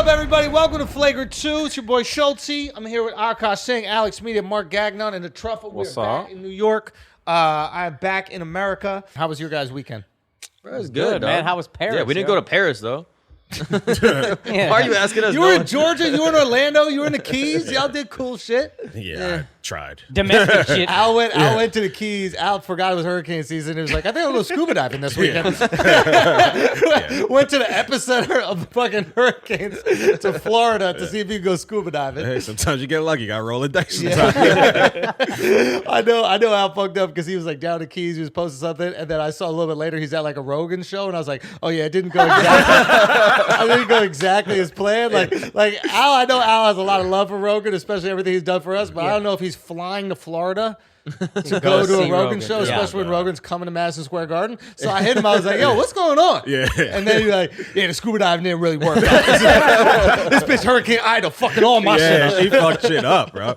up, everybody? Welcome to Flagrant 2. It's your boy Schultze. I'm here with Akash Singh, Alex Media, Mark Gagnon, and the Truffle. What's We're up? back in New York. I'm back in America. How was your guys' weekend? Bro, it was good, man. dog. How was Paris? Yeah, we didn't go to Paris, though. Yeah. Why are you asking us? You were in Georgia, you were in Orlando, you were in the Keys. Y'all did cool shit. Yeah, I tried. Domestic shit. Al went to the Keys. Al forgot it was hurricane season. He was like, I think I'll go scuba diving this weekend. Went to the epicenter of the fucking hurricanes to Florida to see if he could go scuba diving. Hey, sometimes you get lucky. You got to roll the dice sometimes. I know Al fucked up because he was like down the Keys. He was posting something, and then I saw a little bit later he's at like a Rogan show, and I was like, oh yeah, it didn't go exactly. I didn't go exactly as planned. Like Al, I know Al has a lot of love for Rogan, especially everything he's done for us. But I don't know if he's flying to Florida to go to a Rogan show, especially when Rogan's coming to Madison Square Garden. So I hit him. I was like, yo, what's going on? Yeah. And then he's like, yeah, the scuba diving didn't really work out. This bitch Hurricane Ida fucking all my shit up. She fucked shit up, bro.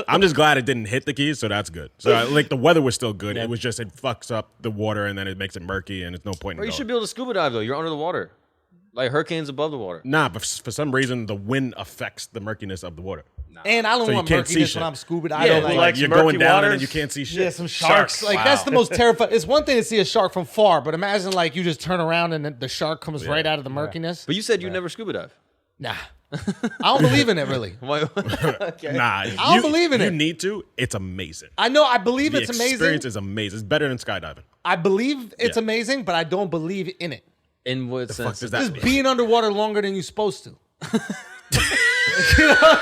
I'm just glad it didn't hit the Keys, so that's good. So like the weather was still good. It was just it fucks up the water and then it makes it murky and there's no point in Bro, you going. should be able to scuba dive, though. You're under the water. Like hurricanes above the water. Nah, but for some reason the wind affects the murkiness of the water. And I don't So you want can't see murkiness shit. when I'm scuba diving. Yeah, I don't like You're murky going down waters. and then you can't see shit. Yeah, some sharks. Like Wow. that's the most terrifying. It's one thing to see a shark from far, but imagine like you just turn around and the shark comes right out of the murkiness. But you said you never scuba dive. Nah, I don't believe in it really. Why? Okay. Nah, I don't believe in you it. You need to. It's amazing. I know. I believe The it's experience amazing. is amazing. It's better than skydiving. I believe it's Yeah. amazing, but I don't believe in it. In what Fuck sense? does that Just mean? being underwater longer than you're supposed to.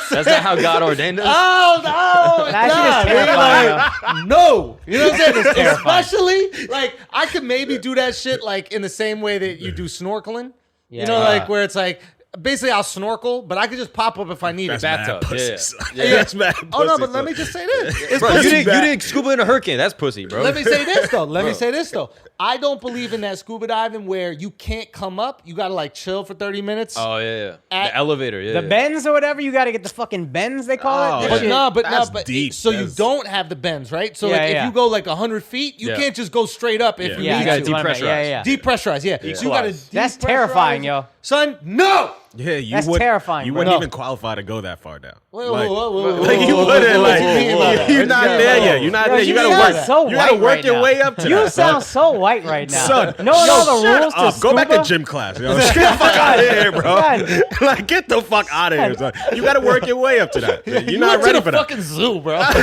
That's not how God ordained us. Oh no! That nah, shit is nigga, terrifying, no, you know what I'm saying? terrifying. Especially like I could maybe do that shit like in the same way that you do snorkeling. Yeah, You know, yeah. like where it's like basically I'll snorkel, but I could just pop up if I need That's it. mad Bathtub, pussy, yeah. son. Yeah. That's mad Oh no, pussy, but let son. me just say this. It's Bro, you pussy. didn't scuba in a hurricane. That's pussy, bro. Let me say this though. Let me say this though. I don't believe in that scuba diving where you can't come up. You gotta like chill for 30 minutes. Oh yeah. At- The elevator. Yeah. The bends or whatever, you got to get the fucking bends, they call Oh, it. That But shit- no, That's deep. so you That's- don't have the bends, right? So Yeah, like if yeah. you go like 100 feet, you Yeah. can't just go straight up if you yeah, need gotta to. that's what I meant. depressurize. Yeah, yeah. Depressurize, yeah. So you gotta That's depressurize. terrifying, yo. Son, no! Yeah, you That's would, terrifying, You bro. wouldn't No. even qualify to go that far down. Whoa, Like- whoa, whoa, whoa, Like you whoa, wouldn't. whoa, Like whoa, whoa, whoa. you're not Yeah, there whoa. yet. You're not Yo, there. You you gotta sound work. so You gotta white work right your now. way up to You that. sound so white right now. Son, Knowing all the shut rules to up. Go back to scuba? gym class. Yo. Get the fuck out of here, bro. God. Like, get the fuck out of here, son. You gotta work your way up to that. You're You not went ready to for the that. fucking zoo, bro. Hey,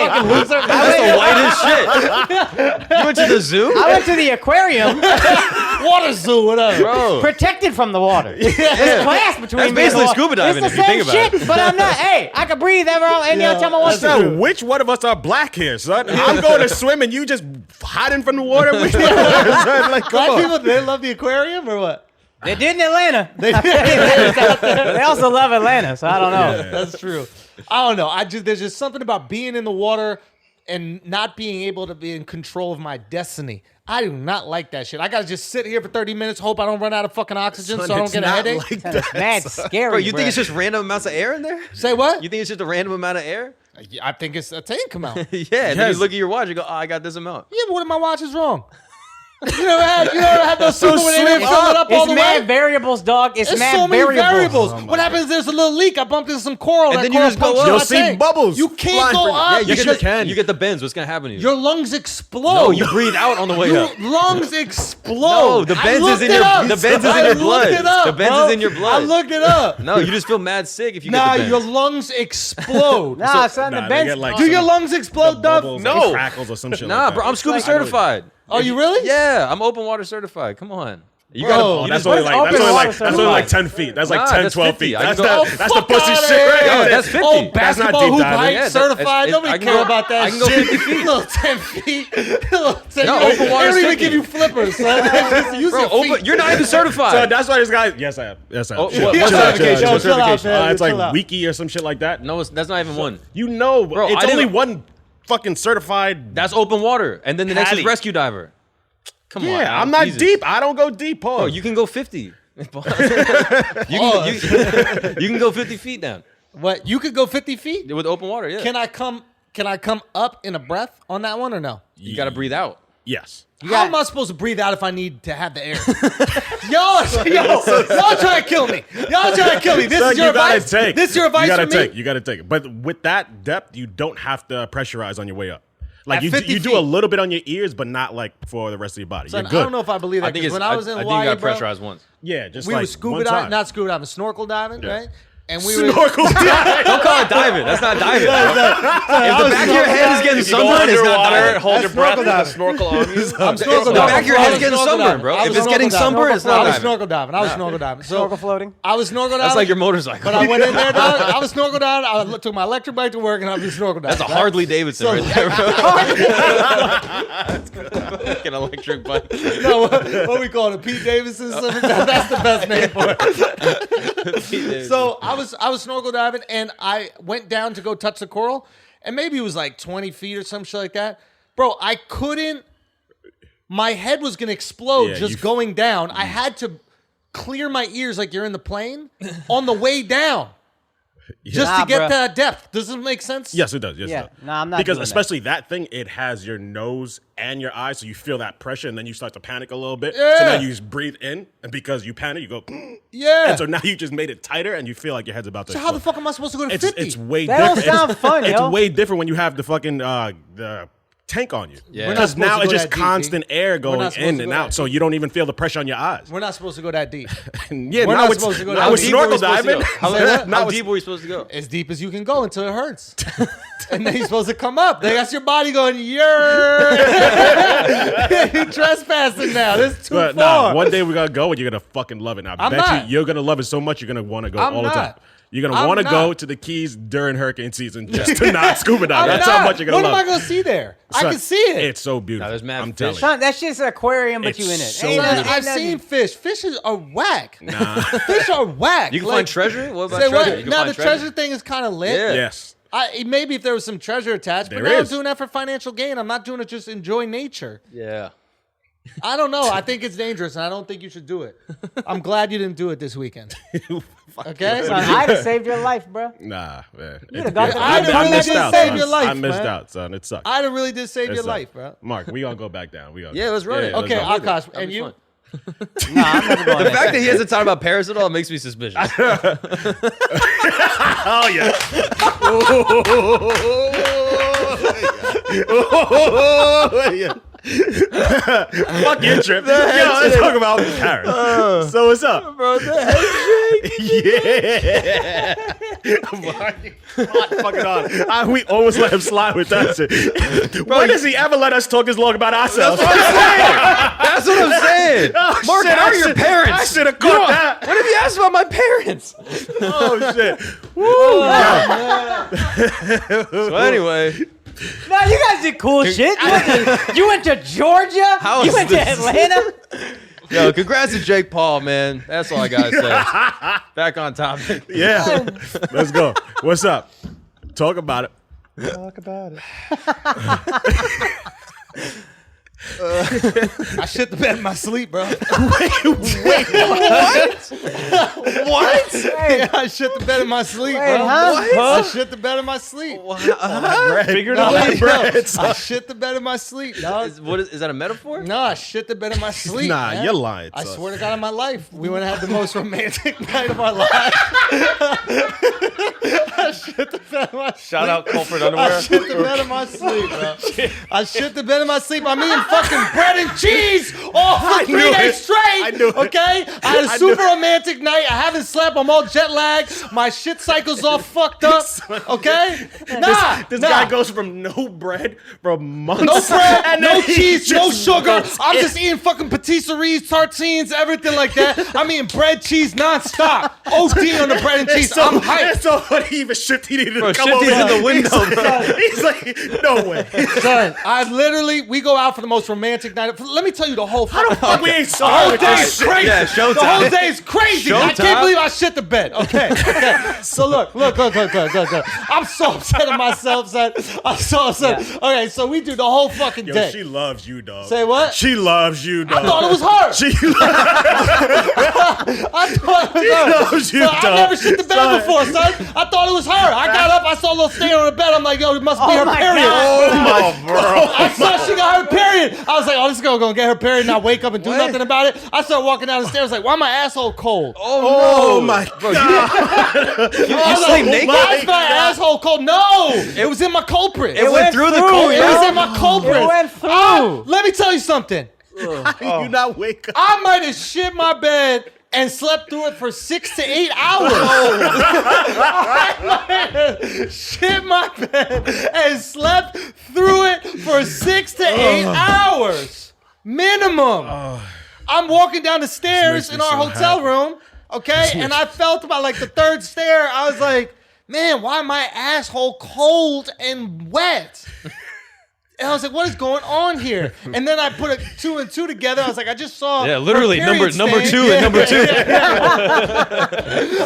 That's the whitest shit. You went to the zoo, I went to the aquarium, Water zoo, whatever. bro. protected from the water. There's class between That's me basically and the scuba diving It's if the you same think about shit, but I'm not. Hey, I can breathe any Yeah, time I want that's to. Son, which one of us are black here, son? I'm going to swim and you just hiding from the water. Which one? Son, like, come Black on. people, they love the aquarium or what? They did in Atlanta. They also love Atlanta, so I don't know. That's true. I don't know. There's just something about being in the water and not being able to be in control of my destiny. I do not like that shit. I gotta just sit here for 30 minutes, hope I don't run out of fucking oxygen Son, so I don't it's get a not headache. like That's that, mad son. scary, Bro, you bruh. think it's just random amounts of air in there? Say what? You think it's just a random amount of air? I think it's a tank amount. Yeah. And then Yes. you look at your watch. You go, oh, I got this amount. Yeah, but what if my watch is wrong? You never had those super when they didn't fill it up all It's the mad way? variables, dog. It's There's mad so many variables. variables. What happens if there's a little leak? I bumped into some coral. And that then you coral just go punctured up. my You'll see tank. bubbles You can't flying go from- up. Yeah, you Yes, get, you you get the bends. What's gonna happen to you? Your lungs explode. No, you breathe out on the way Your up. lungs explode. No, the I bends looked is in it your up. the bends is I in your looked blood. it up, The bends bro. is in your blood. I looked it up. No, you just feel mad sick if you Nah, get the bends. your lungs explode. Nah, son, Nah, the they bends. get, like, Do your some- lungs explode, Dove? Bubbles, No. like crackles or some shit Nah, like bro, that. I'm scuba Like- certified. Oh, you really? Yeah, I'm open water certified. Come on. You Bro, gotta. Oh, you that's just- only what is like open water that's only like certified? 10 feet. That's like Nah, 10, that's 12 50. feet. I can That's go- the, Oh, that's the fuck pussy outta shit here. right Yeah, there. that's 50. Oh, That's not basketball deep hoop diving. height Yeah, certified. it's- Nobody I can care go- about that I can go shit. 50 feet. Little 10 feet. Little 10 No, feet. open water They don't even 50. give you flippers, son. Just use Bro, your feet. open, you're not even So certified. that's why this guy. Yes, I am. Yes, I am. Oh, Chill. what Yeah, certification? yo, What chill out, certification? man. It's like Chill out. Wiki or some shit like that. No, that's not even one. You know, Bro, it's I only didn't- one fucking certified. That's open water, and then the next is Patty. rescue diver. Come on, Yeah, Al, I'm not Jesus. deep. I don't go deep, Paul. Bro, you can go 50. you can go 50 feet down What? You could go 50 feet? with open water. Yeah, Can I come up in a breath on that one or no? you got to breathe out. Yes. How am I supposed to breathe out if I need to have the air? y'all trying to kill me. Y'all trying to kill me. This is your advice. This is your advice for me. You gotta take it. But with that depth, you don't have to pressurize on your way up. Like At you do a little bit on your ears, but not like for the rest of your body. Son, You're good. I don't know if I believe that. I think When I was in Hawaii, I think you got bro, pressurized once. Yeah, just we like were scuba one diving, time. not scuba diving, snorkel diving, right? And we Snorkel diving. Don't call it diving. That's not diving. If the back of your head is getting sunburned, it's not diving. hold your breath with a diving. snorkel on you. I'm snorkel The back of your head's I was getting snorkel sunburned, diving. bro. I was If it's snorkel getting diving. sunburned, it's not I was diving. snorkel diving. I was snorkel diving. So Snorkel floating. I was snorkel diving. That's like your motorcycle. But I went in there, dog. I was snorkel diving. I took my electric bike to work, and I was snorkel diving. That's a Harley Davidson right there, bro. Fucking electric bike. No, what we call it, a Pete Davidson. That's the best name for it. So I was snorkel diving, and I went down to go touch the coral, and maybe it was like 20 feet or some shit like that. Bro, I couldn't. My head was gonna explode going down. I had to clear my ears like you're in the plane on the way down. Just to get that depth. Does it make sense? Yes, it does. Yes, it does. No, I'm not because doing especially that thing, it has your nose and your eyes, so you feel that pressure, and then you start to panic a little bit. Yeah. So now you just breathe in, and because you panic, you go. Yeah. And so now you just made it tighter, and you feel like your head's about to. So how the fuck am I supposed to go to 50? It's way That different. don't sound fun, It's yo. way different when you have the fucking the tank on you. Yeah. We're not Because supposed now to it's go just that deep, constant B. air We're going not supposed in to and go out, that so you don't even feel the pressure on your eyes. We're not supposed to go that deep. Yeah, We're now not it's supposed to go now that it's deep. snorkel diving. How deep were we supposed to go? As deep as you can go until it hurts. And then you're supposed to come up. That's your body going, you're trespassing now. This is too But far. nah, one day we're gonna go and you're gonna fucking love it. Now, I I'm bet not. you're gonna love it so much you're gonna want to go I'm all the time. not. You're gonna I'm want to go not. to the Keys during hurricane season just to not scuba dive. I'm That's not. how much you're gonna What love am I it. going to see there? I Son, can see it. It's so beautiful. Nah, there's mad I'm fish. telling you. Son, that shit's an aquarium, but It's you in it. so Ain't beautiful. nothing- I've ain't nothing- seen fish. Fishes are whack. Nah. Fish are whack. You can Like, find treasure? What about say treasure? what? You can Now find the treasure thing is kind of lit. Yeah. Yes. Maybe if there was some treasure attached, but There now I'm is. doing that for financial gain. I'm not doing it just to enjoy nature. Yeah. I don't know. I think it's dangerous, and I don't think you should do it. I'm glad you didn't do it this weekend. Okay? Son, I'd have saved your life, bro. Nah, man. have got the- I really missed did out, save son. your life, I missed man. out, son. It sucked. I'd have really did save It your sucked. life, bro. Mark, we gonna go back down. Yeah, let's run it. Okay, let's go. Akash, That'd and be you? fun. Nah, I'm never going The there. fact that he hasn't talked about Paris at all makes me suspicious. Oh yeah. Fuck your trip. Let's talk about Paris. So what's up, bro? The head shake. Yeah. Fucking on. We almost let him slide with that shit. When does he ever let us talk this long about ourselves? That's what I'm saying. Oh, Mark, shit, how I are your should- parents? I should have caught that. What have you asked about my parents? Oh shit. So anyway, No, you guys did cool shit. You went to Georgia. How You is went to this? Atlanta. yo, congrats to Jake Paul, man. That's all I gotta say. Back on topic. Yeah. Let's go. What's up? Talk about it. Talk about it. I shit the bed in my sleep, bro. What? Yeah, I shit the bed in my sleep, Wait, bro. huh? I Huh? shit the bed in my sleep. Figured No, it out. I shit the bed in my sleep, dog. Is that a metaphor? No, I shit the bed in my sleep. Nah, man. you're lying, I son. swear to God, in my life, we went and had the most romantic night of our lives. I shit the bed in my sleep. Shout out Culprit I Underwear. shit the bed in my sleep, bro. I shit the bed in my sleep. I'm eating fucking bread and cheese all for 3 knew days it. straight. I knew it. Okay? I had a I super knew it. romantic night. I haven't slept. I'm all jet lagged. My shit cycle's all fucked up. Okay? Nah. This nah. guy goes from no bread for months. No bread, and no then he cheese, no just sugar. goes I'm in. just eating fucking patisseries, tartines, everything like that. I'm eating bread, cheese, nonstop. OD on the bread and cheese. I'm hyped. It's so funny. He even shift. He needed to Bro, come Shifty's over in the window, bro. He's like, no way. Son, we go out for the most romantic night. Let me tell you the whole fucking Fuck, we ain't The sorry whole with day this is shit. crazy. Yeah, showtime. The whole day is crazy. I Showtime. can't believe I shit the bed. Okay. So look. I'm so upset at myself, son. I'm so upset. Yeah. Okay, so we do the whole fucking Yo, day. she loves you, dog. Say what? She loves you, dog. I thought it was her. She loves I thought it was her. loves you, So dog. I never shit the bed Son. before, son. I thought it was her. I got up. I saw a little stain on the bed. I'm like, yo, it must be her my period. God. Oh, bro. I saw she got her period. I was like, like, oh, this girl gonna get her period and not wake up and do nothing about it. I started walking down the stairs like, why my asshole cold? Oh, no. my Bro, God. you sleep naked? Why is my asshole cold? No, it was in my culprit. It went through the culprit. It was in my culprit. It went through. Let me tell you something. How do you not wake up? I might have shit my bed and slept through it for 6 to 8 hours. I might have shit my bed and slept through it for 6 to 8 hours. Minimum. I'm walking down the stairs in our hotel room, okay? And I felt about like the third stair. I was like, man, why am my asshole cold and wet? And I was like, what is going on here? And then I put 2 and 2 together. I was like, I just saw literally her period number stain. 2 and number 2.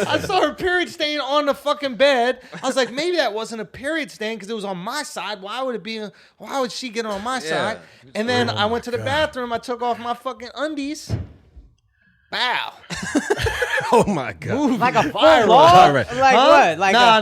I saw her period stain on the fucking bed. I was like, maybe that wasn't a period stain because it was on my side. Why would it be? Why would she get on my side? And then I went to the bathroom. I took off my fucking undies. Bow. Oh my God. Like a Fireworks. log? All right. Like what? Like nah,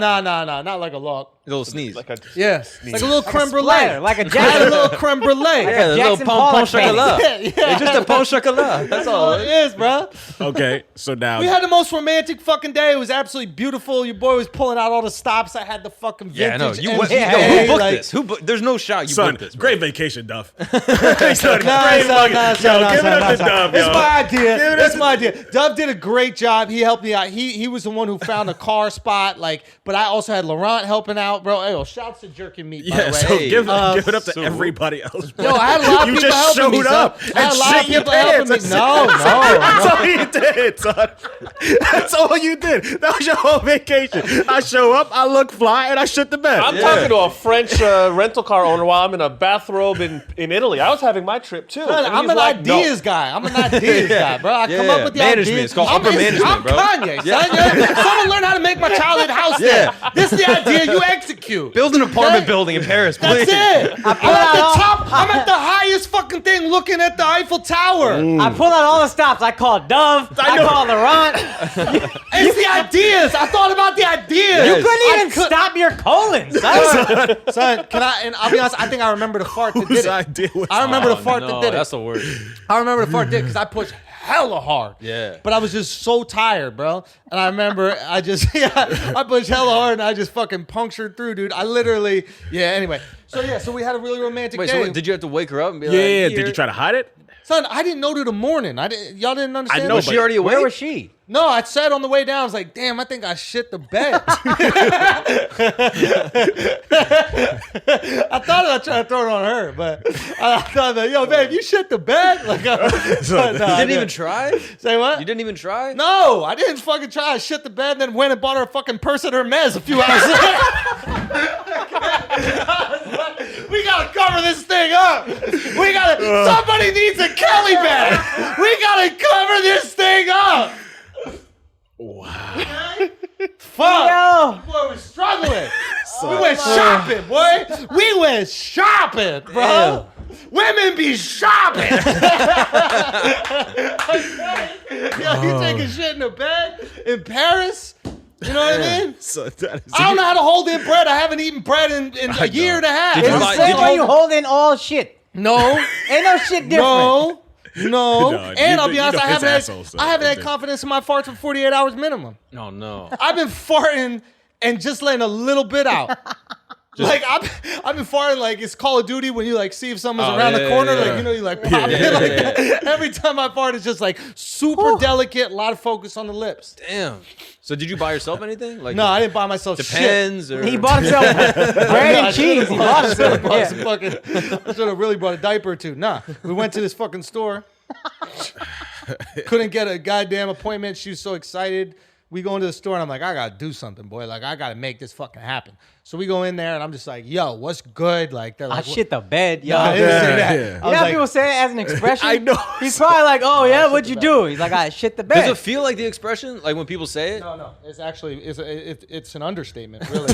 not like a log. A little sneeze. Like a Yeah, like a little creme splatter, brulee. like a I had a Jackson. little creme brulee. Yeah, a little Jackson pom Pollock chocolat. Yeah. It's just a pom chocolat. That's all. That's all it is, bro. Okay, so now We had the most romantic fucking day. It was absolutely beautiful. Your boy was pulling out all the stops. I had the fucking vintage. Yeah, no. You MGA, went, yo, who booked like- this? Who booked? There's no shot you son, booked this. Bro. great vacation, Duff. Son, Nah, great son, fucking- nah, yo, son, give it up to son. Duff, It's yo. my idea. Give it It's up my idea. Dub did a great job. He helped me out. He was the one who found a car spot. But I also had Laurent helping out, bro. Hey, yo, shouts to Jerking Meat, by Yeah, the way. so Hey, give it up to everybody else. Yo, I had a lot of You people just helping me, showed son. up I had and a lot of shit your people helping me. pants. No. That's all you did, son. That's all you did. That was your whole vacation. I show up, I look fly, and I shit the bed. I'm talking to a French rental car owner while I'm in a bathrobe in Italy. I was having my trip too. Son, And I'm he's an like, no. ideas guy. I'm an ideas guy, bro. I come Yeah, up with the management. ideas. It's called upper management, I'm bro. Kanye, son. Yeah. Someone learn how to make my childhood house there. This is the idea. You execute. Build an apartment Okay? building in Paris, please. That's it. I'm at the top. I'm at the highest fucking thing looking at the Eiffel Tower. I pulled out all the stops. I called Dove. I called Laurent. It's the ideas. I thought about the ideas. You couldn't even stop your colon, son. Son, can I? And I'll be honest. I think I remember the fart that did Whose it. idea was I remember the fart that No, did that's it. the worst. I remember the fart did because I pushed hella hard. Yeah. But I was just so tired, bro. And I remember I pushed hella hard and I just fucking punctured through, dude. I literally, anyway. So we had a really romantic Wait, day. so what, did you have to wake her up and be Yeah, like, yeah. "Here"? Did you try to hide it? Son, I didn't know till the morning. Y'all didn't understand? I know, Was she already awake? Where was she? No, I said on the way down, I was like, damn, I think I shit the bed. I thought about trying to throw it on her, but I thought that, yo, babe, you shit the bed? Like, no, You didn't even try? Say what? You didn't even try? No, I didn't fucking try. I shit the bed and then went and bought her a fucking purse at Hermes a few hours later. We gotta cover this thing up. Somebody needs a Kelly bag. We gotta cover this thing up. Wow. Fuck. Yo. Boy, we're struggling. We went shopping, boy. We went shopping, bro. Women be shopping. Yo, you taking shit in the bed in Paris? You know what I mean? So that is, I don't know how to hold in bread. I haven't eaten bread in a year and a half. Did It's you the buy- same did way you hold in all shit. No. Ain't no shit different. No. No, And I'll be you honest, know I his haven't asshole, had, so I haven't had it's confidence in my farts for 48 hours minimum. Oh, no. I've been farting and just letting a little bit out. Like I've been farting like it's Call of Duty when you like see if someone's around the corner, like you know you like pop it like that. Every time I fart, it's just like super delicate, a lot of focus on the lips. Damn. So did you buy yourself anything? Like, No, I didn't buy myself shit. Depends or He bought himself bread and cheese. He bought himself. I should have really bought a diaper or two. Nah, we went to this fucking store. Couldn't get a goddamn appointment. She was so excited. We go into the store and I'm like, I gotta do something, boy. Like I gotta make this fucking happen. So we go in there and I'm just like, yo, what's good? Like they're I like, shit the bed, yo. No, I didn't say that. Yeah. You I know was how like, people say it as an expression? I know. He's probably like, oh, yeah, what'd you do? He's like, I shit the Does bed. it feel like the expression? Like when people say it? no, it's actually it's an understatement, really.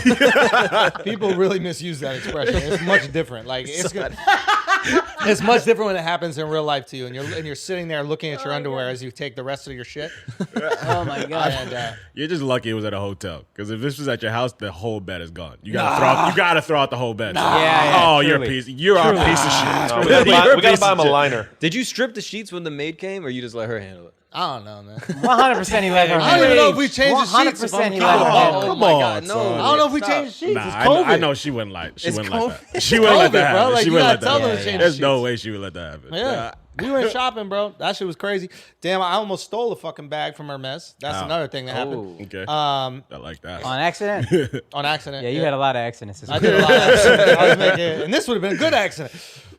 People really misuse that expression. It's much different. Like it's good. It's much different when it happens in real life to you, and you're sitting there looking at your underwear as you take the rest of your shit. Oh my god. And You're just lucky it was at a hotel. Because if this was at your house, the whole bed is gone. You gotta throw out the whole bed. Yeah, Oh, truly. you're a piece of shit. No, we gotta buy him a liner. Did you strip the sheets when the maid came, or you just let her handle it? I don't know, man. 100% he let her. I don't even know if we changed the sheets. 100% he let her. handle it. Come my on, God, no. son. I don't know if we changed the sheets. Nah, It's I COVID. know she wouldn't like. She It's wouldn't like COVID. that. She wouldn't let COVID, that bro. happen. Like, She you wouldn't gotta let that tell them to happen. change There's the no sheets. way she would let that happen. Yeah. We went shopping, bro. That shit was crazy. Damn, I almost stole a fucking bag from Hermes. That's another thing that happened. Oh. Okay. I like that. On accident? on accident. Yeah, you had a lot of accidents. I did a lot of accidents. I was making, and this would have been a good accident.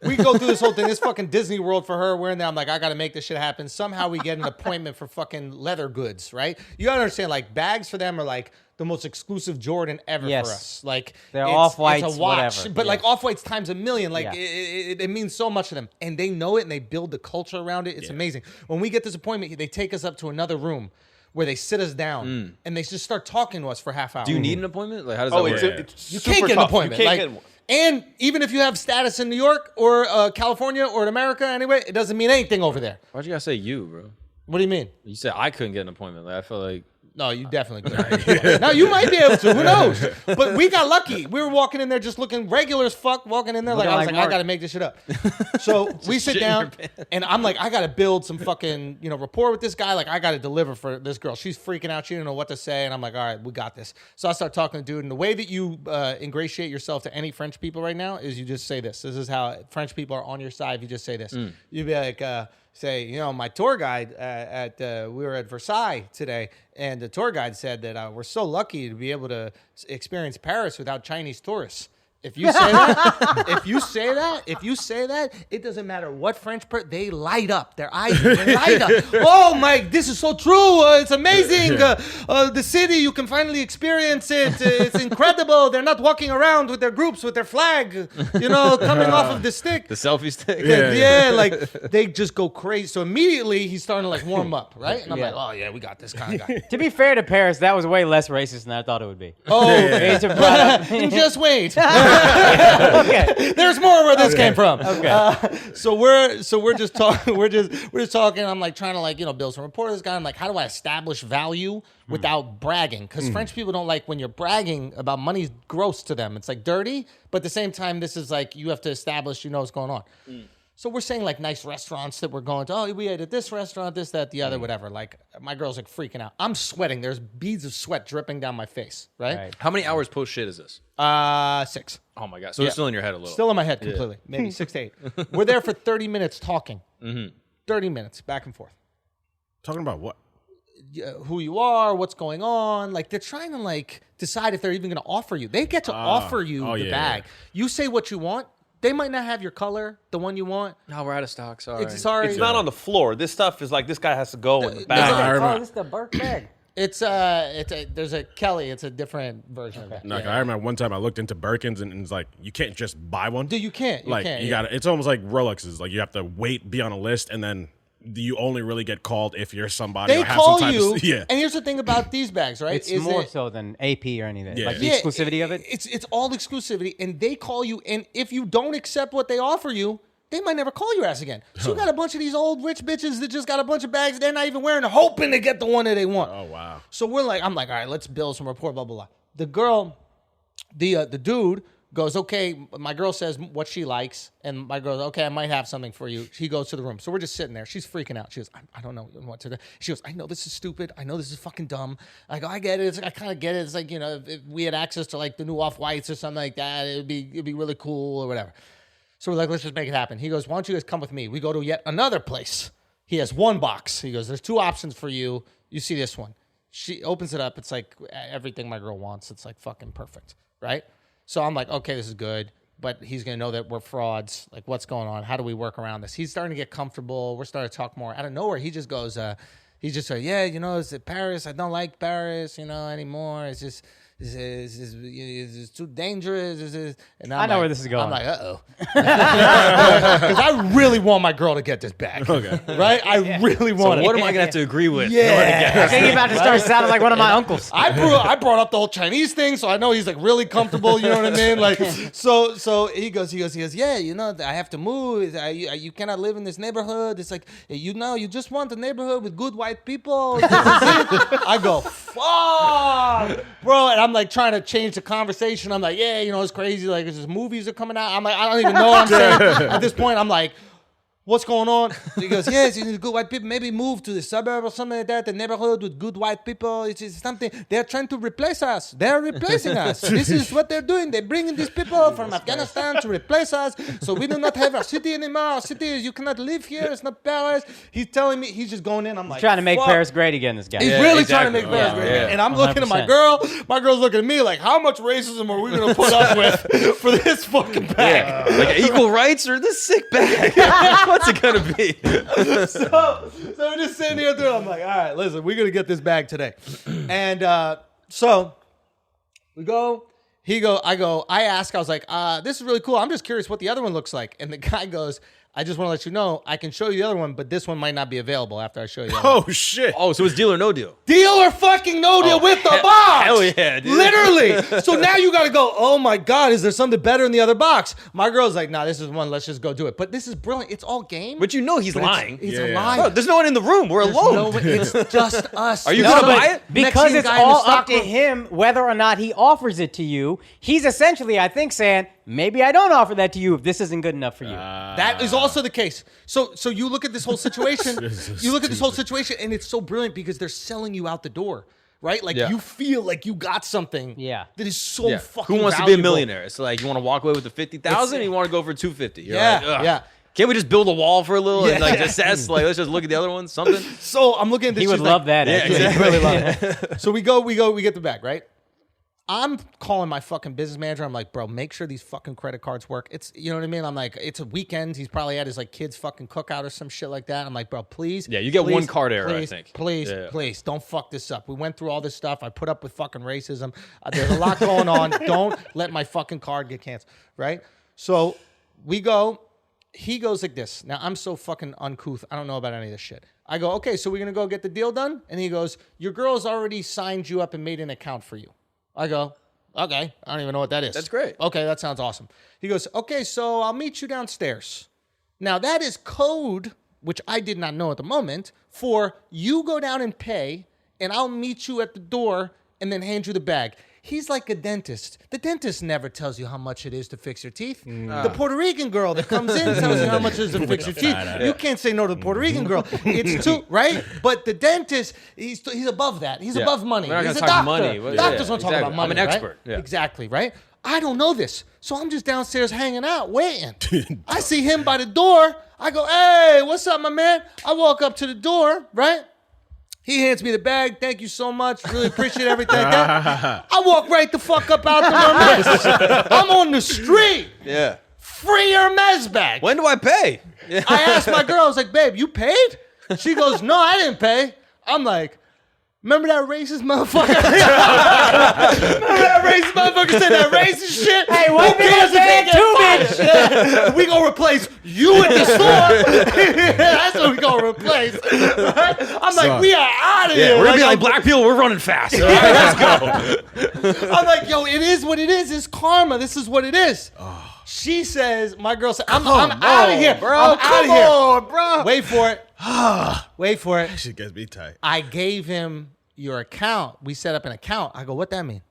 We go through this whole thing. This fucking Disney World for her. We're in there. I'm like, I got to make this shit happen. Somehow we get an appointment for fucking leather goods, right? You got to understand, like, bags for them are like the most exclusive Jordan ever Yes. for us. Like, They're it's Off-Whites, a watch, whatever. but Yeah. like Off-White's times a million. Like, Yeah. it means so much to them. And they know it and they build the culture around it. It's amazing. When we get this appointment, they take us up to another room where they sit us down and they just start talking to us for half hour. Do you need an appointment? Like, how does that Oh, work? it's You super can't get an tough. appointment. You can't Like, get one. and even if you have status in New York or California or in America anyway, it doesn't mean anything over there. Why'd you gotta say you, bro? What do you mean? You said I couldn't get an appointment. Like, I feel like No, you definitely could. No, you might be able to. Who knows? But we got lucky. We were walking in there just looking regular as fuck, walking in there like Looking I was like like, I Mark. got to make this shit up. So we sit down, and I'm like, I got to build some fucking rapport with this guy. Like, I got to deliver for this girl. She's freaking out. She didn't know what to say, and I'm like, all right, we got this. So I start talking to the dude, and the way that you ingratiate yourself to any French people right now is you just say this. This is how French people are on your side. If you just say this, you'd be like. Say, my tour guide we were at Versailles today, and the tour guide said that we're so lucky to be able to experience Paris without Chinese tourists. If you say that, if you say that, it doesn't matter what French they light up. Their eyes they light up. Oh my, this is so true. It's amazing. The city, you can finally experience it. It's incredible. They're not walking around with their groups with their flag, coming off of the stick. the selfie stick. Yeah, like they just go crazy. So immediately he's starting to like warm up, right? And I'm Yeah. like, oh yeah, we got this kind of guy. To be fair to Paris, that was way less racist than I thought it would be. Oh, It's a brought up- just wait. okay. There's more where this came from. Okay. So we're just talking. We're just talking. I'm like trying to build some rapport with this guy. I'm like, how do I establish value without bragging? Because French people don't like when you're bragging about money's gross to them. It's like dirty, but at the same time, this is like you have to establish what's going on. So we're saying like nice restaurants that we're going to. Oh, we ate at this restaurant, this, that, the other, whatever. Like my girl's like freaking out. I'm sweating. There's beads of sweat dripping down my face. Right? How many hours post shit is this? 6. Oh my god! So it's still in your head a little. Still in my head completely. Maybe 6 to 8. We're there for 30 minutes talking. 30 minutes back and forth. Talking about what? Who you are, what's going on. Like they're trying to like decide if they're even going to offer you. They get to offer you the bag. You say what you want. They might not have your color, the one you want. No, we're out of stock. Sorry. Sorry. It's not on the floor. This stuff is like this guy has to go in the There's bag. Oh, this is the Burke bag. there's a Kelly. It's a different version of it. Like, I remember one time I looked into Birkins and it's like you can't just buy one. Dude, you can't. Like can't, you got to. It's almost like Rolexes. Like you have to wait, be on a list, and then you only really get called if you're somebody. They or have call some type you. Of, yeah. And here's the thing about these bags, right? It's is more that- so than AP or anything. Yeah. Like the Yeah, exclusivity of it. It's all exclusivity, and they call you. And if you don't accept what they offer you, they might never call your ass again. So you got a bunch of these old rich bitches that just got a bunch of bags they're not even wearing, hoping to get the one that they want. Oh wow. So I'm like, all right, let's build some rapport, blah blah blah. The girl, the dude goes, okay. My girl says what she likes, and my girl goes, okay, I might have something for you. He goes to the room. So we're just sitting there. She's freaking out. She goes, I don't know what to do. She goes, I know this is stupid. I know this is fucking dumb. I go, I get it. I kind of get it. It's like, if we had access to like the new Off-Whites or something like that, it'd be really cool or whatever. So we're like, let's just make it happen. He goes, why don't you guys come with me? We go to yet another place. He has one box. He goes, there's 2 options for you. You see this one. She opens it up. It's like everything my girl wants. It's like fucking perfect, right? So I'm like, okay, this is good. But he's going to know that we're frauds. Like, what's going on? How do we work around this? He's starting to get comfortable. We're starting to talk more. Out of nowhere, he just goes, yeah, it's Paris. I don't like Paris, anymore. It's It's too dangerous. And I know where this is going. I'm like, uh-oh. Because I really want my girl to get this back. Okay. Right? I really want it. What am I gonna have to agree with? Yeah. I think you're about to start sounding like one of my uncles. I brought up the whole Chinese thing, so I know he's like really comfortable. You know what I mean? Like, so he goes, yeah, you know, I have to move. You cannot live in this neighborhood. It's like, you just want a neighborhood with good white people. This is it. I go, fuck, bro, and I'm like trying to change the conversation. I'm like, yeah, you know, it's crazy. Like, it's just movies are coming out. I'm like, I don't even know what I'm saying. At this point, I'm like, what's going on? He goes, yes, you need good white people. Maybe move to the suburb or something like that, the neighborhood with good white people. It's something. They're trying to replace us. They're replacing us. This is what they're doing. They're bringing these people from Afghanistan to replace us. So we do not have our city anymore. Our city, you cannot live here. It's not Paris. He's telling me, he's just going in. I'm like, Trying to make fuck. Paris great again, this guy. He's really trying to make Paris great again. And I'm looking at my 100%. girl. My girl's looking at me like, how much racism are we going to put up with for this fucking bag? Yeah. Like equal rights or this sick bag? What's it gonna be? So we're just sitting here through. I'm like, all right, listen, we're gonna get this bag today. And so we go. I ask. I was like, this is really cool. I'm just curious what the other one looks like. And the guy goes, I just want to let you know, I can show you the other one, but this one might not be available after I show you the other one. Oh shit! Oh, so it's deal or no deal? Deal or fucking no deal with the box. Hell yeah, dude. Literally. So now you got to go, oh my God, is there something better in the other box? My girl's like, nah, this is one. Let's just go do it. But this is brilliant. It's all game. But you know he's But lying. He's Yeah. a liar. Bro, there's no one in the room. We're alone. No, it's just us. Are you No, gonna but buy it? because Mexican it's guy in the all up stock to room. him whether or not he offers it to you. He's essentially, I think, saying, maybe I don't offer that to you if this isn't good enough for you. That is also the case. So you look at this whole situation. You look at this whole situation, and it's so brilliant because they're selling you out the door, right? Like you feel like you got something. Yeah. That is so Yeah. fucking. Who wants to be a valuable. millionaire? It's like you want to walk away with the 50,000, or you want to go for 250. You're Yeah, like, ugh. yeah. Can't we just build a wall for a little and like Yeah. assess? Like, let's just look at the other ones. Something. So I'm looking at this. He would she's love like, that. Yeah, actually. exactly. Really love it. So we get the bag, right? I'm calling my fucking business manager. I'm like, bro, make sure these fucking credit cards work. It's, you know what I mean? I'm like, it's a weekend. He's probably at his like kid's fucking cookout or some shit like that. I'm like, bro, please. Yeah, you get please, one card error, I please, think. Please, Yeah. please, don't fuck this up. We went through all this stuff. I put up with fucking racism. There's a lot going on. Don't let my fucking card get canceled, right? So we go. He goes like this. Now, I'm so fucking uncouth. I don't know about any of this shit. I go, okay, so we're going to go get the deal done? And he goes, your girl's already signed you up and made an account for you. I go, okay, I don't even know what that is. That's great. Okay, that sounds awesome. He goes, okay, so I'll meet you downstairs. Now, that is code, which I did not know at the moment, for you go down and pay, and I'll meet you at the door and then hand you the bag. He's like a dentist. The dentist never tells you how much it is to fix your teeth. The Puerto Rican girl that comes in tells you how much it is to fix your teeth. You can't say no to the Puerto Rican girl. It's too, right? But the dentist, he's above that. He's Yeah. above money. We're not He's a gonna talk doctor. money. What- Doctors yeah, don't talk exactly. about money. I'm an right? expert. Yeah. Exactly, right? I don't know this. So I'm just downstairs hanging out, waiting. I see him by the door. I go, hey, what's up, my man? I walk up to the door, right? He hands me the bag. Thank you so much. Really appreciate everything. I walk right the fuck up out the Hermes. I'm on the street. Yeah. Free Hermes bag. When do I pay? Yeah. I asked my girl, I was like, babe, you paid? She goes, no, I didn't pay. I'm like, remember that racist motherfucker? Remember that racist motherfucker said that racist shit? Hey, white Who people cares if say they it too, get fired? Yeah. We gonna replace you at the store. That's what we gonna replace. Right? I'm like, we are out of here. We're gonna be like I'm- black people. We're running fast. All right, let's go. I'm like, yo, it is what it is. It's karma. This is what it is. She says, my girl said, I'm out of here, bro. I'm out Come of here. on, bro. Wait for it. Wait for it. Shit gets me tight. I gave him your account. We set up an account. I go, what that mean?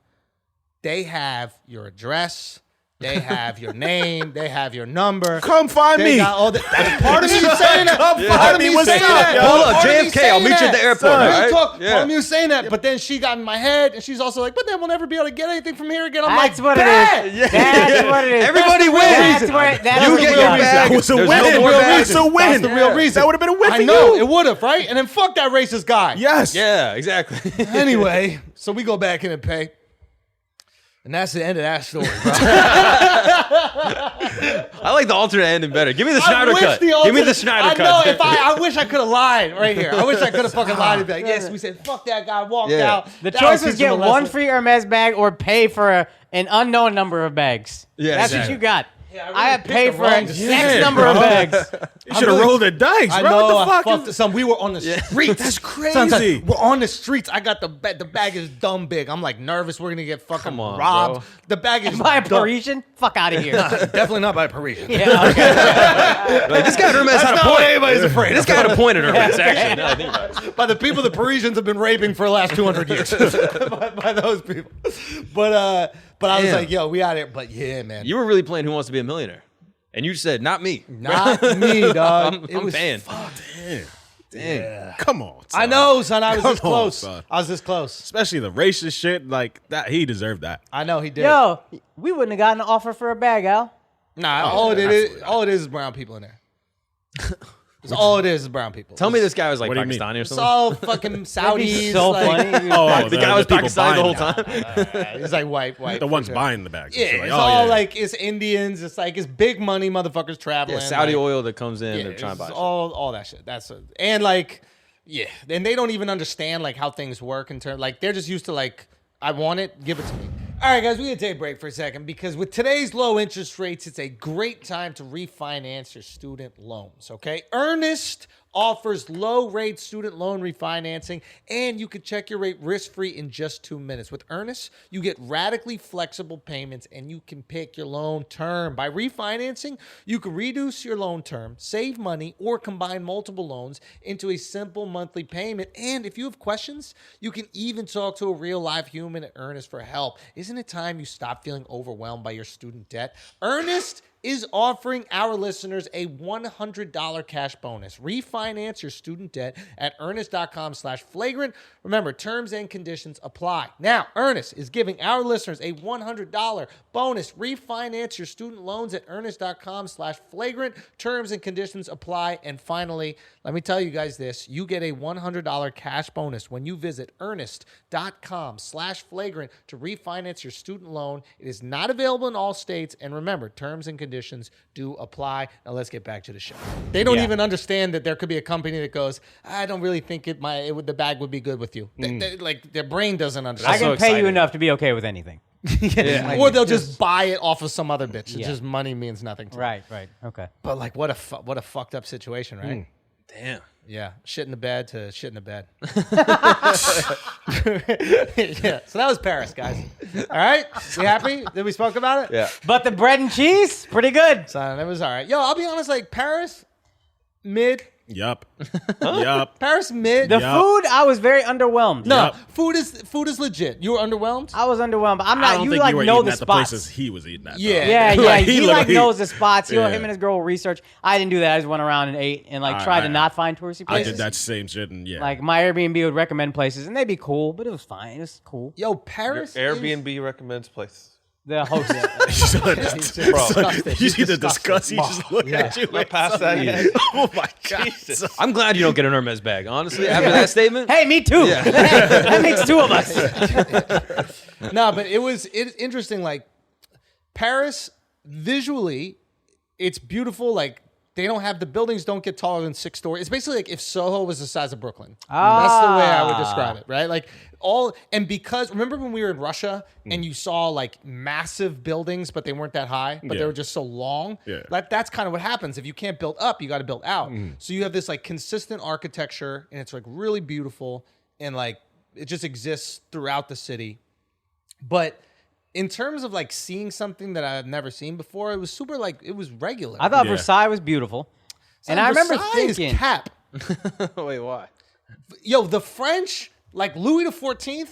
They have your address. They have your name. They have your number. Come find They me. got all the, that's part of me saying that. Come Part find of me. me What's saying up, that. yo? Hold up, Part of me JFK. I'll saying meet you at the that. airport. Real All right? talk. Yeah. Part of me saying that, but then she got in my head, and she's also like, "But then we'll never be able to get anything from here again." I'm That's like, what it "Bet." is. That's what it is. Everybody wins. That's where, that's You the get real your reason. bag. That was a There's win. no more Real bags. reason. It's a win. That's the real reason. That would have been a win I for know you. it would have, right? And then fuck that racist guy. Yes. Yeah, exactly. Anyway, so we go back in and pay. And that's the end of that story, bro. I like the alternate ending better. Give me the Schneider cut. Give me the Schneider cut. I know. I wish I could have lied right here. I wish I could have fucking lied and be like, yes, we said fuck that guy, walked out. The That choice was teach him get a one lesson. free Hermes bag or pay for an unknown number of bags. Yeah, that's exactly. what you got. Yeah, I really I have picked paid the for wrong an decision. X Yeah, number of bro. bags. You should have rolled the dice, I bro. know. What the I fuck? fucked it. Son, we were on the streets. That's Son, crazy. we're on the streets. I got the bag. The bag is dumb big. I'm like nervous. We're gonna get fucking Come on, robbed. bro. The bag is By a dumb. Parisian? Fuck out of here. Definitely not by a Parisian. Yeah, okay. Like, this guy at Hermes had a Not point. what anybody's afraid. This guy had a point at Hermes, actually. Now I think about it. By the people the Parisians have been raping for the last 200 years. by those people. But I was Damn. like, yo, we out here. But yeah, man. You were really playing Who Wants to Be a Millionaire. And you said, not me. Not me, dog. I'm paying. Damn. Come on, son. I know, son. I was this Come on, close. son. I was this close. Especially the racist shit like that. He deserved that. I know he did. Yo, we wouldn't have gotten an offer for a bag, Al. Nah, Oh, all it is, absolutely. all it is brown people in there. It's all it is brown people. Tell me this guy was like What do you mean? Pakistani or It's something. all fucking That'd Saudis. be so like, funny. Oh, The guy was people Pakistani the whole buying time. He's like white. The ones for sure. buying the bags. Yeah, Like, it's oh, all yeah. like it's Indians. It's like it's big money motherfuckers traveling. Yeah, Saudi like, oil that comes in, Yeah, they're trying to buy it's shit. all that shit. And like, yeah, and they don't even understand like how things work in terms. Like they're just used to like, I want it, give it to me. All right, guys, we gotta take a break for a second because with today's low interest rates, it's a great time to refinance your student loans. Okay, Earnest offers low rate student loan refinancing, and you can check your rate risk-free in just 2 minutes. With Earnest, you get radically flexible payments, and you can pick your loan term. By refinancing, you can reduce your loan term, save money, or combine multiple loans into a simple monthly payment. And if you have questions, you can even talk to a real live human at Earnest for help. Isn't it time you stop feeling overwhelmed by your student debt? Earnest is offering our listeners a $100 cash bonus. Refinance your student debt at earnest.com/flagrant. Remember, terms and conditions apply. Now, Earnest is giving our listeners a $100 bonus. Refinance your student loans at earnest.com/flagrant. Terms and conditions apply. And finally, let me tell you guys this. You get a $100 cash bonus when you visit earnest.com/flagrant to refinance your student loan. It is not available in all states. And remember, terms and conditions do apply. Now let's get back to the show. They don't even understand that there could be a company that goes, I don't really think the bag would be good with you. Like their brain doesn't I understand. can so pay you excited. enough to be okay with anything. Or they'll just buy it off of some other bitch. It's Yeah. just money means nothing to them. Right. Okay. But like, what a fucked up situation, right? Damn. Yeah, shit in the bed to shit in the bed. Yeah, so that was Paris, guys. All right, we happy that we spoke about it? Yeah. But the bread and cheese, pretty good. Son, it was all right. Yo, I'll be honest, like Paris, mid. Yup. Yup. Paris, mid. The Yup. food, I was very underwhelmed. No, Yup. food is legit. You were underwhelmed? I was underwhelmed. But I'm I not. don't You think like you were know eating the at the spots. places he was eating at. though. Yeah. Yeah. Like, He looked like knows the spots. Yeah. Him and his girl will research. I didn't do that. I just went around and ate and like tried to not find touristy I places. did that same shit, and yeah. Like my Airbnb would recommend places and they'd be cool, but it was fine. It was cool. Yo, Paris. Airbnb recommends places. The host. Disgusting. you see the Disgusting. disgust. He just looked at you. Not past that yet. Oh my god. Jesus. I'm glad you don't get an Hermes bag, honestly, after that statement. Hey, me too. That makes two of us. No, but it's interesting. Like Paris, visually, it's beautiful. Like they don't have the buildings don't get taller than 6 stories. It's basically like if Soho was the size of Brooklyn. That's the way I would describe it, right? Like because remember when we were in Russia and you saw like massive buildings, but they weren't that high, but they Yeah. were just so long. Yeah. Like that's kind of what happens. If you can't build up, you got to build out. So you have this like consistent architecture and it's like really beautiful and like it just exists throughout the city. But in terms of like seeing something that I've never seen before, it was super like it was regular. I thought Yeah. Versailles was beautiful. And I remember Versailles is thinking, cap. Wait, why? Yo, the French, like Louis XIV,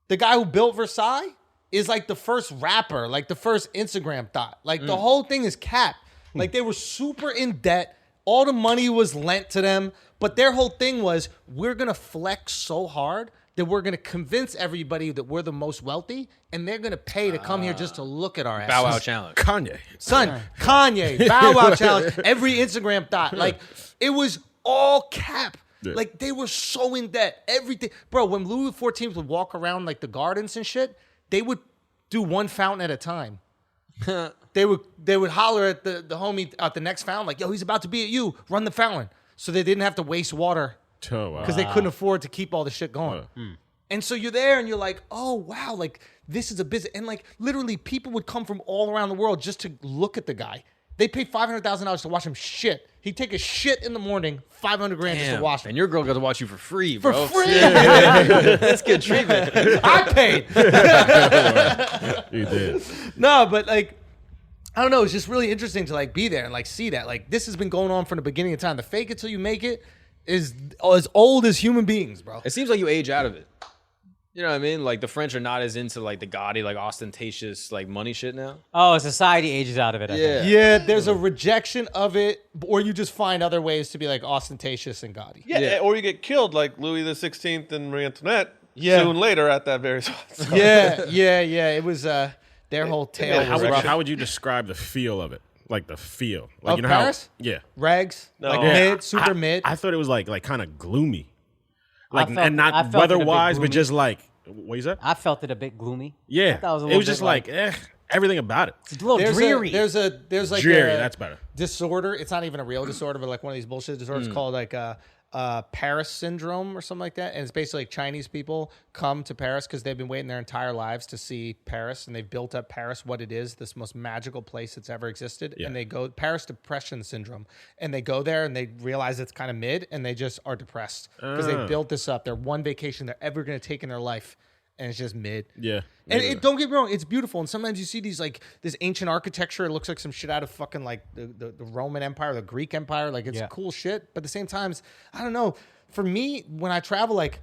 the guy who built Versailles, is like the first rapper, like the first Instagram thought. Like the whole thing is cap. Like they were super in debt. All the money was lent to them. But their whole thing was, we're going to flex so hard that we're going to convince everybody that we're the most wealthy, and they're going to pay to come here just to look at our asses. Bow Wow challenge. Kanye. Son, Kanye, Bow Wow challenge, every Instagram thought. Like, it was all cap. Yeah. Like, they were so in debt. Everything. Bro, when Louis XIV would walk around, like, the gardens and shit, they would do one fountain at a time. they would holler at the homie at the next fountain, like, yo, he's about to be at you. Run the fountain. So they didn't have to waste water Oh, wow. because they couldn't afford to keep all the shit going. And so you're there and you're like, oh, wow, like this is a business. And like literally people would come from all around the world just to look at the guy. They paid $500,000 to watch him shit. He'd take a shit in the morning, $500,000 just to wash him. And your girl got to watch you for free, For bro. free. That's good treatment. I paid. You did. No, but like, I don't know. It's just really interesting to like be there and like see that. Like this has been going on from the beginning of time. The fake it till you make it is as old as human beings, bro. It seems like you age out of it. You know what I mean? Like the French are not as into like the gaudy, like ostentatious, like money shit now. Oh, society ages out of it. I think. Yeah, there's a rejection of it, or you just find other ways to be like ostentatious and gaudy. Yeah, or you get killed like Louis the 16th and Marie Antoinette Yeah. soon later at that very spot. So. Yeah. It was their whole tale was rough. How would you describe the feel of it? Like the feel, like Of you know Paris? how? Yeah. Rags, No. like Yeah. mid, super mid. I thought it was like kind of gloomy, like felt- and I not felt it a bit weather-wise, but gloomy. just like what is that? I felt it a bit gloomy. Yeah, I thought it was a it little was just bit like everything about it. It's a little dreary. There's like Dreary, a that's better. disorder. It's not even a real disorder, but like one of these bullshit disorders called like Paris syndrome or something like that. And it's basically like Chinese people come to Paris because they've been waiting their entire lives to see Paris, and they've built up Paris what it is, this most magical place that's ever existed. Yeah. And they go Paris depression syndrome, and they go there and they realize it's kind of mid, and they just are depressed because they built this up. Their one vacation they're ever going to take in their life. And it's just mid. Yeah. And Yeah. don't get me wrong, it's beautiful. And sometimes you see these like this ancient architecture. It looks like some shit out of fucking like the Roman Empire, the Greek Empire. Like it's cool shit. But at the same time, I don't know. For me, when I travel, like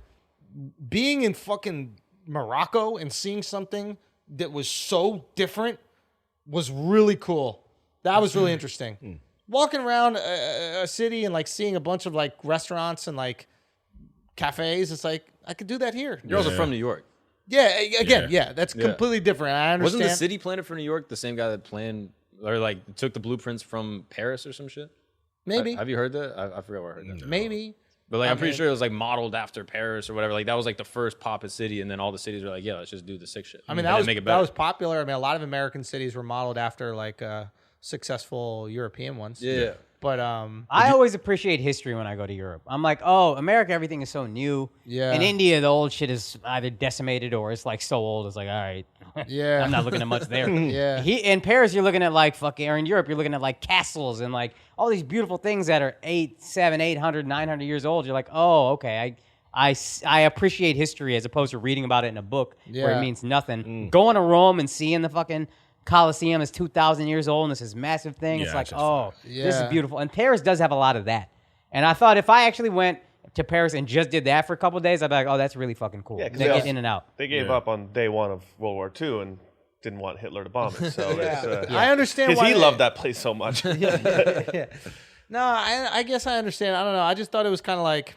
being in fucking Morocco and seeing something that was so different was really cool. That was really interesting. Walking around a city and like seeing a bunch of like restaurants and like cafes, it's like I could do that here. You're also from New York. Yeah, again, that's completely different. I understand. Wasn't the city planner for New York the same guy that planned or like took the blueprints from Paris or some shit? Maybe, Have you heard that? I forgot where I heard that. maybe. But like I'm pretty sure it was like modeled after Paris or whatever. Like that was like the first poppin' city, and then all the cities were like, yeah, let's just do the sick shit. I mean, And that was make it that better. was popular. I mean, a lot of American cities were modeled after like successful European ones. Yeah. But I always appreciate history when I go to Europe. I'm like, oh, America, everything is so new. Yeah. In India, the old shit is either decimated or it's like so old. It's like, all right, yeah, I'm not looking at much there. Yeah. In Paris, you're looking at like fucking, or in Europe, you're looking at like castles and like all these beautiful things that are 800, 900 years old. You're like, oh, okay, I appreciate history as opposed to reading about it in a book where Yeah. it means nothing. Going to Rome and seeing the fucking Colosseum is 2,000 years old and it's this massive thing. Yeah, It's like, it's just oh, this is Yeah. beautiful. And Paris does have a lot of that. And I thought if I actually went to Paris and just did that for a couple of days, I'd be like, oh, that's really fucking cool. Yeah, 'cause They get in and out. They gave up on day one of World War II and didn't want Hitler to bomb it. So I understand because why he loved that place so much. Yeah. No, I guess I understand. I don't know. I just thought it was kind of like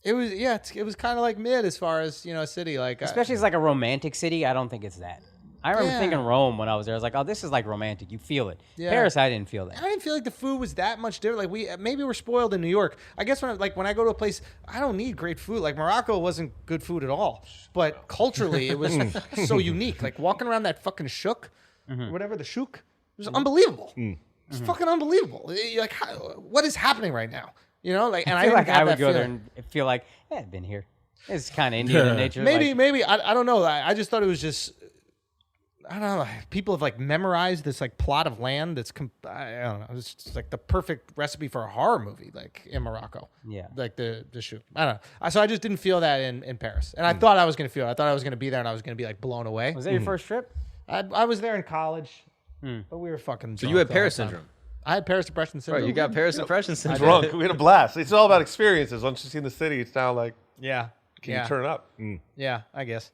it was. Yeah, it was kind of like mid as far as a city. Like Especially as like a romantic city, I don't think it's that. I remember Yeah. thinking Rome when I was there. I was like, oh, this is like romantic. You feel it. Yeah. Paris, I didn't feel that. I didn't feel like the food was that much different. Like maybe we're spoiled in New York. I guess when I go to a place, I don't need great food. Like Morocco wasn't good food at all, but culturally it was so unique. Like walking around that fucking shuk, whatever the shuk, it was unbelievable. It was fucking unbelievable. You're like, what is happening right now? Like, and I feel didn't like have I would that go there feeling. and feel like, I've been here. It's kind of Indian in nature. Maybe, like, maybe I don't know. I just thought it was just. I don't know. People have like memorized this like plot of land that's I don't know. It's just like the perfect recipe for a horror movie, like in Morocco. Yeah. Like the shoot. I don't know. So I just didn't feel that in Paris, and I thought I was gonna feel it. I thought I was gonna be there, and I was gonna be like blown away. Was that your first trip? I was there in college, but we were fucking. So you had Paris syndrome. I had Paris depression syndrome. Right, you got Paris impression syndrome. Drunk. We had a blast. It's all about experiences. Once you've seen the city, it's now like, Yeah. can yeah. you turn up? Yeah, I guess.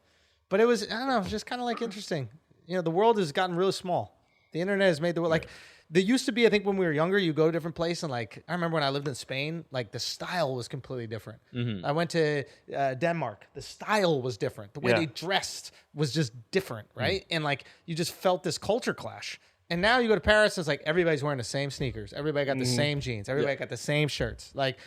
But it was, I don't know, it was just kind of like interesting. The world has gotten really small. The internet has made the world, like, there used to be, I think when we were younger, you go to different places and like, I remember when I lived in Spain, like the style was completely different. I went to Denmark. The style was different. The way Yeah. they dressed was just different, right? And like, you just felt this culture clash. And now you go to Paris, it's like everybody's wearing the same sneakers. Everybody got the same jeans. Everybody got the same shirts. Like,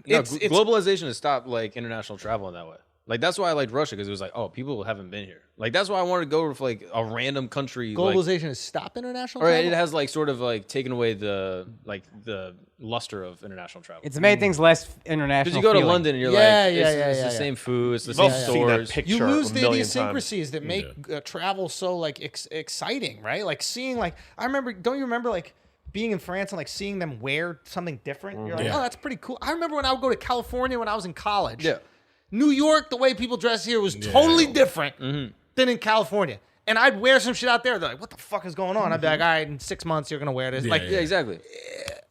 Globalization has stopped like international travel in that way. Like that's why I liked Russia because it was like, oh, people haven't been here. Like that's why I wanted to go to like a random country. Globalization has stopped international Or travel? it has like sort of like taken away the luster of international travel. It's made things less international. Because you go to feeling. London and you're Yeah, like, yeah, it's yeah, the yeah. same food, it's the We've same all seen that stores. picture You lose a the million idiosyncrasies that make travel so like exciting, right? Like seeing like I remember. Don't you remember like being in France and like seeing them wear something different? You're like, Yeah. oh, that's pretty cool. I remember when I would go to California when I was in college. Yeah. New York, the way people dress here was totally different than in California. And I'd wear some shit out there. They're like, what the fuck is going on? I'd be like, all right, in 6 months you're gonna wear this. Yeah, Like, Yeah, exactly.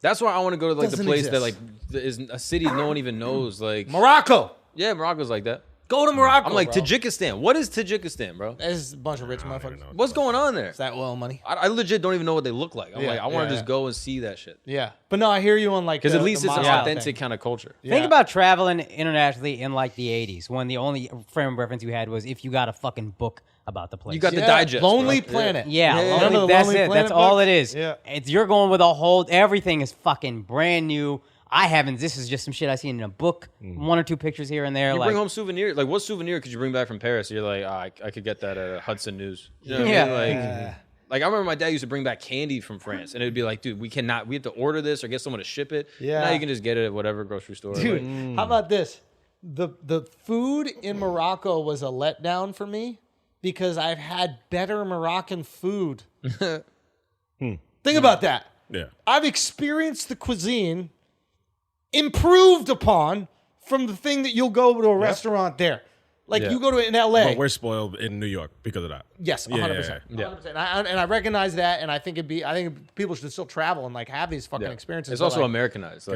That's why I want to go to like the Doesn't place that exist. like is a city no one even knows. Like Morocco. yeah, Morocco's like that. Go to Morocco. I'm like bro. Tajikistan. What is Tajikistan, bro? There's a bunch of rich I don't even motherfuckers. know. What's going on there? It's that oil money. I legit don't even know what they look like. I'm Yeah, like, I want to yeah, just yeah. go and see that shit. Yeah, but no, I hear you on like Because the- at least the it's an Moscow authentic thing. kind of culture. Yeah. Think about traveling internationally in like the 80s when the only frame of reference you had was if you got a fucking book about the place. You got the Yeah, digest. Lonely bro. Planet. Yeah, Yeah, Lonely- remember the that's Lonely it. Planet That's all books? it is. Yeah. You're going with a whole. Everything is fucking brand new. I haven't. This is just some shit I seen in a book. One or two pictures here and there. You like, bring home souvenirs. Like, what souvenir could you bring back from Paris? You're like, I could get that at Hudson News. You know what Yeah. I mean? Like I remember my dad used to bring back candy from France, and it'd be like, dude, we have to order this or get someone to ship it. Yeah. Now you can just get it at whatever grocery store. Dude, Like, how about this? The food in Morocco was a letdown for me because I've had better Moroccan food. Think about that. Yeah. I've experienced the cuisine improved upon from the thing that you'll go to a restaurant there. Like Yeah. you go to in LA. But we're spoiled in New York because of that. Yes, Yeah, 100%. yeah. 100%. And I recognize that, and I think people should still travel and like have these fucking experiences. It's but, also like, Americanized.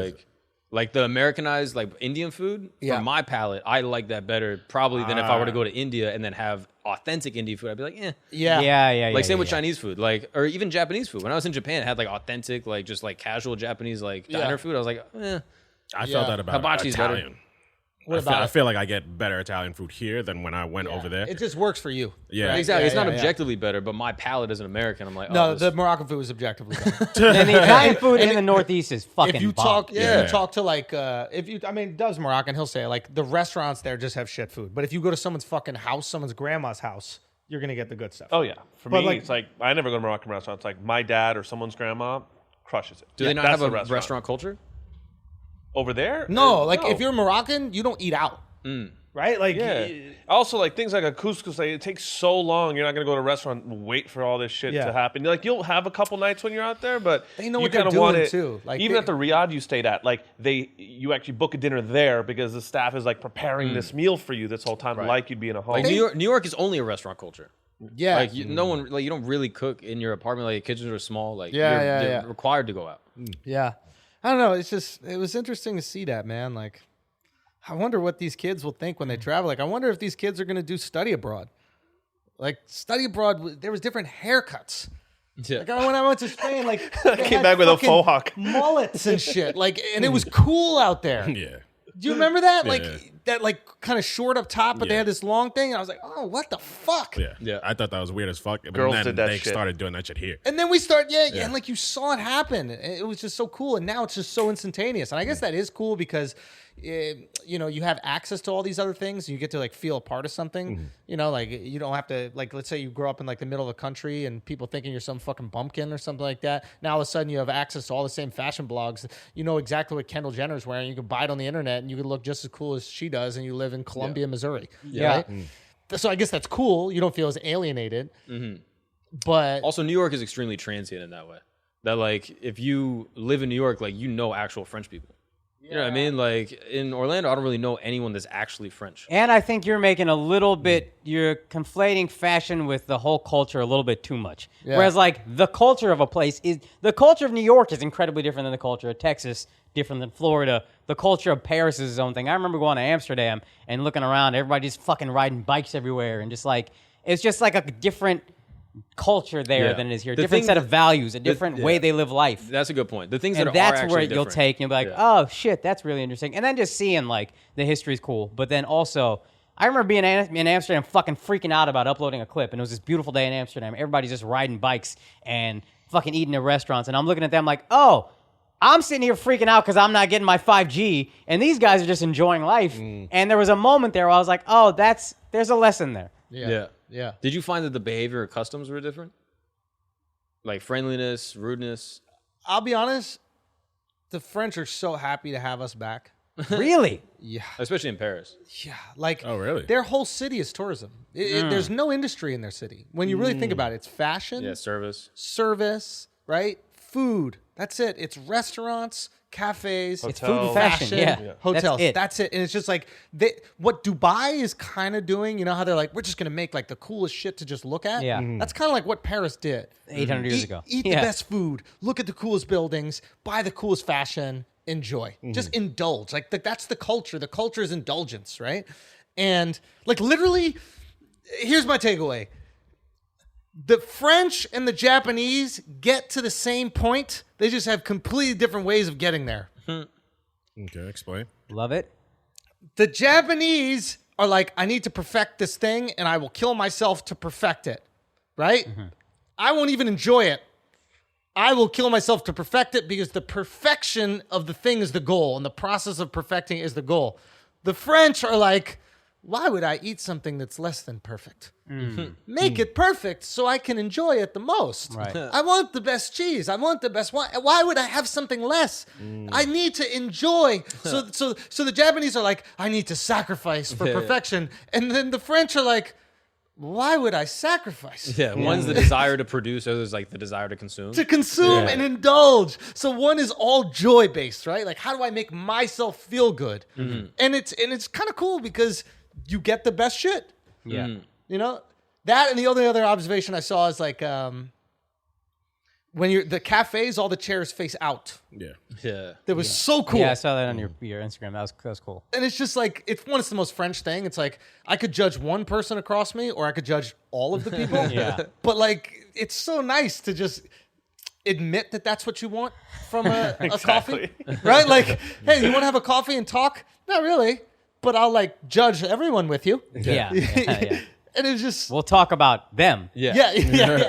Like the Americanized like Indian food. Yeah. For my palate, I like that better probably than if I were to go to India and then have authentic Indian food. I'd be like, eh. yeah, yeah. Like same with yeah. Chinese food, like or even Japanese food. When I was in Japan, it had like authentic, like just like casual Japanese like diner food. I was like, eh. I Yeah. felt that about Hibachi's better. Italian. What I about it? feel like I get better Italian food here than when I went over there. It just works for you. Yeah. right? Exactly. Yeah, it's not yeah, yeah. objectively better, but my palate as an American, I'm like, No, oh, the this- Moroccan food was objectively better. And the Italian food in the Northeast is fucking if you bomb. talk, if Yeah. you talk to like, Doves Moroccan, he'll say like the restaurants there just have shit food. But if you go to someone's fucking house, someone's grandma's house, you're gonna get the good stuff. Oh yeah, for But, me, like- it's like I never go to Moroccan restaurants. Like my dad or someone's grandma crushes it. do they not That's have a the restaurant culture? over there? No, like if you're Moroccan, you don't eat out, Mm. right? Like, Yeah. Also, like things like a couscous, like, it takes so long. You're not gonna go to a restaurant and wait for all this shit Yeah. to happen. Like you'll have a couple nights when you're out there, but They know you what they're kinda want doing, it, too. Like, even they- at the Riyadh you stayed at, like you actually book a dinner there because the staff is like preparing this meal for you this whole time, like you'd be in a home. Like New York is only a restaurant culture. yeah, Like no one, like you don't really cook in your apartment. Like kitchens are small. Like Yeah, you're, yeah, you're yeah. required to go out. yeah. I don't know. It was interesting to see that, man. Like, I wonder what these kids will think when they travel. Like, I wonder if these kids are gonna do study abroad. Like, study abroad, there was different haircuts. Yeah. Like when I went to Spain, like they Came had back with a fucking faux hawk. mullets and shit. Like, and it was cool out there. Yeah. Do you remember that? Yeah. Like that, like kind of short up top, but they Yeah. had this long thing. And I was like, oh, what the fuck? Yeah. Yeah. I thought that was weird as fuck. But Girls then did that they shit. started doing that shit here. And then we start, and like you saw it happen. It was just so cool. And now it's just so instantaneous. And I guess that is cool because, you have access to all these other things. And you get to like feel a part of something. Like you don't have to, like, let's say you grow up in like the middle of the country and people thinking you're some fucking bumpkin or something like that. Now all of a sudden you have access to all the same fashion blogs. You know exactly what Kendall Jenner's wearing. You can buy it on the internet and you can look just as cool as she does. And you live in Columbia, Missouri. Yeah. Right? So I guess that's cool. You don't feel as alienated. But Also, New York is extremely transient in that way. That like if you live in New York, like you know actual French people. You know what I mean? Like in Orlando, I don't really know anyone that's actually French. And I think you're making a little bit, you're conflating fashion with the whole culture a little bit too much. Yeah. Whereas, like, the culture of a place is, the culture of New York is incredibly different than the culture of Texas, different than Florida. The culture of Paris is its own thing. I remember going to Amsterdam and looking around, everybody just fucking riding bikes everywhere and just like, it's just like a different culture there Yeah. than it is here. The Different thing- set of values, a different way they live life. That's a good point. The things that And are that's actually where you'll different. take and you'll be like, Yeah. oh shit, that's really interesting. And then just seeing like the history's cool. But then also, I remember being in Amsterdam fucking freaking out about uploading a clip. And it was this beautiful day in Amsterdam. Everybody's just riding bikes and fucking eating at restaurants. And I'm looking at them like, oh, I'm sitting here freaking out because I'm not getting my 5G, and these guys are just enjoying life. And there was a moment there where I was like, oh, there's a lesson there. Yeah. Did you find that the behavior or customs were different? Like friendliness, rudeness? I'll be honest. The French are so happy to have us back. Really? Yeah. Especially in Paris. Yeah. Like, Oh, really? their whole city is tourism. There's no industry in their city. When you really think about it, it's fashion, Yeah, service. service, right? Food. That's it. It's restaurants, cafes, It's food and Hotels. fashion. Yeah. hotels. That's it. And it's just like what Dubai is kind of doing. You know how they're like, we're just gonna make like the coolest shit to just look at. Yeah. That's kind of like what Paris did. 800 years ago. Eat the best food. Look at the coolest buildings. Buy the coolest fashion. Enjoy. Just indulge. Like that's the culture. The culture is indulgence, right? And like literally, here's my takeaway. The French and the Japanese get to the same point. They just have completely different ways of getting there. Okay, explain. Love it. The Japanese are like, I need to perfect this thing and I will kill myself to perfect it. Right? I won't even enjoy it. I will kill myself to perfect it because the perfection of the thing is the goal and the process of perfecting is the goal. The French are like, why would I eat something that's less than perfect? Make it perfect so I can enjoy it the most. Right. I want the best cheese. I want the best wine. Why would I have something less? I need to enjoy. So the Japanese are like, I need to sacrifice for perfection. And then the French are like, why would I sacrifice? Yeah, one's the desire to produce, other's like the desire to consume. To consume and indulge. So one is all joy based, right? Like, how do I make myself feel good? And it's kind of cool because you get the best shit. Yeah. You know, that and the only other observation I saw is like when you're the cafes, all the chairs face out. Yeah. Yeah. That was so cool. Yeah, I saw that on your Instagram. That was cool. And it's just like it's the most French thing. It's like I could judge one person across me, or I could judge all of the people. Yeah. But like, it's so nice to just admit that that's what you want from a coffee, right? Like, hey, you want to have a coffee and talk? Not really, but I'll like judge everyone with you. Yeah. And it's just We'll talk about them. yeah.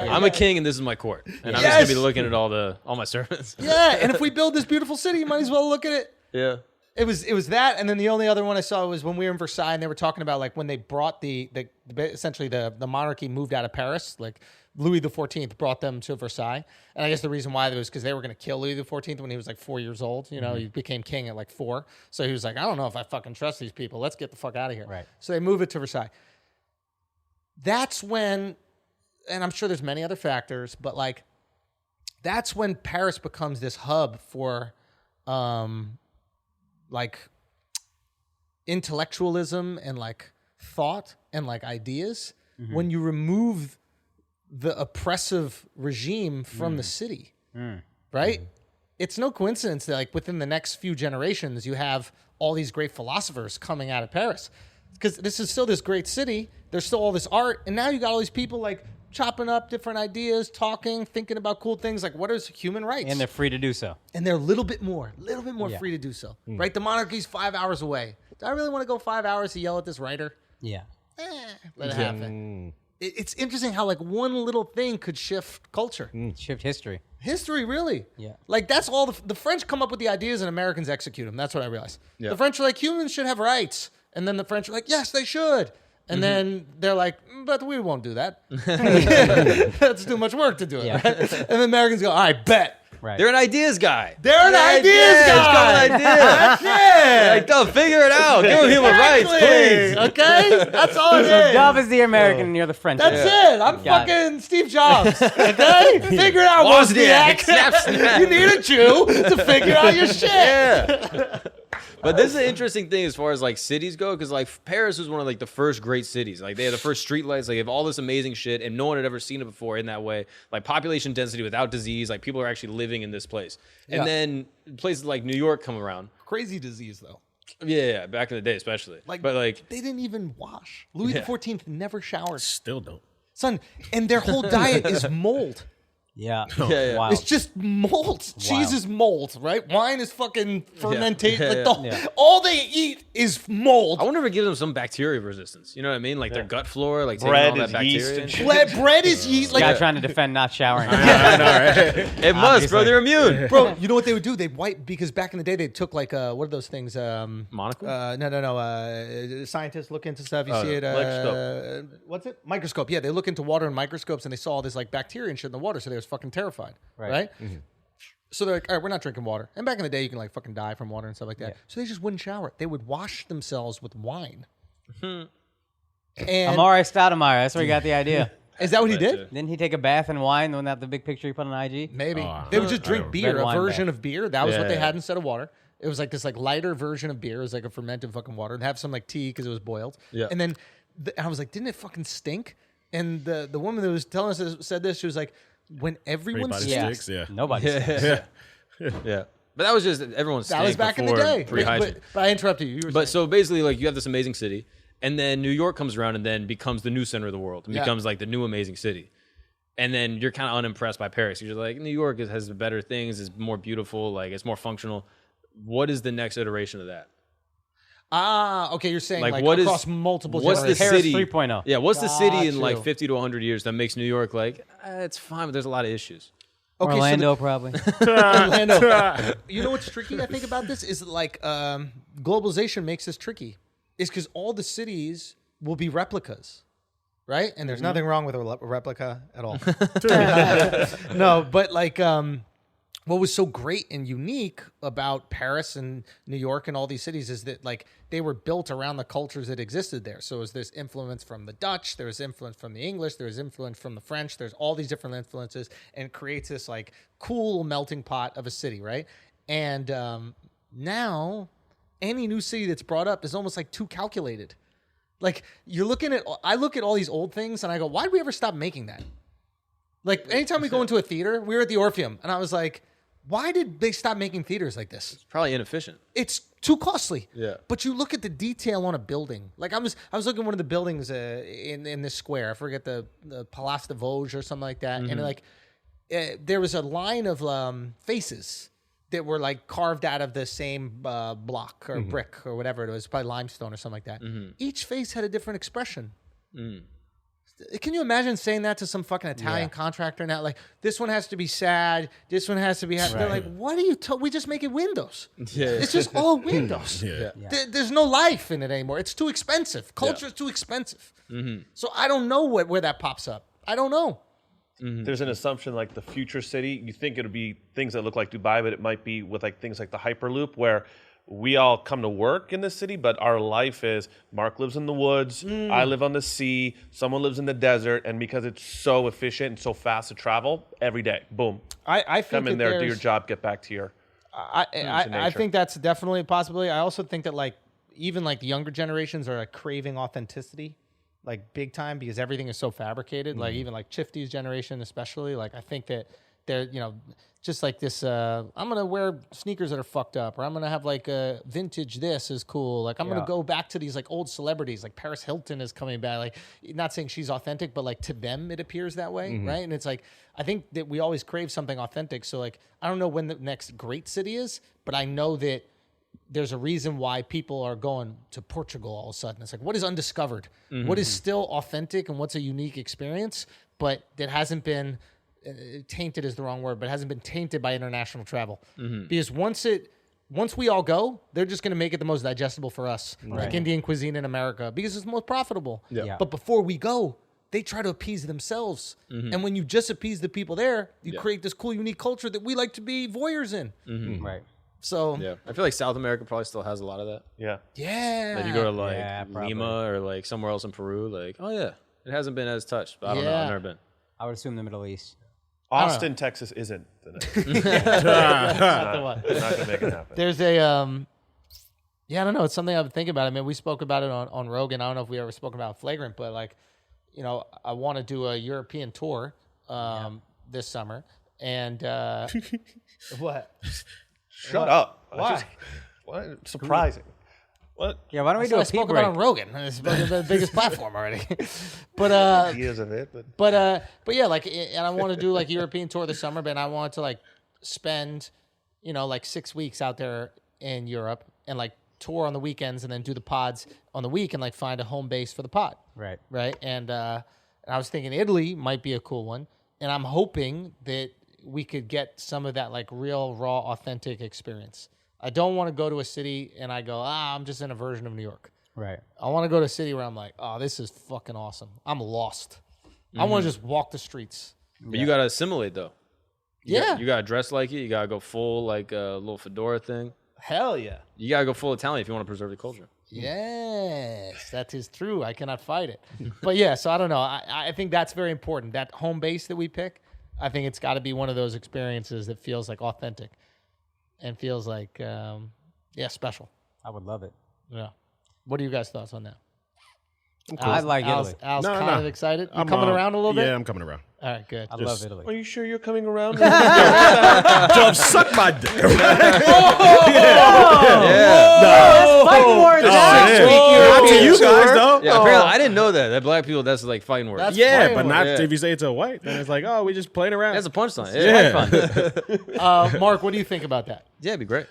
I'm a king and this is my court. And I'm just Yes. gonna be looking at all my servants. Yeah, and if we build this beautiful city, you might as well look at it. Yeah. It was that, and then the only other one I saw was when we were in Versailles, and they were talking about like when they brought essentially the monarchy moved out of Paris, like Louis XIV brought them to Versailles, and I guess the reason why was because they were going to kill Louis XIV when he was like 4 years old. You know, he became king at like 4, so he was like, I don't know if I fucking trust these people. Let's get the fuck out of here. Right. So they move it to Versailles. That's when, and I'm sure there's many other factors, but like that's when Paris becomes this hub for like intellectualism and like thought and like ideas when you remove the oppressive regime from the city, right? It's no coincidence that like within the next few generations you have all these great philosophers coming out of Paris because this is still this great city. There's still all this art, and now you got all these people like chopping up different ideas, talking, thinking about cool things like what is human rights, And they're free to do so. and they're a little bit more Yeah. free to do so. Right? The monarchy's 5 hours away. Do I really want to go 5 hours to yell at this writer? Yeah. Let it happen. It's interesting how like one little thing could shift culture. Shift history. History, really. Yeah. Like that's all the French come up with the ideas and Americans execute them. That's what I realized. Yeah. The French are like, humans should have rights. And then the French are like, yes, they should. And then they're like, but we won't do that. That's too much work to do it. Yeah. Right? And the Americans go, all right, bet. Right. They're an ideas guy. They're an ideas Let's guy. go with ideas. That's it. Like, don't figure it out. Give them human rights, please. Okay? That's all it is. Dove is the American and you're the French. That's it. I'm Got fucking Steve Jobs. Okay? Figure it out, Wozniak. Wozniak. Snap, snap. You need a Jew to figure out your shit. Yeah. But this is an interesting thing as far as like cities go, because like Paris was one of like the first great cities. Like they had the first streetlights, like they have all this amazing shit, and no one had ever seen it before in that way. Like population density without disease, like people are actually living in this place. And Yeah. then places like New York come around. Crazy disease, though. Yeah, back in the day especially. Like, but like they didn't even wash. Louis Yeah. XIV never showered. Still don't. Son, and their whole diet is mold. Yeah. yeah. Wild. It's just malt. Cheese is malt, right? Wine is fucking fermentation. All they eat is mold. I wonder if it gives them some bacteria resistance. You know what I mean? Like their gut flora, like Bread taking all is that yeast bacteria. and shit. shit. Bread is yeast. Guy Like, trying to defend not showering. I know, right? It must, bro. They're immune. bro, you know what they would do? They'd wipe, because back in the day they took like what are those things? Monocle? No. Scientists look into stuff. You see it. Microscope. What's it? Microscope. Yeah, they look into water in microscopes and they saw all this like bacteria and shit in the water, so they was fucking terrified. Right. So they're like, all right, we're not drinking water. And back in the day, you can like fucking die from water and stuff like that. Yeah. So they just wouldn't shower. They would wash themselves with wine. And Amare Stoudemire. That's where he got the idea. is that what he did? Didn't he take a bath in wine? The one that the big picture he put on IG? Maybe Oh, they would just drink red beer, a wine version bath. of beer. That was what they Yeah. had instead of water. It was like this like lighter version of beer. It was like a fermented fucking water, and have some like tea because it was boiled. Yeah. And then I was like, didn't it fucking stink? And the woman that was telling us this, said this. She was like, when everyone Everybody stinks, stinks, yeah. Nobody. Yeah. But that was just everyone's. that was back in the day. Pre-hygiene. But I interrupted you. You were But saying. so basically, like you have this amazing city, and then New York comes around and then becomes the new center of the world and Yeah. becomes like the new amazing city. And then you're kind of unimpressed by Paris. You're like, New York has better things, is more beautiful, like it's more functional. What is the next iteration of that? Okay, you're saying Like, like what is- across multiple What's the generations. Paris city? 3.0. Yeah, what's the city in Got like you. 50 to 100 years that makes New York like it's fine, but there's a lot of issues. Okay, so Orlando, probably. Orlando. You know what's tricky, I think, about this is like globalization makes this tricky. Is because all the cities will be replicas, right? And there's nothing wrong with a replica at all. No, but like what was so great and unique about Paris and New York and all these cities is that like they were built around the cultures that existed there. So there's influence from the Dutch, there's influence from the English, there's influence from the French, there's all these different influences, and it creates this like cool melting pot of a city, right? And now any new city that's brought up is almost like too calculated. Like I look at all these old things and I go, why did we ever stop making that? Like anytime we go into a theater, we were at the Orpheum and I was like, why did they stop making theaters like this? It's probably inefficient. It's too costly. Yeah. But you look at the detail on a building. Like I was looking at one of the buildings in this square. I forget the Place de Vosges or something like that. And like there was a line of faces that were like carved out of the same block or brick or whatever it was, probably limestone or something like that. Each face had a different expression. Can you imagine saying that to some fucking Italian contractor now? Like, this one has to be sad. This one has to be happy. They're like, what are you? We just make it windows. Yeah. It's just all windows. Yeah. There's no life in it anymore. It's too expensive. Culture is too expensive. So I don't know where that pops up. I don't know. There's an assumption like the future city. You think it'll be things that look like Dubai, but it might be with like things like the Hyperloop, where we all come to work in this city, but our life is Mark lives in the woods, I live on the sea, someone lives in the desert, and because it's so efficient and so fast to travel, every day, boom, I think come in that there, do your there's- job, get back to your. I nature. think that's definitely a possibility. I also think that like even like the younger generations are like craving authenticity, like big time, because everything is so fabricated. Like even like Chifty's generation, especially. Like I think that they're just like this. I'm gonna wear sneakers that are fucked up, or I'm gonna have like a vintage. This is cool. Like I'm gonna go back to these like old celebrities. Like Paris Hilton is coming back. Like not saying she's authentic, but like to them it appears that way, right? And it's like I think that we always crave something authentic. So like I don't know when the next great city is, but I know that there's a reason why people are going to Portugal all of a sudden. It's like, what is undiscovered? What is still authentic and what's a unique experience, but that hasn't been tainted is the wrong word, but hasn't been tainted by international travel. Because once we all go, they're just going to make it the most digestible for us, like Indian cuisine in America, because it's most profitable. Yeah. But before we go, they try to appease themselves. And when you just appease the people there, you create this cool, unique culture that we like to be voyeurs in. Right. So, Yeah, I feel like South America probably still has a lot of that. Yeah. yeah. Like you go to like Yeah, probably. Lima or like somewhere else in Peru, like oh yeah, it hasn't been as touched. But I don't know, Yeah. I've never been. I would assume the Middle East. Austin, Texas isn't the next. Not the one. Not gonna make it happen. There's a yeah, I don't know. It's something I've been thinking about. I mean, we spoke about it on Rogan. I don't know if we ever spoke about Flagrant, but like, I want to do a European tour this summer. And what? Shut up. Why? What? Surprising. What? Yeah, why don't we do I a pee spoke about it break? on Rogan. It's the biggest platform already. But Ideas of it, but but yeah, like, and I want to do like European tour this summer, but I want to like spend, like 6 weeks out there in Europe and like tour on the weekends and then do the pods on the week and like find a home base for the pod. Right. Right. And I was thinking Italy might be a cool one. And I'm hoping that we could get some of that like real, raw, authentic experience. I don't want to go to a city and I go, I'm just in a version of New York. Right. I want to go to a city where I'm like, oh, this is fucking awesome. I'm lost. I want to just walk the streets. But you gotta assimilate though. Yeah. You gotta dress like it. You gotta go full like a little fedora thing. Hell yeah. You gotta go full Italian if you want to preserve the culture. Yes, that is true. I cannot fight it. But yeah, so I don't know. I think that's very important. That home base that we pick, I think it's got to be one of those experiences that feels like authentic and feels like, special. I would love it. Yeah. What are you guys' thoughts on that? I like Al's, Italy. Al's No, kind no. of excited. You I'm coming around a little bit? Yeah, I'm coming around. All right, good. I love Italy. are you sure you're coming around? Dub, suck my dick. Fighting words. Not to you guys, though. Yeah, apparently I didn't know that. That black people, that's like fighting words. That's- Yeah, Playing but with not it. if you say it to a white. Then it's like, oh, we just playing around. That's a punchline. Yeah. Yeah. Mark, what do you think about that? Yeah, it'd be great.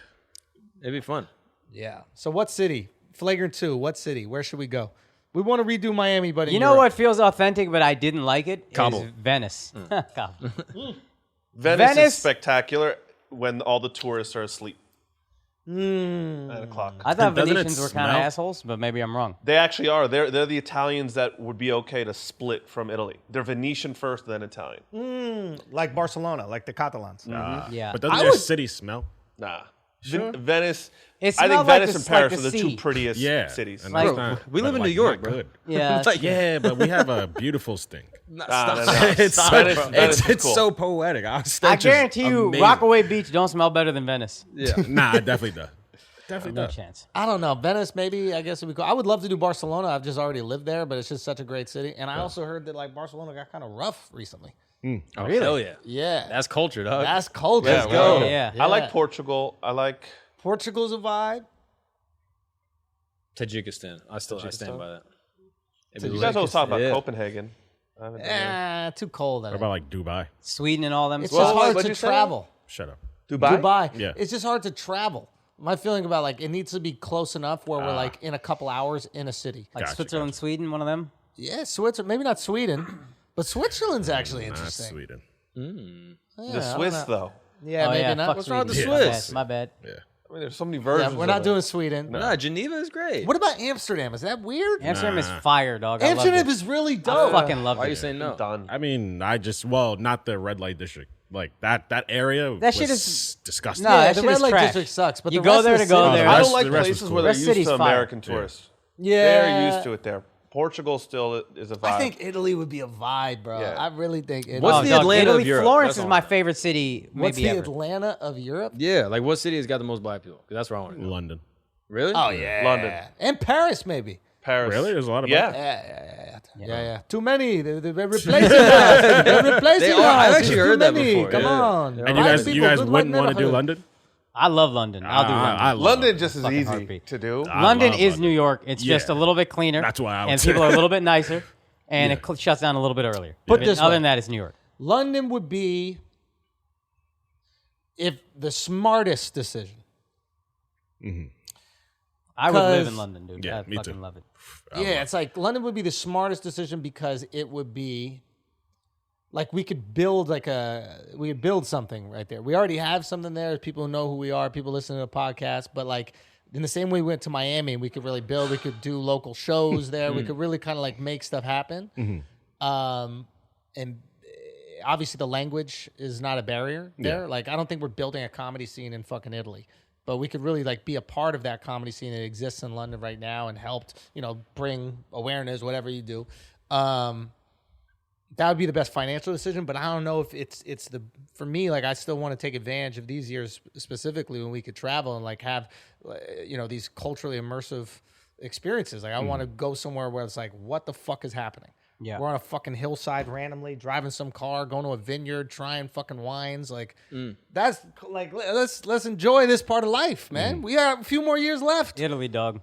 It'd be fun. Yeah. So what city? Flagrant 2, what city? Where should we go? We want to redo Miami, but in You know Europe. what feels authentic, but I didn't like it? Kabul. Is Venice. Kabul. Venice is Venice- spectacular when all the tourists are asleep. 9 o'clock. I thought Doesn't it Venetians were kind of smell? assholes, but maybe I'm wrong. They actually are. They're the Italians that would be okay to split from Italy. They're Venetian first, then Italian. Like Barcelona, like the Catalans. Yeah. But doesn't I their would- city smell? Nah. Venice. It I think smelled like Venice the- and Paris like are the the two sea. prettiest Yeah. cities. And Like- that's not- we live but, in New like, York, not bro. good. Yeah. Like, Yeah, but we have a beautiful stink. No. It's Venice is it's cool. so poetic. Our I stench is guarantee you, amazing. Rockaway Beach don't smell better than Venice. yeah. Nah, it definitely does. Definitely No does. chance. I don't know. Venice, maybe. I guess it would be cool. I would love to do Barcelona. I've just already lived there, but it's just such a great city. And I also heard that like Barcelona got kind of rough recently. Oh, really? Hell yeah. Yeah, That's culture, dog. that's culture. Let's go. Yeah. I like Portugal. I like Portugal's a vibe. Tajikistan. I stand by that. you guys always talk about Yeah. Copenhagen. I haven't been there. Too cold. What about like Dubai? Sweden and all them. It's stuff. just hard what'd to you say? travel. Shut up. Dubai. Yeah. It's just hard to travel. My feeling about like it needs to be close enough where we're like in a couple hours in a city. Like Gotcha, Switzerland, Sweden, one of them. Yeah, Switzerland. Maybe not Sweden, but Switzerland's actually Not interesting. Sweden. Yeah, The I don't Swiss, know. though. Yeah, Oh, maybe yeah. not. Fuck What's wrong with the Sweden. Swiss? My bad. Yeah. I mean, there's so many Yeah, versions. we're not of doing it. Sweden. Nah, Geneva is great. What about Amsterdam? Is that weird? Amsterdam is fire, dog. I loved Amsterdam it. is really I dope. fucking loved Why are you it. saying no? Done. I mean, not the red light district. Like that area. That shit was is- disgusting. No, Yeah, that the shit red is light trash. district sucks, but You the go rest there of to the go city- there. I rest- don't like the rest was places cool. where they're Rest used city's to fire. American tourists. Yeah, They're used to it there. Portugal still is a vibe. I think Italy would be a vibe, bro. Yeah. I really think Italy. What's the dog, Atlanta Italy, of Europe? Florence That's is all my I know. favorite city, What's maybe the ever. Atlanta of Europe? Yeah, like what city has got the most black people? 'Cause that's where I want to go. London. Really? Oh yeah, London. and Paris maybe. Paris. Really? There's a lot of Yeah. Yeah. Too many. They're replacing us. They're replacing They are. I've us. actually It's too heard that many. before. Come Yeah. on. And you Black guys, people, good wouldn't white want to do neighborhood. London? I love London. I'll do London. I love London just is Fucking easy heartbeat. to do. I London love is London. New York. It's just a Yeah. little bit cleaner. That's why I would And say. people are a little bit nicer. And it shuts down a little bit earlier. Put But this other way. than that, it's New York. London would be if the smartest decision. I would live 'Cause- in London, dude. Yeah, I me fucking too. love it. Yeah, it's like London would be the smartest decision because it would be like we could build something right there. We already have something there. People who know who we are, people listening to the podcast, but like in the same way we went to Miami, we could really build, we could do local shows there. We could really kind of like make stuff happen. And obviously the language is not a barrier there. Yeah. Like I don't think we're building a comedy scene in fucking Italy. But we could really like be a part of that comedy scene that exists in London right now and helped, bring awareness, whatever you do. That would be the best financial decision, but I don't know if it's for me, like I still want to take advantage of these years specifically when we could travel and like have, these culturally immersive experiences. Like I want to go somewhere where it's like, what the fuck is happening? Yeah. We're on a fucking hillside randomly, driving some car, going to a vineyard, trying fucking wines. Like that's like let's enjoy this part of life, man. We got a few more years left. Italy, dog.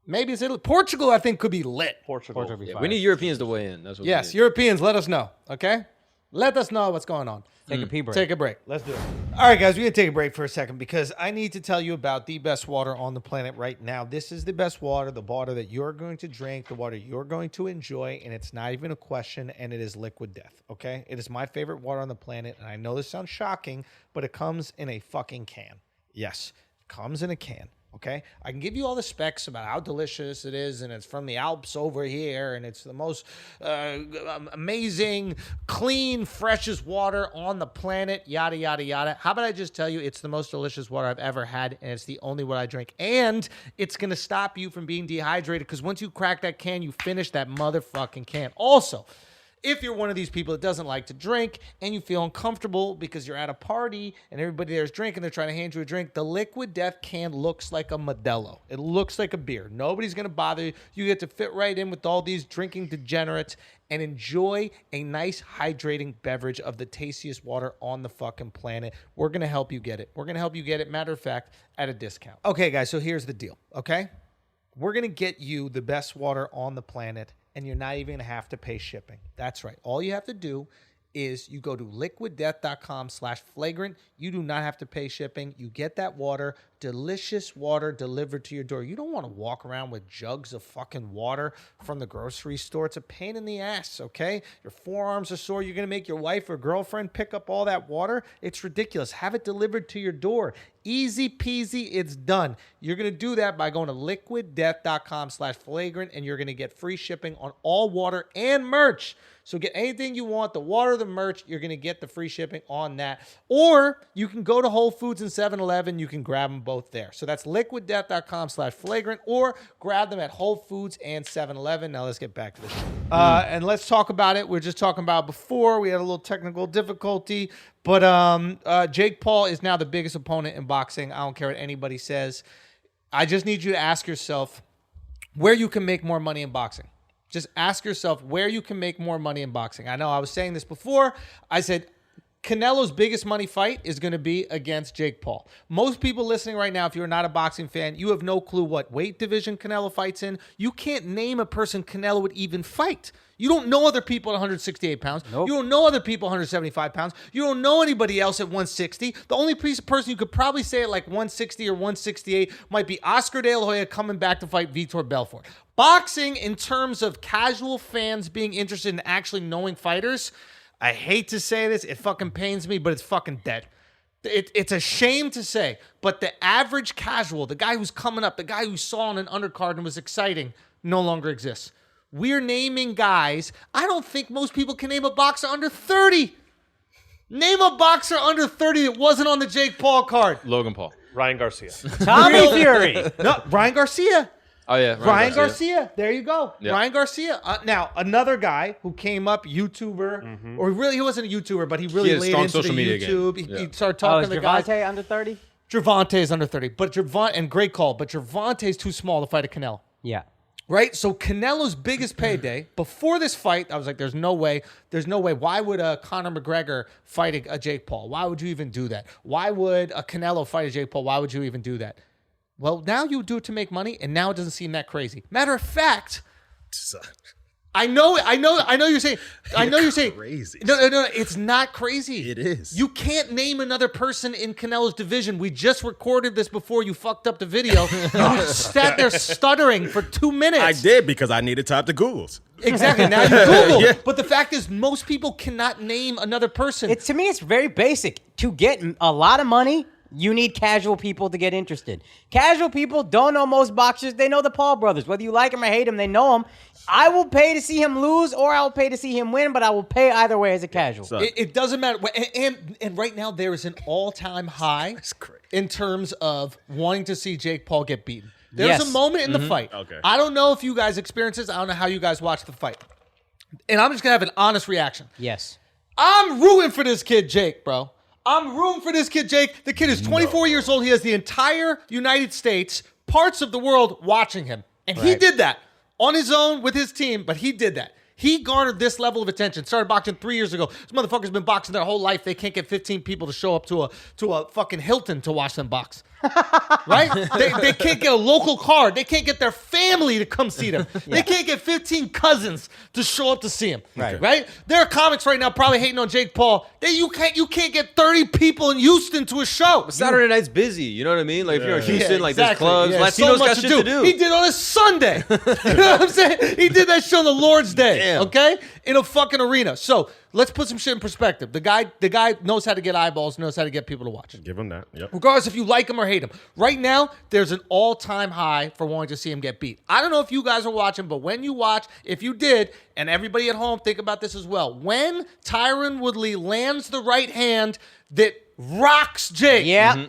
Maybe it's Italy. Portugal, I think, could be lit. Portugal. Portugal be Yeah, fire. we need Europeans to weigh in. That's what Yes, we need. Europeans, let us know, okay? Let us know what's going on. Take a pee break. Take a break. Let's do it. All right, guys, we're going to take a break for a second because I need to tell you about the best water on the planet right now. This is the best water, the water that you're going to drink, the water you're going to enjoy, and it's not even a question, and it is Liquid Death, okay? It is my favorite water on the planet, and I know this sounds shocking, but it comes in a fucking can. Yes, it comes in a can. Okay, I can give you all the specs about how delicious it is, and it's from the Alps over here, and it's the most amazing, clean, freshest water on the planet, yada, yada, yada. How about I just tell you it's the most delicious water I've ever had, and it's the only one I drink, and it's going to stop you from being dehydrated, because once you crack that can, you finish that motherfucking can. Also, if you're one of these people that doesn't like to drink and you feel uncomfortable because you're at a party and everybody there's drinking, they're trying to hand you a drink, the Liquid Death can looks like a Modelo. It looks like a beer. Nobody's going to bother you. You get to fit right in with all these drinking degenerates and enjoy a nice hydrating beverage of the tastiest water on the fucking planet. We're going to help you get it. We're going to help you get it, matter of fact, at a discount. Okay, guys, so here's the deal, okay? We're going to get you the best water on the planet, and you're not even going to have to pay shipping. That's right. All you have to do is you go to liquiddeath.com/flagrant. You do not have to pay shipping. You get that water, delicious water delivered to your door. You don't want to walk around with jugs of fucking water from the grocery store. It's a pain in the ass, okay? Your forearms are sore. You're going to make your wife or girlfriend pick up all that water. It's ridiculous. Have it delivered to your door. Easy peasy, it's done. You're going to do that by going to liquiddeath.com/flagrant, and you're going to get free shipping on all water and merch. So get anything you want, the water, the merch, you're going to get the free shipping on that. Or you can go to Whole Foods and 7-Eleven. You can grab them both there. So that's liquiddeath.com/flagrant, or grab them at Whole Foods and 7-Eleven. Now let's get back to the show. And let's talk about it. We were just talking about before. We had a little technical difficulty. But Jake Paul is now the biggest opponent in boxing. I don't care what anybody says. I just need you to ask yourself where you can make more money in boxing. Just ask yourself where you can make more money in boxing. I know I was saying this before. I said Canelo's biggest money fight is going to be against Jake Paul. Most people listening right now, if you're not a boxing fan, you have no clue what weight division Canelo fights in. You can't name a person Canelo would even fight. You don't know other people at 168 pounds. Nope. You don't know other people at 175 pounds. You don't know anybody else at 160. The only person you could probably say at like 160 or 168 might be Oscar De La Hoya coming back to fight Vitor Belfort. Boxing, in terms of casual fans being interested in actually knowing fighters, I hate to say this, it fucking pains me, but it's fucking dead. It's a shame to say, but the average casual, the guy who's coming up, the guy who saw on an undercard and was exciting, no longer exists. We're naming guys. I don't think most people can name a boxer under 30. Name a boxer under 30 that wasn't on the Jake Paul card. Logan Paul. Ryan Garcia. Tommy Fury. No, Ryan Garcia. Oh yeah, Ryan Garcia. There you go. Yeah. Ryan Garcia. Now, another guy who came up, YouTuber, or really, he wasn't a YouTuber, but he really He had a laid strong into social the media YouTube. game. He Yeah. started Oh, talking is to the guys. Gervonta under 30? Gervonta's under 30, but and great call, but Gervonta's too small to fight a Canelo. Yeah. Right? So Canelo's biggest payday, before this fight, I was like, there's no way. There's no way. Why would Conor McGregor fight a Jake Paul? Why would you even do that? Why would a Canelo fight a Jake Paul? Why would you even do that? Well, now you do it to make money, and now it doesn't seem that crazy. Matter of fact, I know you're saying. You're saying crazy. No, it's not crazy. It is. You can't name another person in Canelo's division. We just recorded this before you fucked up the video. You sat there stuttering for 2 minutes. I did because I needed time to Google. Exactly. Now you Google. Yeah. But the fact is, most people cannot name another person. To me, it's very basic. To get a lot of money, you need casual people to get interested. Casual people don't know most boxers. They know the Paul brothers. Whether you like them or hate them, they know them. I will pay to see him lose, or I will pay to see him win, but I will pay either way as a casual. It doesn't matter. And right now, there is an all-time high in terms of wanting to see Jake Paul get beaten. There's Yes. a moment in the fight. Okay. I don't know if you guys experience this. I don't know how you guys watch the fight. And I'm just going to have an honest reaction. Yes. I'm rooting for this kid, Jake, bro. I'm rooting for this kid, Jake. The kid is 24 years old. He has the entire United States, parts of the world watching him. And he Right. did that on his own with his team, but he did that. He garnered this level of attention. Started boxing 3 years ago. This motherfucker's been boxing their whole life. They can't get 15 people to show up to a fucking Hilton to watch them box. Right? They can't get a local card. They can't get their family to come see them. They can't get 15 cousins to show up to see him. Right? There are comics right now probably hating on Jake Paul. You can't get 30 people in Houston to a show. Saturday night's busy. You know what I mean? Like if you're in Houston, like there's exactly. clubs. Yeah, Latinos so much got shit to do. He did on a Sunday. You know what I'm saying? He did that show on the Lord's Day. Damn. Okay? In a fucking arena. So let's put some shit in perspective. The guy knows how to get eyeballs, knows how to get people to watch. Give him that. Yep. Regardless if you like him or hate him. Right now, there's an all-time high for wanting to see him get beat. I don't know if you guys are watching, but when you watch, if you did, and everybody at home, think about this as well. When Tyron Woodley lands the right hand that rocks Jake. Yeah.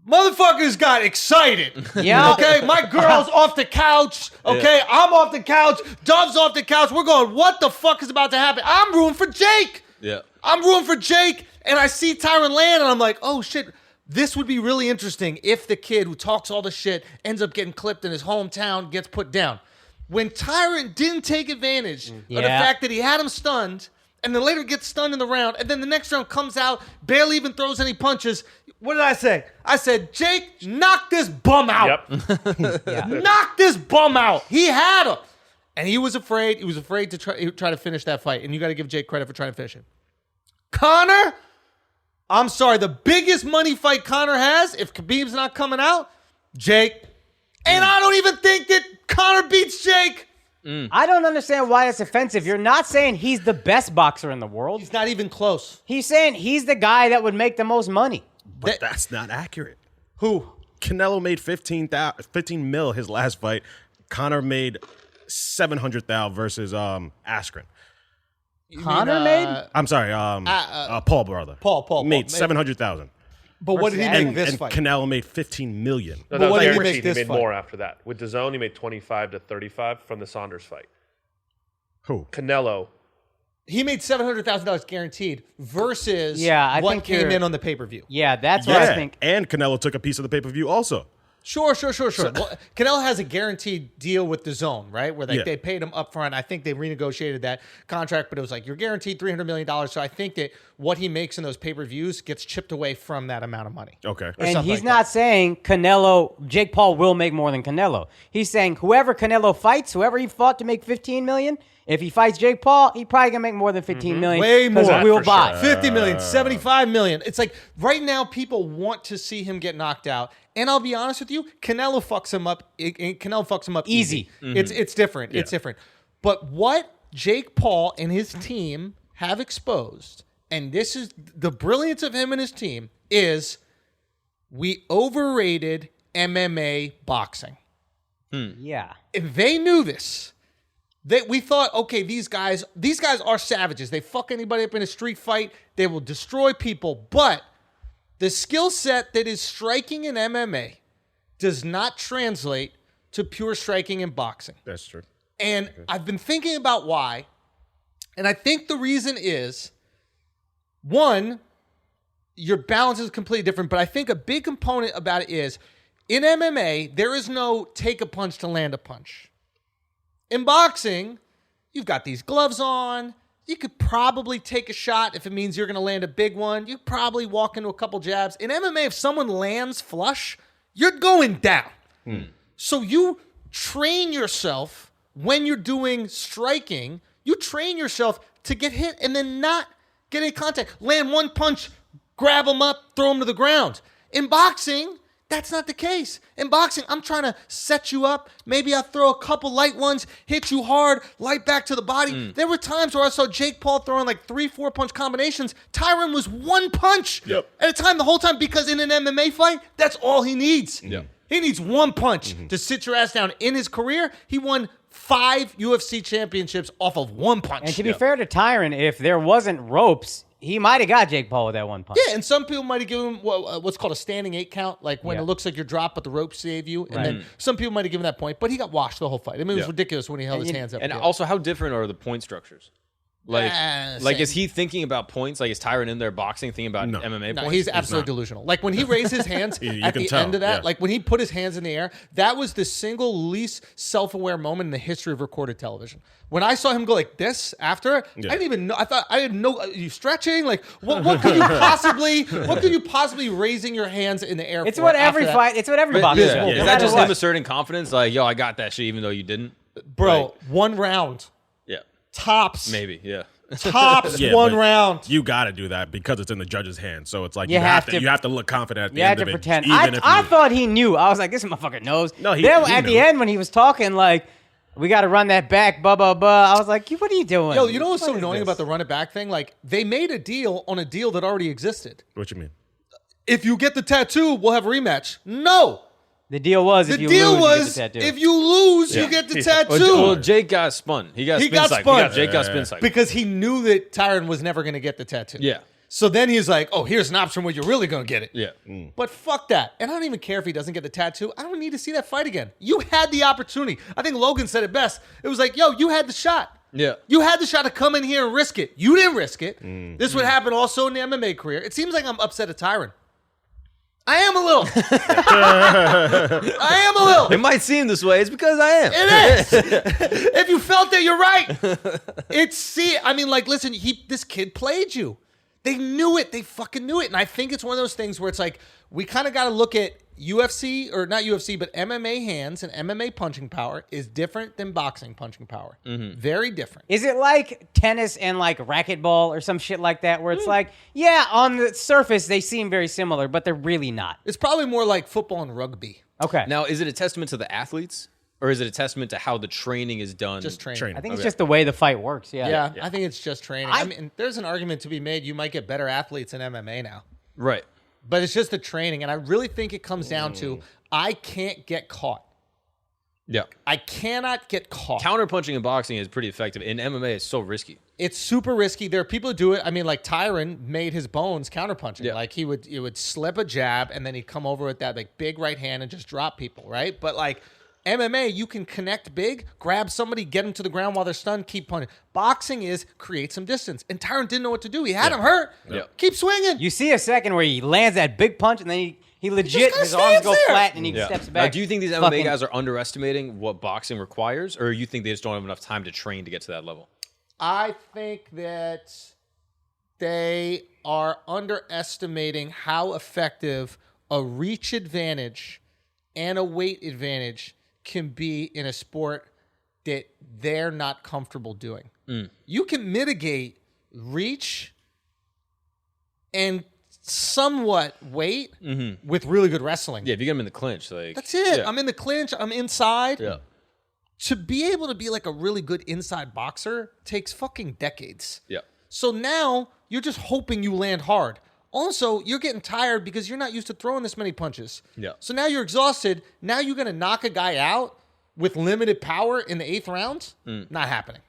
Motherfuckers got excited. Yeah. Okay, my girl's off the couch. Okay, I'm off the couch. Dove's off the couch. We're going, what the fuck is about to happen? I'm rooting for Jake. Yeah. I'm rooting for Jake, and I see Tyron land, and I'm like, oh shit, this would be really interesting if the kid who talks all the shit ends up getting clipped in his hometown, gets put down. When Tyron didn't take advantage of the fact that he had him stunned, and then later gets stunned in the round, and then the next round comes out, barely even throws any punches. What did I say? I said, Jake, knock this bum out. Yep. Knock this bum out. He had him. And he was afraid. He was afraid to try to finish that fight. And you got to give Jake credit for trying to finish it. Conor, I'm sorry. The biggest money fight Conor has, if Khabib's not coming out, Jake. And I don't even think that Conor beats Jake. I don't understand why it's offensive. You're not saying he's the best boxer in the world. He's not even close. He's saying he's the guy that would make the most money. But that's not accurate. Who? Canelo made 15 mil his last fight. Conor made 700,000 versus Askren. Connor made? I'm sorry, Paul brother. Paul made 700,000. But what did he Versus make this And fight? Canelo made 15 million. No, But that what was did he guaranteed. make this He made fight? more after that. With DAZN, he made 25 to 35 from the Saunders fight. Who? Canelo. He made $700,000 guaranteed versus I what think came you're- in on the pay-per-view. Yeah, that's what I think. And Canelo took a piece of the pay-per-view also. Sure. Well, Canelo has a guaranteed deal with DAZN, right? Where they paid him up front. I think they renegotiated that contract, but it was like, you're guaranteed $300 million. So I think that what he makes in those pay-per-views gets chipped away from that amount of money. Okay. And he's like not saying Jake Paul will make more than Canelo. He's saying whoever Canelo fights, whoever he fought to make $15 million, if he fights Jake Paul, he probably gonna make more than $15 million. Way more. Because we'll For buy. sure. 50 million, 75 million. It's like right now people want to see him get knocked out. And I'll be honest with you, Canelo fucks him up. Canelo fucks him up easy. It's different. It's different. But what Jake Paul and his team have exposed, and this is the brilliance of him and his team, is we overrated MMA boxing. Yeah. If they knew this, we thought, okay, these guys are savages. They fuck anybody up in a street fight. They will destroy people. But the skill set that is striking in MMA does not translate to pure striking in boxing. That's true. And I've been thinking about why. And I think the reason is, one, your balance is completely different. But I think a big component about it is, in MMA, there is no take a punch to land a punch. In boxing, you've got these gloves on. You could probably take a shot if it means you're going to land a big one. You probably walk into a couple jabs. In MMA, if someone lands flush, you're going down. So you train yourself when you're doing striking. You train yourself to get hit and then not get any contact. Land one punch, grab them up, throw them to the ground. In boxing, that's not the case. In boxing, I'm trying to set you up. Maybe I'll throw a couple light ones, hit you hard, light back to the body. There were times where I saw Jake Paul throwing like 3-4 punch combinations. Tyron was one punch at a time the whole time, because in an MMA fight, that's all he needs. He needs one punch to sit your ass down. In his career, he won 5 UFC championships off of one punch. And to be fair to Tyron, if there wasn't ropes, he might have got Jake Paul with that one punch. Yeah, and some people might have given him what's called a standing 8 count, like when it looks like you're dropped, but the ropes save you. And then some people might have given that point, but he got washed the whole fight. I mean, it was ridiculous when he held his hands up. And also, how different are the point structures? Like is he thinking about points? Like is Tyron in there boxing, thinking about MMA No, points? he's absolutely delusional. Like when he raised his hands You at can the tell, end of that, yeah. like when he put his hands in the air, that was the single least self-aware moment in the history of recorded television. When I saw him go like this after, I didn't even know. I didn't know. Are you stretching? Like what could you possibly raising your hands in the air? It's for what after every that? fight. It's what every boxer Yeah. does. Is no that matter just what. him asserting confidence? Like, yo, I got that shit even though you didn't? Bro, Like, one round yeah. tops. Maybe, yeah. Tops Yeah, one but round. You got to do that because it's in the judge's hands. So it's like You have to- you have to look confident at the You end had to of it. pretend. even if I you- thought he knew. I was like, this motherfucker knows. No, he then knew. at the end when he was talking, like, we got to run that back, blah, blah, blah. I was like, what are you doing? Yo, you know what's so What is annoying this? about the run it back thing? Like they made a deal on a deal that already existed. What you mean? If you get the tattoo, we'll have a rematch. No. The deal was The if you deal lose, was you get the tattoo. if you lose, you get the tattoo. Well, Jake got spun. He got spin cycle. spun. Jake got spin cycle. Because he knew that Tyron was never going to get the tattoo. Yeah. So then he's like, oh, here's an option where you're really going to get it. Yeah. But fuck that. And I don't even care if he doesn't get the tattoo. I don't need to see that fight again. You had the opportunity. I think Logan said it best. It was like, yo, you had the shot. Yeah. You had the shot to come in here and risk it. You didn't risk it. This would happen also in the MMA career. It seems like I'm upset at Tyron. I am a little. I am a little. It might seem this way. It's because I am. It is. If you felt it, you're right. I mean, like, listen, this kid played you. They knew it. They fucking knew it. And I think it's one of those things where it's like, we kind of got to look at UFC, or not UFC, but MMA hands and MMA punching power is different than boxing punching power. Very different. Is it like tennis and like racquetball or some shit like that where it's like, yeah, on the surface they seem very similar, but they're really not? It's probably more like football and rugby. Okay. Now, is it a testament to the athletes? Or is it a testament to how the training is done? Just training. Training. I think it's just the way the fight works. Yeah. Yeah, I think it's just training. I mean, there's an argument to be made. You might get better athletes in MMA now. Right. But it's just the training. And I really think it comes down to I can't get caught. Yeah. I cannot get caught. Counterpunching in boxing is pretty effective. In MMA, it's so risky. It's super risky. There are people who do it. I mean, like Tyron made his bones counterpunching. Yeah. Like he would slip a jab and then he'd come over with that like big right hand and just drop people, right? But like MMA, you can connect big, grab somebody, get them to the ground while they're stunned, keep punching. Boxing is create some distance. And Tyron didn't know what to do. He had him hurt. Yeah. Keep swinging. You see a second where he lands that big punch and then he legit, kinda his arms stands go there. flat and he Yeah. steps Now, back. do you think these MMA Fucking- guys are underestimating what boxing requires? Or you think they just don't have enough time to train to get to that level? I think that they are underestimating how effective a reach advantage and a weight advantage can be in a sport that they're not comfortable doing. You can mitigate reach and somewhat weight with really good wrestling. Yeah, if you get them in the clinch, like That's it. Yeah. I'm in the clinch. I'm inside. Yeah. To be able to be like a really good inside boxer takes fucking decades. Yeah. So now you're just hoping you land hard. Also, you're getting tired because you're not used to throwing this many punches. Yeah. So now you're exhausted. Now you're going to knock a guy out with limited power in the 8th round? Not happening.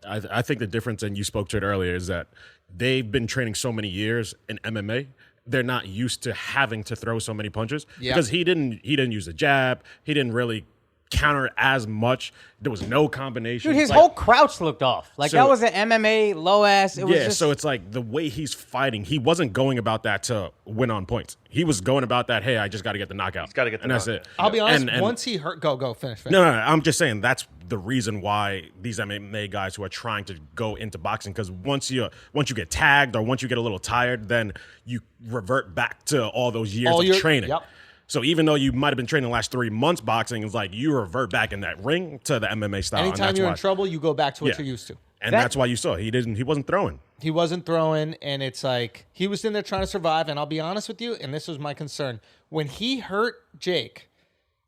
I think the difference, and you spoke to it earlier, is that they've been training so many years in MMA. They're not used to having to throw so many punches because he didn't use a jab. He didn't really counter as much. There was no combination. Dude, his Like, whole crouch looked off. Like, So- that was an MMA low ass. It was yeah, just, so it's like the way he's fighting, he wasn't going about that to win on points. He was going about that, hey, I just got to get the knockout. He's gotta get the and that's knockout. it. I'll be honest, And- once he hurt... Go, finish. No, I'm just saying that's the reason why these MMA guys who are trying to go into boxing, because once you get tagged or once you get a little tired, then you revert back to all those years of training. Yep. So even though you might have been training the last 3 months boxing, it's like you revert back in that ring to the MMA style. and Anytime that's you're why, in trouble, you go back to what Yeah. you're used to. And that's why you saw he wasn't throwing. He wasn't throwing, and it's like he was in there trying to survive. And I'll be honest with you, and this was my concern. When he hurt Jake,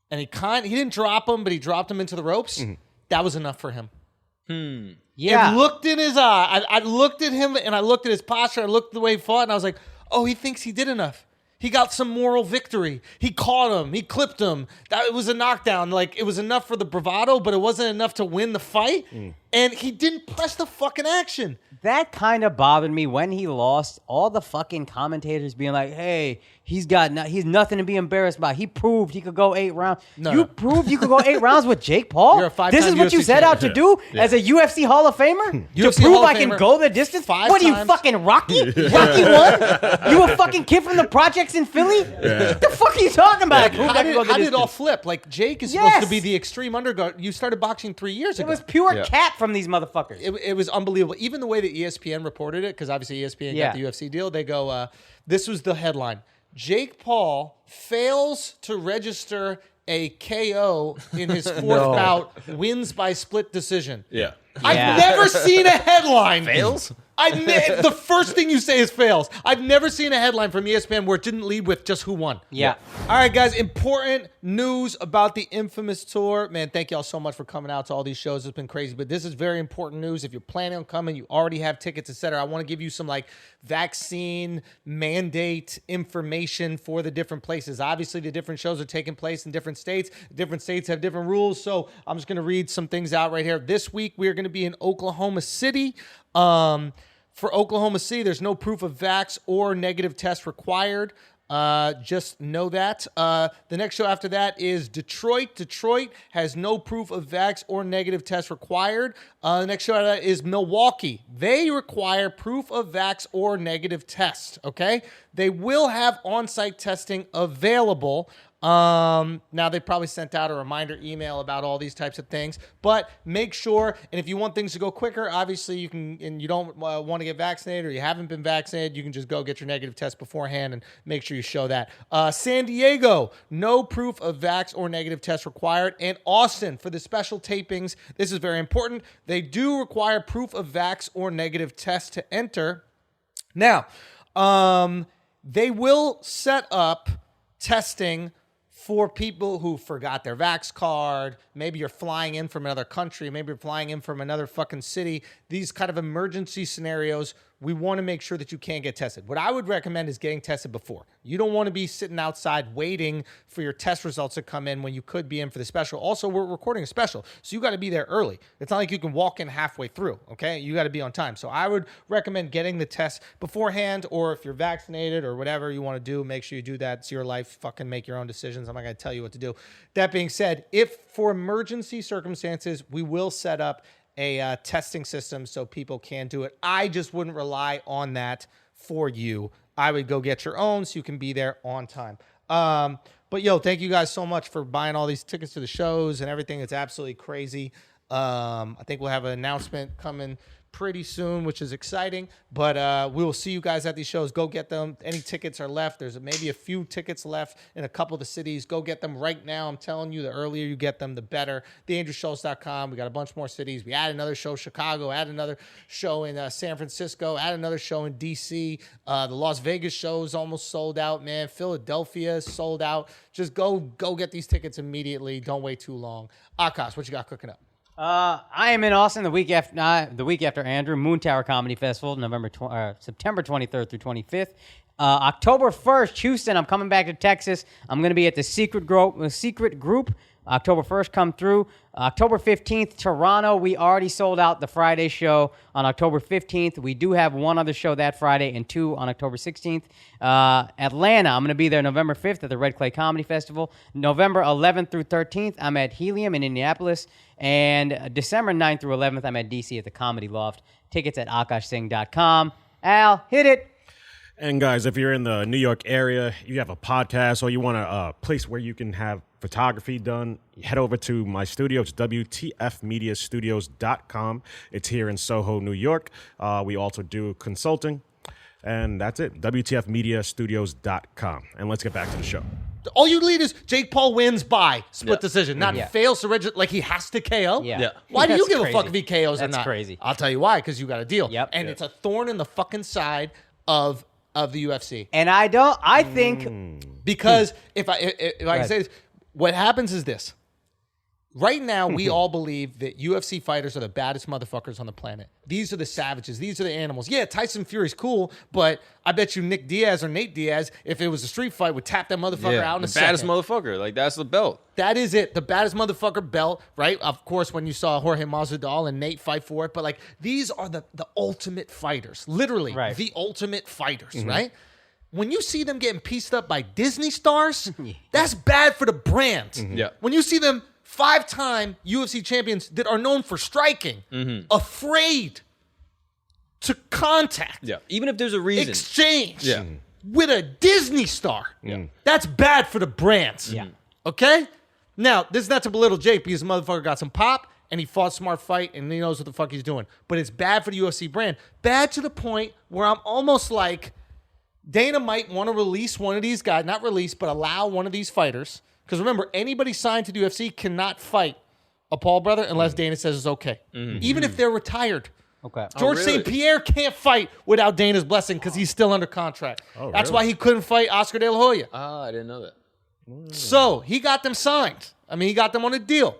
and he didn't drop him, but he dropped him into the ropes, that was enough for him. yeah. It looked in his eye. I looked at him, and I looked at his posture. I looked at the way he fought, and I was like, oh, he thinks he did enough. He got some moral victory. He caught him. He clipped him. That it was a knockdown. Like, it was enough for the bravado, but it wasn't enough to win the fight. and he didn't press the fucking action. That kind of bothered me when he lost. All the fucking commentators being like, "Hey, he's nothing to be embarrassed by. He proved he could go 8 rounds. You proved you could go 8 rounds with Jake Paul. You're a 5-time This is what you UFC set out to do as a UFC Hall of Famer to UFC prove Hall of I can Famer, go the distance. 5 What are you times. fucking Rocky? Rocky 1? You a fucking kid from the projects in Philly? What the fuck are you talking about? Like, Prove I how can go the did it all distance. flip? Like Jake is supposed to Yes. be the extreme underdog. You started boxing 3 years It ago. was pure cat from these motherfuckers. It was unbelievable. Even the way that ESPN reported it, because obviously ESPN got the UFC deal. They go, this was the headline: Jake Paul fails to register a KO in his fourth bout, wins by split decision. Yeah. I've never seen a headline. Fails? The first thing you say is fails. I've never seen a headline from ESPN where it didn't lead with just who won. Yeah. All right, guys. Important news about the Infamous Tour. Man, thank y'all so much for coming out to all these shows. It's been crazy, but this is very important news. If you're planning on coming, you already have tickets, etc. I want to give you some like vaccine mandate information for the different places. Obviously, the different shows are taking place in different states. Different states have different rules. So I'm just going to read some things out right here. This week, we're going to be in Oklahoma City. For Oklahoma City, there's no proof of vax or negative test required. Just know that. The next show after that is Detroit. Detroit has no proof of vax or negative test required. The next show after that is Milwaukee. They require proof of vax or negative test. Okay, they will have on-site testing available. Now they probably sent out a reminder email about all these types of things, but make sure, and if you want things to go quicker, obviously you can, and you don't want to get vaccinated or you haven't been vaccinated, you can just go get your negative test beforehand and make sure you show that. San Diego, no proof of vax or negative test required. And Austin, for the special tapings, this is very important. They do require proof of vax or negative test to enter. Now, they will set up testing for people who forgot their vax card. Maybe you're flying in from another country. Maybe you're flying in from another fucking city. These kind of emergency scenarios, we want to make sure that you can't get tested. What I would recommend is getting tested before. You don't want to be sitting outside waiting for your test results to come in when you could be in for the special. Also, we're recording a special, so you got to be there early. It's not like you can walk in halfway through, okay? You got to be on time. So I would recommend getting the test beforehand, or if you're vaccinated or whatever you want to do, make sure you do that. It's your life. Fucking make your own decisions. I'm not going to tell you what to do. That being said, if for emergency circumstances, we will set up a testing system so people can do it. I just wouldn't rely on that for you. I would go get your own so you can be there on time. But yo, thank you guys so much for buying all these tickets to the shows and everything. It's absolutely crazy. I think we'll have an announcement coming pretty soon, which is exciting. But we will see you guys at these shows. Go get them. Any tickets are left. There's maybe a few tickets left in a couple of the cities. Go get them right now. I'm telling you, the earlier you get them, the better. TheAndrewSchultz.com. We got a bunch more cities. We add another show, Chicago. Add another show in San Francisco. Add another show in D.C. The Las Vegas show is almost sold out, man. Philadelphia is sold out. Just go get these tickets immediately. Don't wait too long. Akash, what you got cooking up? I am in Austin the week after Andrew, Moon Tower Comedy Festival, September 23rd through 25th. October 1st, Houston. I'm coming back to Texas. I'm going to be at the Secret Group. October 1st, come through. October 15th, Toronto. We already sold out the Friday show on October 15th. We do have one other show that Friday and 2 on October 16th. Atlanta, I'm going to be there November 5th at the Red Clay Comedy Festival. November 11th through 13th, I'm at Helium in Indianapolis. And December 9th through 11th, I'm at DC at the Comedy Loft. Tickets at akashsing.com. Al, hit it. And guys, if you're in the New York area, you have a podcast, or you want a place where you can have photography done, head over to my studio. It's WTFmediastudios.com. It's here in Soho, New York. We also do consulting. And that's it, WTFmediastudios.com. And let's get back to the show. All you need is Jake Paul wins by split decision, not fails to register, like he has to KO. Yeah. Why do you That's give crazy. a fuck if he KOs or That's not? crazy. I'll tell you why, because you got a deal. Yep. And it's a thorn in the fucking side of the UFC. And I think... Because if I can say this, what happens is this. Right now, we all believe that UFC fighters are the baddest motherfuckers on the planet. These are the savages. These are the animals. Yeah, Tyson Fury's cool, but I bet you Nick Diaz or Nate Diaz, if it was a street fight, would tap that motherfucker out in a the baddest second. motherfucker. Like, that's the belt. That is it. The baddest motherfucker belt, right? Of course, when you saw Jorge Masvidal and Nate fight for it, but like these are the ultimate fighters. Literally, the ultimate fighters, right? When you see them getting pieced up by Disney stars, that's bad for the brand. Yeah. When you see them 5-time UFC champions that are known for striking, afraid to contact, even if there's a reason, exchange with a Disney star, that's bad for the brands. Okay? Now, this is not to belittle Jake because the motherfucker got some pop and he fought a smart fight and he knows what the fuck he's doing. But it's bad for the UFC brand. Bad to the point where I'm almost like Dana might want to release one of these guys, not release, but allow one of these fighters. Because remember, anybody signed to the UFC cannot fight a Paul brother unless Dana says it's okay. Even if they're retired. Okay. George St. Pierre can't fight without Dana's blessing because he's still under contract. That's why he couldn't fight Oscar De La Hoya. I didn't know that. So he got them signed. I mean, he got them on a deal.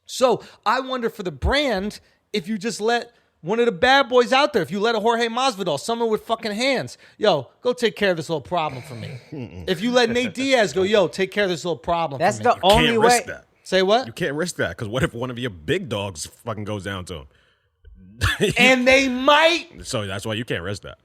So I wonder for the brand, if you just let one of the bad boys out there, if you let a Jorge Masvidal, someone with fucking hands, yo, go take care of this little problem for me. If you let Nate Diaz go, yo, take care of this little problem That's for me. the only Can't way. risk that. Say what? You can't risk that because what if one of your big dogs fucking goes down to him? And they might, So that's why you can't risk that.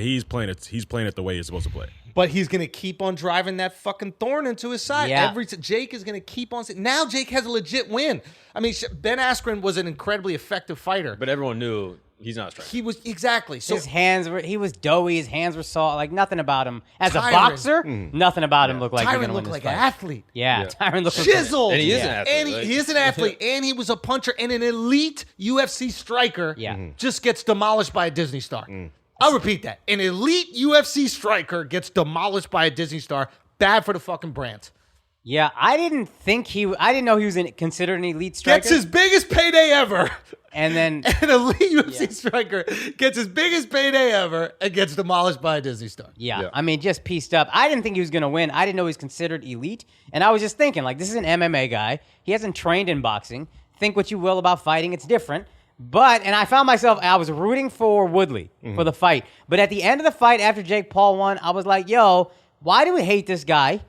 He's playing it. He's playing it the way he's supposed to play. but he's going to keep on driving that fucking thorn into his side. Yeah. Jake is going to keep on. Now Jake has a legit win. I mean, Ben Askren was an incredibly effective fighter. But everyone knew he's not a striker. He was, exactly. So His hands were, he was doughy. His hands were soft. Like nothing about him. As a Tyron. boxer, nothing about him looked like he was Tyron gonna win looked this like fight. an athlete. Yeah, Tyron looked Chiseled. And he is an athlete, And like- he is an athlete. And he was a puncher. And an elite UFC striker just gets demolished by a Disney star. I'll repeat that. An elite UFC striker gets demolished by a Disney star. Bad for the fucking brand. Yeah, I didn't know he was considered an elite striker. Gets his biggest payday ever. and then An elite UFC striker gets his biggest payday ever and gets demolished by a Disney star. Yeah, I mean, just pieced up. I didn't think he was going to win. I didn't know he was considered elite. And I was just thinking, like, this is an MMA guy. He hasn't trained in boxing. Think what you will about fighting. It's different. And I found myself, I was rooting for Woodley for the fight. But at the end of the fight, after Jake Paul won, I was like, yo, why do we hate this guy?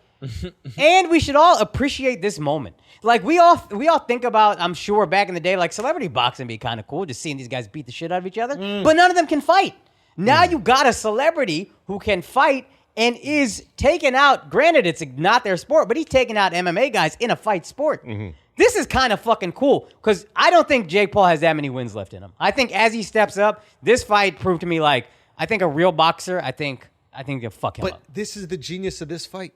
And we should all appreciate this moment. Like, we all think about, I'm sure, back in the day, like, celebrity boxing be kind of cool, just seeing these guys beat the shit out of each other. But none of them can fight. Now you got a celebrity who can fight and is taking out, granted, it's not their sport, but he's taking out MMA guys in a fight sport. This is kind of fucking cool because I don't think Jake Paul has that many wins left in him. I think as he steps up, this fight proved to me like, I think a real boxer, I think they'll fuck him But up. this is the genius of this fight.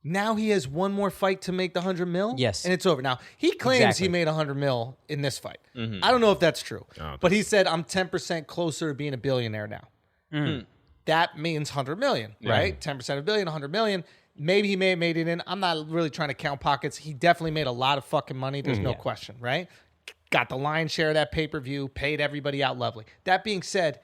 Now he has one more fight to make the 100 mil. Yes. And it's over. Now, he claims Exactly. he made 100 mil in this fight. I don't know if that's true. But he said, I'm 10% closer to being a billionaire now. That means 100 million, right? 10% of a billion, 100 million. Maybe he may have made it in. I'm not really trying to count pockets. He definitely made a lot of fucking money. There's no question, right? Got the lion's share of that pay-per-view, paid everybody out lovely. That being said,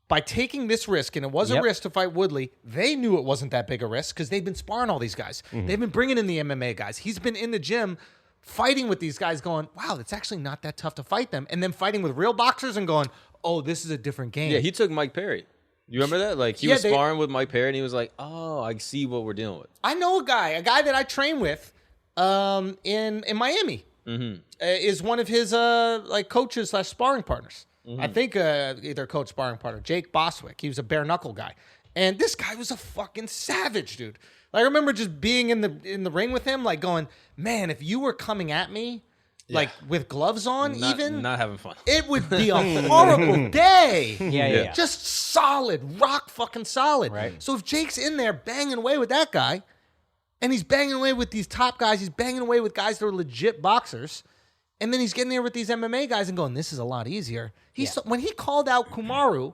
by taking this risk, and it was a risk to fight Woodley, they knew it wasn't that big a risk because they've been sparring all these guys. They've been bringing in the MMA guys. He's been in the gym fighting with these guys going, wow, it's actually not that tough to fight them. And then fighting with real boxers and going, oh, this is a different game. Yeah, he took Mike Perry. You remember that? Like, he was sparring with Mike Perry, and he was like, oh, I see what we're dealing with. I know a guy that I train with in Miami. Is one of his like coaches / sparring partners. I think either coach sparring partner, Jake Boswick. He was a bare knuckle guy. And this guy was a fucking savage, dude. Like, I remember just being in the ring with him, like going, man, if you were coming at me, like with gloves on, Not having fun. it would be a horrible day. Yeah. Just solid, rock fucking solid. Right. So if Jake's in there banging away with that guy, and he's banging away with these top guys, he's banging away with guys that are legit boxers, and then he's getting there with these MMA guys and going, this is a lot easier. When he called out Kumaru,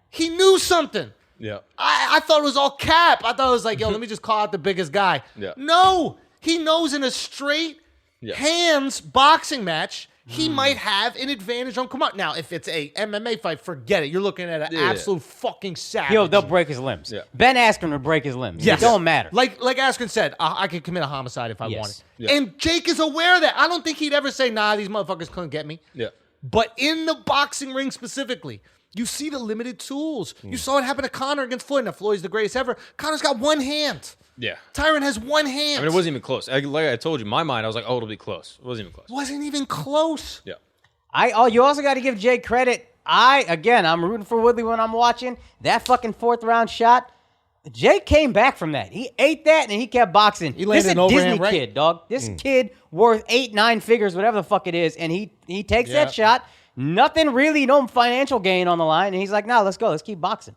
he knew something. Yeah. I thought it was all cap. I thought it was like, yo, let me just call out the biggest guy. Yeah. No, he knows in a straight hands boxing match, he might have an advantage on Kamaru. Now, if it's a MMA fight, forget it. You're looking at an absolute fucking savage. They'll break his limbs. Yeah. Ben Askren would break his limbs. Yes. It don't matter. Like Askren said, I could commit a homicide if I wanted. Yeah. And Jake is aware of that. I don't think he'd ever say, nah, these motherfuckers couldn't get me. Yeah. But in the boxing ring specifically, you see the limited tools. You saw it happen to Conor against Floyd. Now, Floyd's the greatest ever. Conor's got one hand. Yeah. Tyron has one hand. I mean, it wasn't even close. Like I told you, in my mind, I was like, oh, it'll be close. It wasn't even close. Wasn't even close. Yeah. You also got to give Jake credit. I'm rooting for Woodley when I'm watching. That fucking 4th round shot, Jake came back from that. He ate that and he kept boxing. He landed this is an a overhand Disney right. kid, dog. This kid worth 8-9 figures, whatever the fuck it is, and he takes that shot. Nothing really, no financial gain on the line, and he's like, "No, let's go. Let's keep boxing."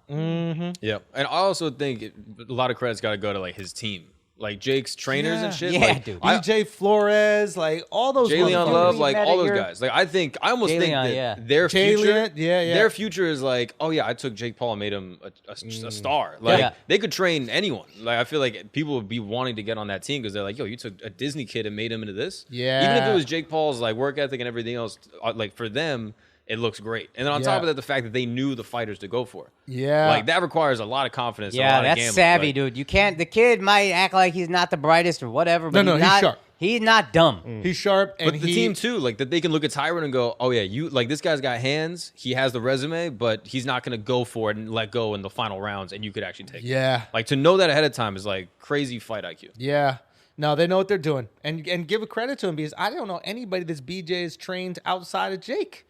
Yeah. And I also think a lot of credit's got to go to like his team. Like Jake's trainers and shit. Yeah, like, dude. DJ Flores, like all those Jay Leon motherfuckers. Love, like Met all at those your- guys. Like I almost Jay think Leon, that yeah. their Jay future, Leon, yeah. their future is like, oh yeah, I took Jake Paul and made him a star. Like Yeah. they could train anyone. Like I feel like people would be wanting to get on that team because they're like, yo, you took a Disney kid and made him into this. Yeah. Even if it was Jake Paul's like work ethic and everything else, like for them, it looks great. And then on top of that, the fact that they knew the fighters to go for. Yeah. Like that requires a lot of confidence. and a Yeah, lot of that's gambling. savvy, Like, dude. You can't. The kid might act like he's not the brightest or whatever, but No, he's sharp. He's not dumb. He's sharp, and But the team too, like that they can look at Tyron and go, oh yeah, you like this guy's got hands, he has the resume, but he's not gonna go for it and let go in the final rounds, and you could actually take it. Yeah. Like to know that ahead of time is like crazy fight IQ. Yeah. No, they know what they're doing. And give a credit to him because I don't know anybody that's BJ is trained outside of Jake.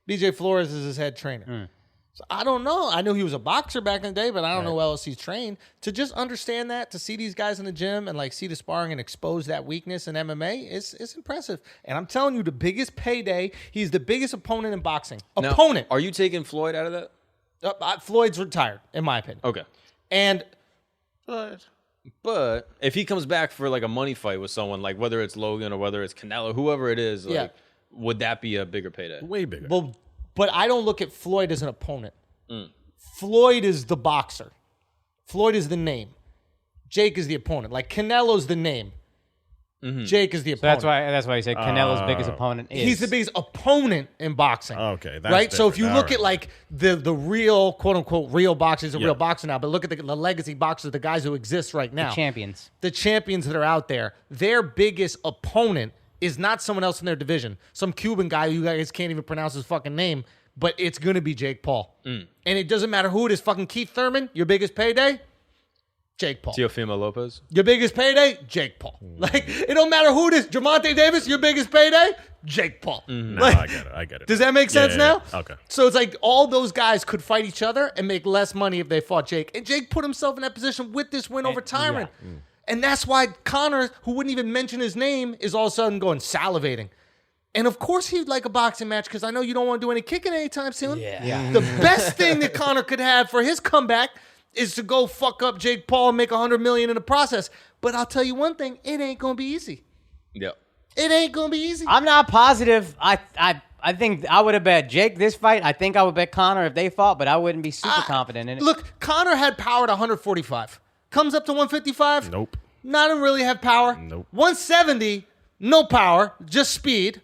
BJ Flores is his head trainer. So I don't know. I knew he was a boxer back in the day, but I don't know who else he's trained. To just understand that, to see these guys in the gym and like see the sparring and expose that weakness in MMA, it's impressive. And I'm telling you, the biggest payday, he's the biggest opponent in boxing. Now, Opponent. Are you taking Floyd out of that? Floyd's retired, in my opinion. Okay. And But if he comes back for like a money fight with someone, like whether it's Logan or whether it's Canelo, whoever it is, like Yeah. would that be a bigger payday? Way bigger. well, but I don't look at Floyd as an opponent. Floyd is the boxer. Floyd is the name. Jake is the opponent. Like Canelo's the name. Jake is the So opponent. that's why you said Canelo's biggest opponent is. He's the biggest opponent in boxing. Okay, that's right. So if you different. look All at right. like the real quote unquote real boxers, a Yeah. real boxer now, but look at the legacy boxers, the guys who exist right now, champions. the champions that are out there. Their biggest opponent is not someone else in their division, some Cuban guy who you guys can't even pronounce his fucking name, but it's gonna be Jake Paul. And it doesn't matter who it is. Fucking Keith Thurman, your biggest payday, Jake Paul. Teofimo Lopez? Your biggest payday, Jake Paul. Like, it don't matter who it is. Javante Davis, your biggest payday, Jake Paul. No, Like, I get it. does that make sense now? Yeah. Okay. So it's like all those guys could fight each other and make less money if they fought Jake. And Jake put himself in that position with this win over Tyron. And that's why Conor, who wouldn't even mention his name, is all of a sudden going salivating. And of course he'd like a boxing match because I know you don't want to do any kicking anytime soon. Yeah. The best thing that Conor could have for his comeback is to go fuck up Jake Paul and make $100 million in the process. But I'll tell you one thing, it ain't gonna be easy. Yep. It ain't gonna be easy. I'm not positive. I think I would have bet Jake this fight. I think I would bet Conor if they fought, but I wouldn't be super confident in it. Look, Conor had power at 145. Comes up to 155. Nope. Not even really have power. Nope. 170, no power, just speed.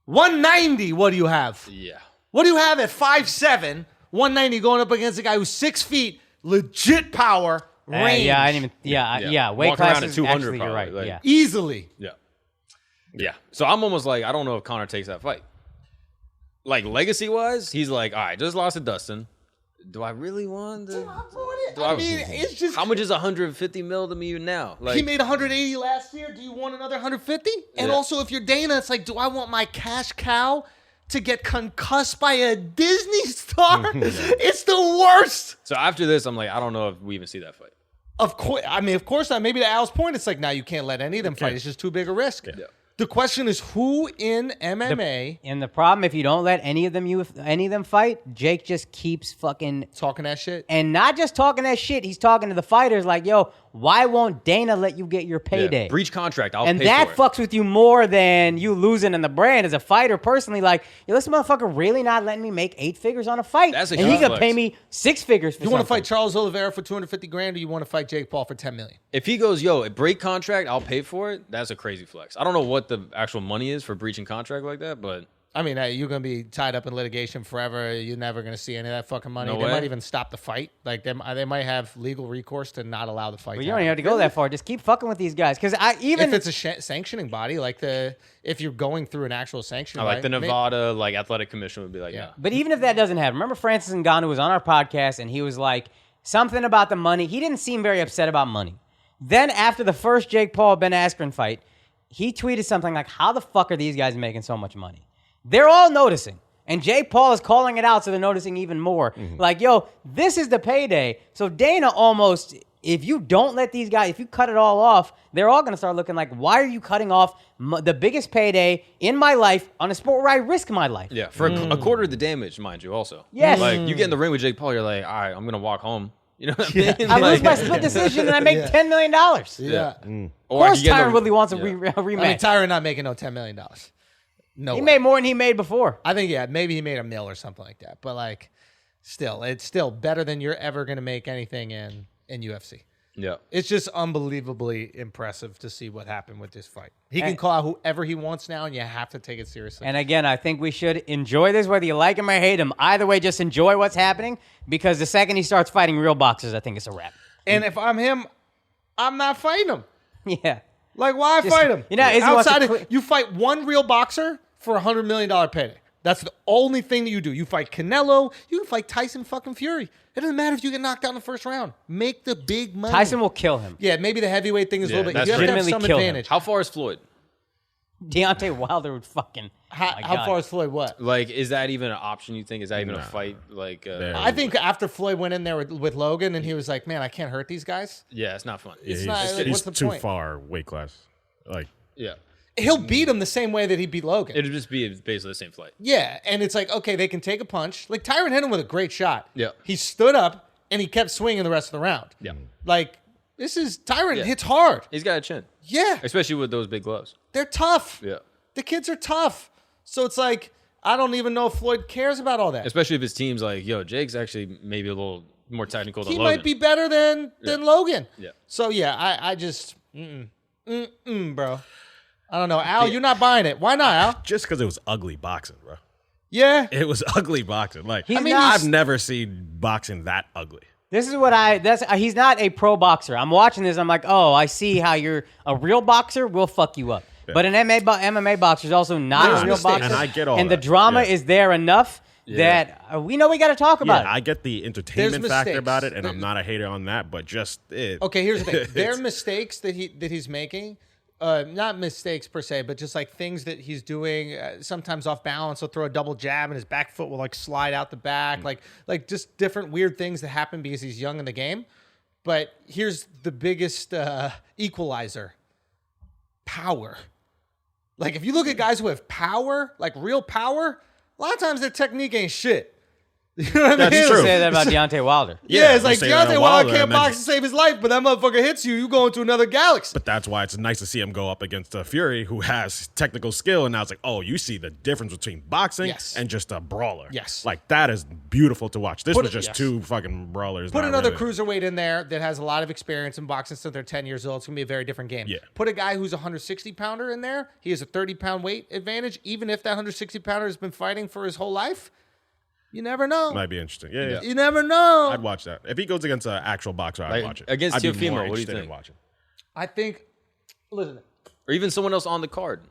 190, what do you have? Yeah. What do you have at 5'7", 190 going up against a guy who's 6 feet, legit power, range. Yeah, I didn't even. Yeah. Weight Walking around classes. at 200 actually, you're probably, right. like- Yeah. Easily. Yeah. Yeah. So I'm almost like, I don't know if Conor takes that fight. Like legacy wise, he's like, all right, just lost to Dustin. Do I really want to? I mean, it's just... How much is 150 mil to me now? Like, he made 180 last year. Do you want another 150? And Yeah. also, if you're Dana, it's like, do I want my cash cow to get concussed by a Disney star? It's the worst. so after this, I'm like, I don't know if we even see that fight. Of course, not. Maybe to Al's point, it's like, now you can't let any of them fight. It's just too big a risk. Yeah. The question is, who in MMA And the problem, if you don't let any of them fight, Jake just keeps fucking talking that shit? and not just talking that shit. He's talking to the fighters like, "Yo, why won't Dana let you get your payday?" Yeah. Breach contract. I'll and pay that for it. fucks with you more than you losing in the brand as a fighter personally. Like, yo, this motherfucker really not letting me make 8 figures on a fight, That's a and he huge could flex. pay me 6 figures for You want to something. fight Charles Oliveira for 250 grand, or you want to fight Jake Paul for 10 million? If he goes, yo, a break contract, I'll pay for it. That's a crazy flex. I don't know what the actual money is for breaching contract like that, but I mean, you're going to be tied up in litigation forever. You're never going to see any of that fucking money. No They way. might even stop the fight. Like they might have legal recourse to not allow the fight. But to you don't even have happen. to go that far. Just keep fucking with these guys. Because If it's a sanctioning body, like if you're going through an actual sanctioning, Like the body, Nevada like athletic commission would be like, Yeah. no. But even if that doesn't happen, remember Francis Ngannou was on our podcast and he was like, something about the money. He didn't seem very upset about money. Then after the first Jake Paul-Ben Askren fight, he tweeted something like, how the fuck are these guys making so much money? They're all noticing. And Jake Paul is calling it out, so they're noticing even more. Mm-hmm. Like, yo, this is the payday. So Dana almost, if you don't let these guys, if you cut it all off, they're all going to start looking like, why are you cutting off the biggest payday in my life on a sport where I risk my life? Yeah, for a quarter of the damage, mind you, also. Yes. Like, you get in the ring with Jake Paul, you're like, all right, I'm going to walk home. You know what I mean? I lose Like- by split decision and I make $10 million. Yeah. Of Or course you get in Tyron the- Woodley wants a yeah. rematch. I mean, Tyron not making no $10 million. No, He way. made more than he made before. I think maybe he made a mill or something like that. But like, still, it's still better than you're ever going to make anything in UFC. Yeah. It's just unbelievably impressive to see what happened with this fight. He can call out whoever he wants now, and you have to take it seriously. And again, I think we should enjoy this, whether you like him or hate him. Either way, just enjoy what's happening, because the second he starts fighting real boxers, I think it's a wrap. And if I'm him, I'm not fighting him. Yeah. Like, why Just- fight him? you know, Izzy wants to outside quit- of, you fight one real boxer for $100 million payday. That's the only thing that you do. You fight Canelo. You can fight Tyson fucking Fury. It doesn't matter if you get knocked out in the first round. Make the big money. Tyson will kill him. Yeah, maybe the heavyweight thing is a Yeah, little bit. that's You have to have legitimately some kill him. advantage. How far is Floyd? Deontay Wilder would fucking. How, oh my how God. far is Floyd? What? Like, is that even an option, you think? Is that even a Nah. fight? Like, There. I think after Floyd went in there with Logan and he was like, "Man, I can't hurt these guys." yeah, it's not fun. Yeah, he's, not- like, he's what's the too point? far weight class. Like, Yeah. He'll beat him the same way that he beat Logan. It'd just be basically the same fight. Yeah, and it's like, okay, they can take a punch. Like Tyron hit him with a great shot. Yeah. He stood up and he kept swinging the rest of the round. Yeah. Like, this is Tyron Yeah. hits hard. He's got a chin, Yeah. especially with those big gloves. They're tough. Yeah. The kids are tough. So it's like, I don't even know if Floyd cares about all that. Especially if his team's like, yo, Jake's actually maybe a little more technical than He Logan. might be better than Logan. Yeah. So yeah, I just bro. I don't know. Al, you're not buying it. Why not, Al? just because it was ugly boxing, bro. Yeah. It was ugly boxing. Like, He's I mean, not- I've never seen boxing that ugly. This is what he's not a pro boxer. I'm watching this. I'm like, oh, I see how you're a real boxer. We'll fuck you up. But an MMA boxer is also not There's a real mistakes. boxer. And I get all And the that. drama Yeah. is there enough that we know we got to talk about Yeah, it. I get the entertainment There's factor mistakes. about it, and There's- I'm not a hater on that, but just it. Okay, here's the thing. There are mistakes that he's making. Not mistakes per se, but just like things that he's doing. Sometimes off balance, he'll throw a double jab, and his back foot will like slide out the back, like just different weird things that happen because he's young in the game. But here's the biggest equalizer: power. Like if you look at guys who have power, like real power, a lot of times their technique ain't shit. You know what I That's mean? true. Say that about Deontay Wilder. Yeah, it's they'll like say that Deontay a Wilder while can't and then- box to save his life, but that motherfucker hits you, you go into another galaxy. But that's why it's nice to see him go up against a Fury who has technical skill, and now it's like, oh, you see the difference between boxing Yes. and just a brawler. Yes. Like that is beautiful to watch. This Put was it- just yes. two fucking brawlers. Put not another really. cruiserweight in there that has a lot of experience in boxing since they're 10 years old. It's going to be a very different game. Yeah. Put a guy who's a 160-pounder in there. He has a 30-pound weight advantage, even if that 160-pounder has been fighting for his whole life. You never know. Might be interesting. Yeah. You never know. I'd watch that. If he goes against an actual boxer, I'd Like, watch it. against I'd be Teofimo, more what do you interested in think? watching. I think, listen, Or even someone else on the card.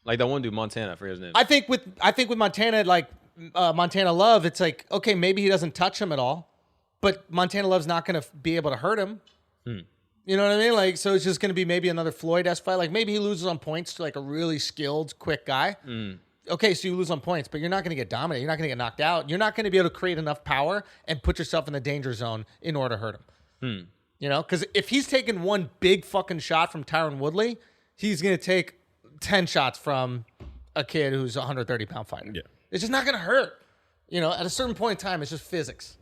Like that one dude, Montana, I forget his name. I think with Montana, like Montana Love, it's like, okay, maybe he doesn't touch him at all, but Montana Love's not going to be able to hurt him. You know what I mean? Like, so it's just going to be maybe another Floyd-esque fight. Like maybe he loses on points to like a really skilled, quick guy. Okay, so you lose on points, but you're not going to get dominated. You're not going to get knocked out. You're not going to be able to create enough power and put yourself in the danger zone in order to hurt him. You know, because if he's taking one big fucking shot from Tyron Woodley, he's going to take 10 shots from a kid who's a 130-pound fighter. Yeah. It's just not going to hurt. You know, at a certain point in time, it's just physics.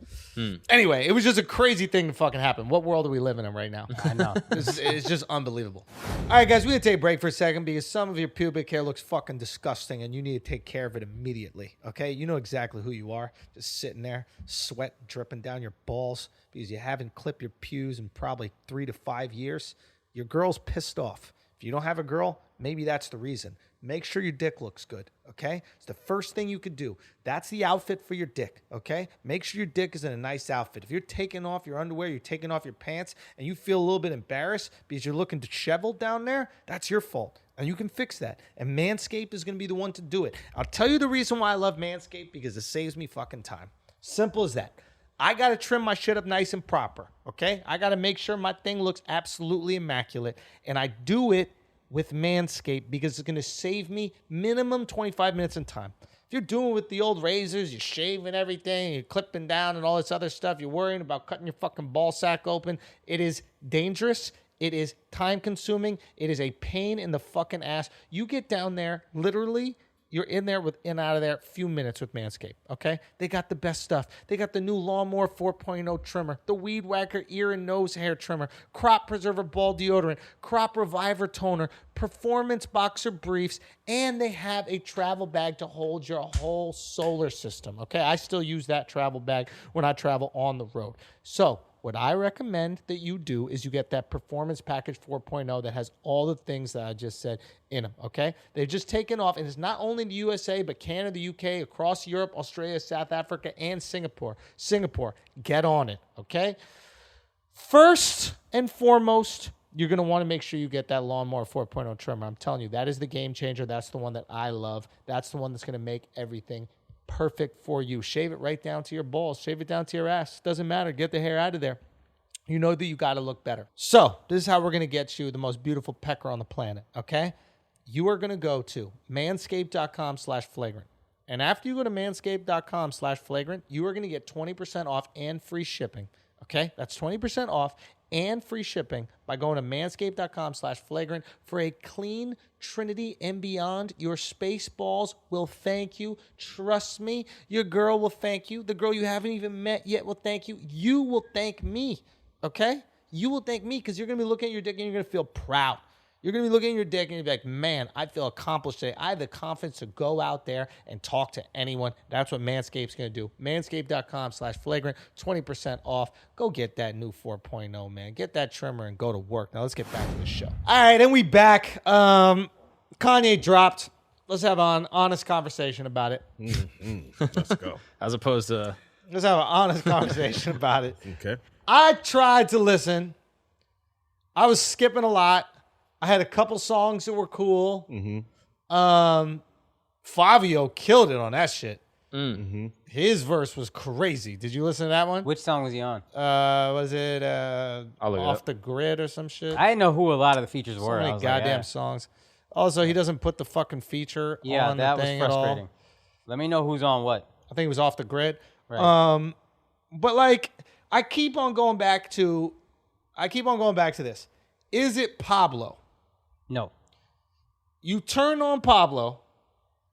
Anyway, it was just a crazy thing to fucking happen. What world are we living in right now? I know. It's just unbelievable. All right, guys, we're going to take a break for a second because some of your pubic hair looks fucking disgusting and you need to take care of it immediately, okay? You know exactly who you are. Just sitting there, sweat dripping down your balls because you haven't clipped your pubes in probably 3 to 5 years. Your girl's pissed off. If If you don't have a girl, maybe that's the reason. Make sure your dick looks good, okay? It's the first thing you could do. That's the outfit for your dick, okay? Make sure your dick is in a nice outfit. If you're taking off your underwear, you're taking off your pants, and you feel a little bit embarrassed because you're looking disheveled down there, that's your fault. And you can fix that. And Manscaped is going to be the one to do it. I'll tell you the reason why I love Manscaped, because it saves me fucking time. Simple as that. I got to trim my shit up nice and proper, okay? I got to make sure my thing looks absolutely immaculate. And I do it with Manscaped because it's going to save me minimum 25 minutes in time. If you're doing it with the old razors, you're shaving everything, you're clipping down and all this other stuff, you're worrying about cutting your fucking ball sack open, it is dangerous. It is time consuming. It is a pain in the fucking ass. You get down there, literally, you're in there with in out of there a few minutes with Manscaped, okay? They got the best stuff. They got the new Lawnmower 4.0 trimmer, the Weed Whacker ear and nose hair trimmer, Crop Preserver ball deodorant, Crop Reviver toner, Performance boxer briefs, and they have a travel bag to hold your whole solar system, okay? I still use that travel bag when I travel on the road. So what I recommend that you do is you get that Performance Package 4.0 that has all the things that I just said in them, okay? They've just taken off, and it's not only the USA, but Canada, the UK, across Europe, Australia, South Africa, and Singapore. Singapore, get on it, okay? First and foremost, you're going to want to make sure you get that Lawnmower 4.0 trimmer. I'm telling you, that is the game changer. That's the one that I love. That's the one that's going to make everything perfect for you. Shave it right down to your balls. Shave it down to your ass. Doesn't matter. Get the hair out of there. You know that you got to look better. So this is how we're going to get you the most beautiful pecker on the planet, okay? You are going to go to manscaped.com/flagrant. And after you go to manscaped.com/flagrant, you are going to get 20% off and free shipping, okay? That's 20% off and free shipping by going to manscaped.com/flagrant for a clean Trinity and beyond. Your space balls will thank you. Trust me, your girl will thank you. The girl you haven't even met yet will thank you. You will thank me, okay? You will thank me because you're going to be looking at your dick and you're going to feel proud. You're going to be looking at your dick and you'll be like, man, I feel accomplished today. I have the confidence to go out there and talk to anyone. That's what Manscaped's going to do. Manscaped.com/flagrant, 20% off. Go get that new 4.0, man. Get that trimmer and go to work. Now let's get back to the show. All right, and we back. Kanye dropped. Let's have an honest conversation about it. Let's go. As opposed to Let's have an honest conversation about it. Okay. I tried to listen. I was skipping a lot. I had a couple songs that were cool. Fabio killed it on that shit. His verse was crazy. Did you listen to that one? Which song was he on? Was it I'll look it Off up. the Grid or some shit? I didn't know who a lot of the features So were. many I was goddamn like, yeah. songs. Also, he doesn't put the fucking feature on that the was thing at all. frustrating. Let me know who's on what. I think it was Off the Grid. Right. But like, I keep on going back to this. Is it Pablo? No. You turn on Pablo,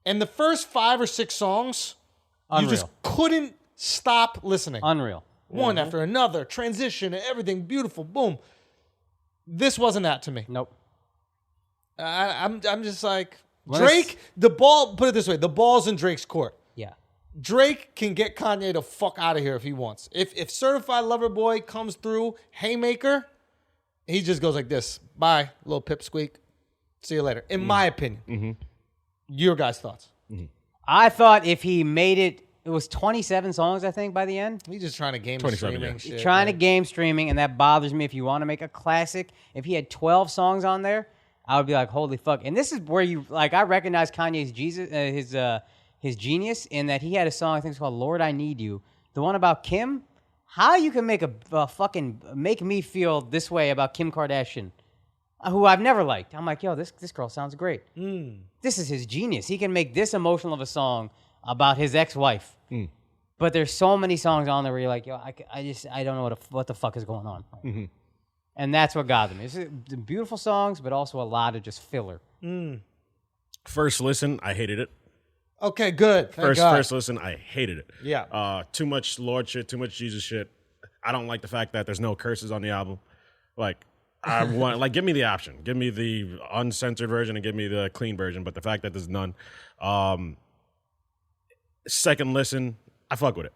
and the first 5 or 6 songs, Unreal. you just couldn't stop listening. Unreal. One after another, transition, and everything beautiful, boom. This wasn't that to me. Nope. I'm just like, When Drake, the ball, put it this way, the ball's in Drake's court. Yeah. Drake can get Kanye the fuck out of here if he wants. If Certified Lover Boy comes through, Haymaker, he just goes like this. Bye, little pipsqueak. See you later. In my opinion. Your guys' thoughts? I thought if he made it was 27 songs, I think, by the end. He's just trying to game the 27, streaming yeah. shit. Trying to man. game streaming, and that bothers me. If you want to make a classic, if he had 12 songs on there, I would be like, holy fuck. And this is where you, like, I recognize Kanye's his genius in that he had a song, I think it's called Lord, I Need You. The one about Kim. How you can make a fucking, make me feel this way about Kim Kardashian, who I've never liked. I'm like, yo, this girl sounds great. This is his genius. He can make this emotional of a song about his ex-wife. But there's so many songs on there where you're like, yo, I don't know what the fuck is going on. And that's what got them. It's beautiful songs, but also a lot of just filler. First listen, I hated it. Okay, good. Thank God. First listen, I hated it. Yeah. Too much Lord shit, too much Jesus shit. I don't like the fact that there's no curses on the album. Like, I want, like, give me the option. Give me the uncensored version and give me the clean version. But the fact that there's none. Second listen, I fuck with it.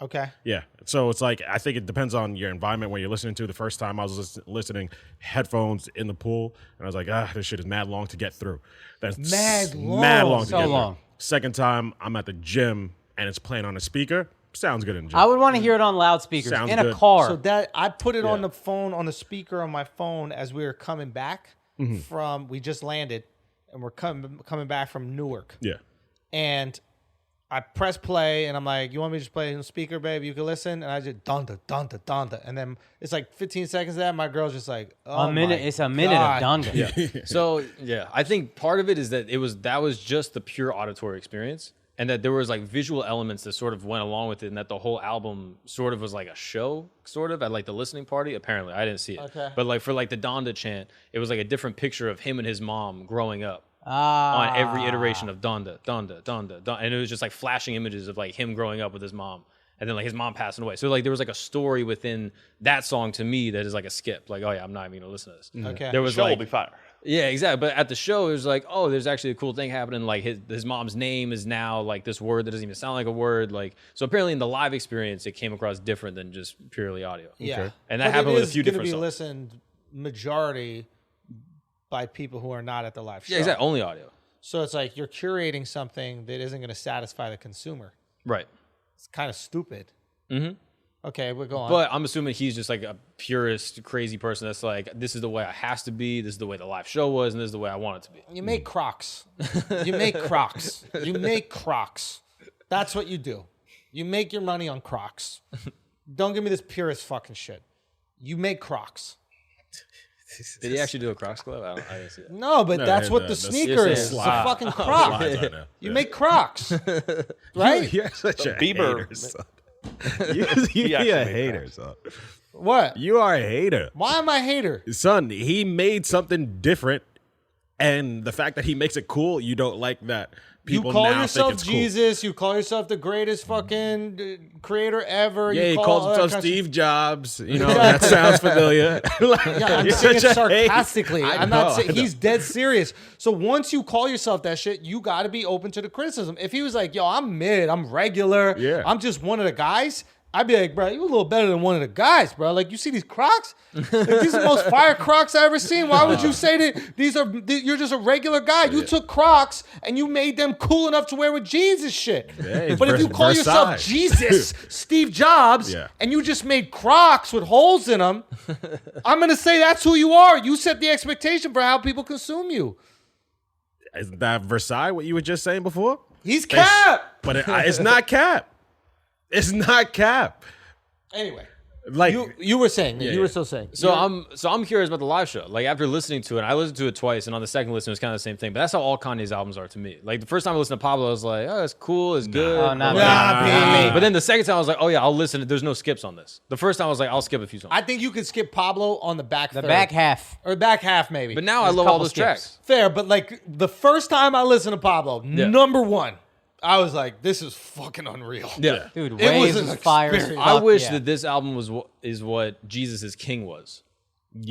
Okay. Yeah. So it's like, I think it depends on your environment when you're listening to. The first time I was listening headphones in the pool, and I was like, this shit is mad long to get through. That's Mad Mad long. long to So get long. through. Second time, I'm at the gym, and it's playing on a speaker. Sounds good in the gym. I would want to hear it on loudspeakers Sounds in a good. car. So that I put it on Yeah. the phone, on the speaker on my phone as we were coming back from. We just landed, and we're coming back from Newark, Yeah. and I press play, and I'm like, "You want me to just play on the speaker, babe? You can listen." And I just donda, donda, donda, and then it's like 15 seconds of that. My girl's just like, "Oh, a minute. my It's a minute God. of Donda. Yeah. So yeah, I think part of it is that that was just the pure auditory experience, and that there was like visual elements that sort of went along with it, and that the whole album sort of was like a show, sort of at like the listening party. Apparently, I didn't see it. Okay. But like for like the Donda chant, it was like a different picture of him and his mom growing up. Ah. On every iteration of Donda, Donda, Donda, Donda. And it was just like flashing images of like him growing up with his mom. And then like his mom passing away. So like there was like a story within that song to me that is like a skip. Like, oh yeah, I'm not even gonna listen to this. Okay. There was Show like, will be fire. yeah, exactly. But at the show, it was like, oh, there's actually a cool thing happening. Like his mom's name is now like this word that doesn't even sound like a word. Like, so apparently in the live experience, it came across different than just purely audio. Yeah, And that But happened it with a is few gonna different be songs. listened majority by people who are not at the live show. Yeah, exactly. Only audio. So it's like you're curating something that isn't going to satisfy the consumer. Right. It's kind of stupid. Mm-hmm. Okay, we'll go on. But I'm assuming he's just like a purist, crazy person that's like, this is the way it has to be. This is the way the live show was, and this is the way I want it to be. you make Crocs. You make Crocs. You make Crocs. That's what you do. You make your money on Crocs. Don't give me this purist fucking shit. You make Crocs. Did he actually do a Crocs club? I didn't see that. No, but that's what the the sneaker yes, is. It's a slide. fucking Croc. Slides on there. You Yeah. make Crocs. Right? You're such a Bieber. hater, son. He You're actually a made hater, Crocs. son. What? You are a hater. Why am I a hater? Son, he made something different, and the fact that he makes it cool, you don't like that. You People call now yourself think it's cool. Jesus. You call yourself the greatest fucking creator ever. Yeah, you he call calls all that himself kind of Steve Jobs. You know, that sounds familiar. Yeah, I'm You're saying it such a hate. sarcastically. I I'm know, not saying I know. he's dead serious. So once you call yourself that shit, you got to be open to the criticism. If he was like, "Yo, I'm mid, I'm regular, Yeah. I'm just one of the guys," I'd be like, "Bro, you a little better than one of the guys, bro. Like, you see these Crocs? Like, these are the most fire Crocs I ever seen. Why would you say that you're just a regular guy? You took Crocs and you made them cool enough to wear with Jesus shit. it's But if you call yourself Versailles. Jesus, Steve Jobs, Yeah. and you just made Crocs with holes in them, I'm gonna say that's who you are. You set the expectation for how people consume you. Isn't that Versailles, what you were just saying before? He's Cap. But it's not Cap. It's not Cap. Anyway, Like, you were saying, you yeah. were still saying. So I'm curious about the live show. Like after listening to it, I listened to it twice, and on the second listen, it was kind of the same thing. But that's how all Kanye's albums are to me. Like the first time I listened to Pablo, I was like, oh, it's cool, it's good. Oh, not me. Nah, B. But then the second time, I was like, oh yeah, I'll listen. There's no skips on this. The first time, I was like, I'll skip a few songs. I think you could skip Pablo on the back The third. back half. Or back half, maybe. But now There's I love a all couple those skips. tracks. Fair, but like the first time I listened to Pablo, number one, I was like, this is fucking unreal. Yeah. Dude, It Waves was an was fire as experience. I fuck, wish yeah. that this album is what Jesus is King was.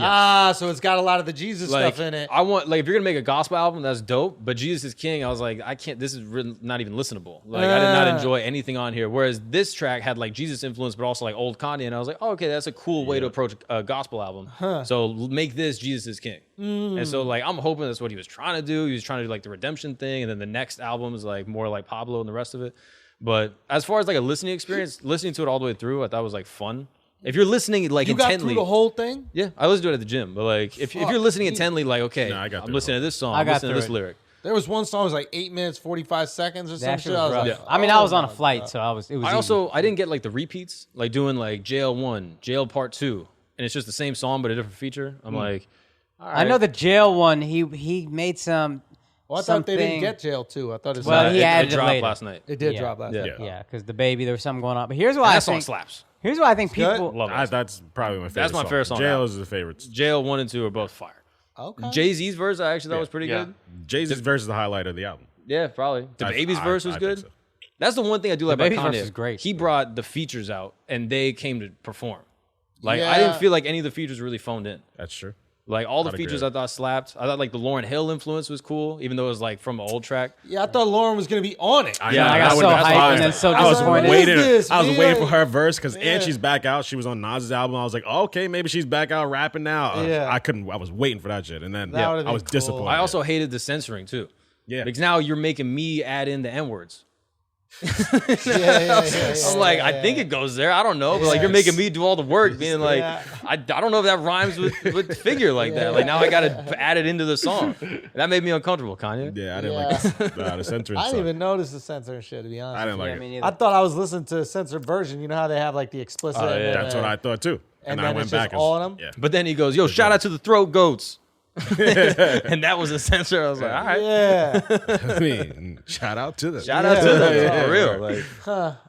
Ah, so it's got a lot of the Jesus Like stuff in it. I want like if you're gonna make a gospel album, that's dope. But Jesus is King, I was like, I can't. This is really not even listenable. Like I did not enjoy anything on here. Whereas this track had like Jesus influence, but also like old Kanye, and I was like, oh, okay, that's a cool way to approach a gospel album. So make this Jesus is King. And so like I'm hoping that's what he was trying to do. He was trying to do like the redemption thing, and then the next album is like more like Pablo and the rest of it. But as far as like a listening experience, listening to it all the way through, I thought was like fun. If you're listening like you got intently, through the whole thing? yeah, I listened to it at the gym. But like if you're listening intently, like okay, No, I got I'm through listening to this song, I I'm got listening to through this it. lyric. There was one song that was like 8 minutes, 45 seconds or some That shit. shit was I was rough. like, I mean, I was on a my flight, God. so it was. I didn't get like the repeats, like doing like Jail 1, Jail Part 2, and it's just the same song but a different feature. I'm like, all right. I know the jail one. He made some. Well, I thought they didn't something- get jail too. I thought it was Well, he added it dropped later. last night. it did Yeah. drop last Yeah. night. Yeah, because the baby, there was something going on. But here's why And I that song think. slaps. Here's why I think good? people. Love it. that's probably my favorite. That's my favorite song Jail ever. is the favorite. Jail 1 and 2 are both fire. Okay. Jay Z's verse, I actually thought was pretty Yeah. good. Jay-Z's verse is the highlight of the album. Yeah, probably. The I- baby's I- verse was I good. think so. That's the one thing I do like about Baby's verse Kanye. is great. He brought the features out, and they came to perform. Like I Yeah. didn't feel like any of the features really phoned in. That's true. Like all the I'd features agree. I thought slapped. I thought like the Lauryn Hill influence was cool, even though it was like from an old track. Yeah, I thought Lauren was gonna be on it. Yeah, I got would- so that's hyped why and then so I was disappointed. What is waiting. this, I was man? waiting for her verse because Yeah. and she's back out. She was on Nas's album. I was like, okay, maybe she's back out rapping now. Yeah. I couldn't. I was waiting for that shit, and then That would've I was been cool. disappointed. I also hated the censoring too. Yeah. Because now you're making me add in the N words. Yeah. I'm like, I think it goes there. I don't know. But like, you're making me do all the work, being like, Yeah. I don't know if that rhymes with figure like that. Like, now I got to add it into the song. That made me uncomfortable, Kanye. Yeah, I didn't like the censoring. I stuff. didn't even notice the censoring shit, to be honest. I didn't like Yeah, it. me I neither. thought I was listening to a censored version. You know how they have like the explicit. Oh, yeah. and then, That's what I thought too. and I then went it's just back. and- all of them? Yeah. But then he goes, yo, shout out to the throat goats. And that was a censor. I was like, all right. Yeah. I mean, shout out to them. Shout out to them. Yeah. For real. Like,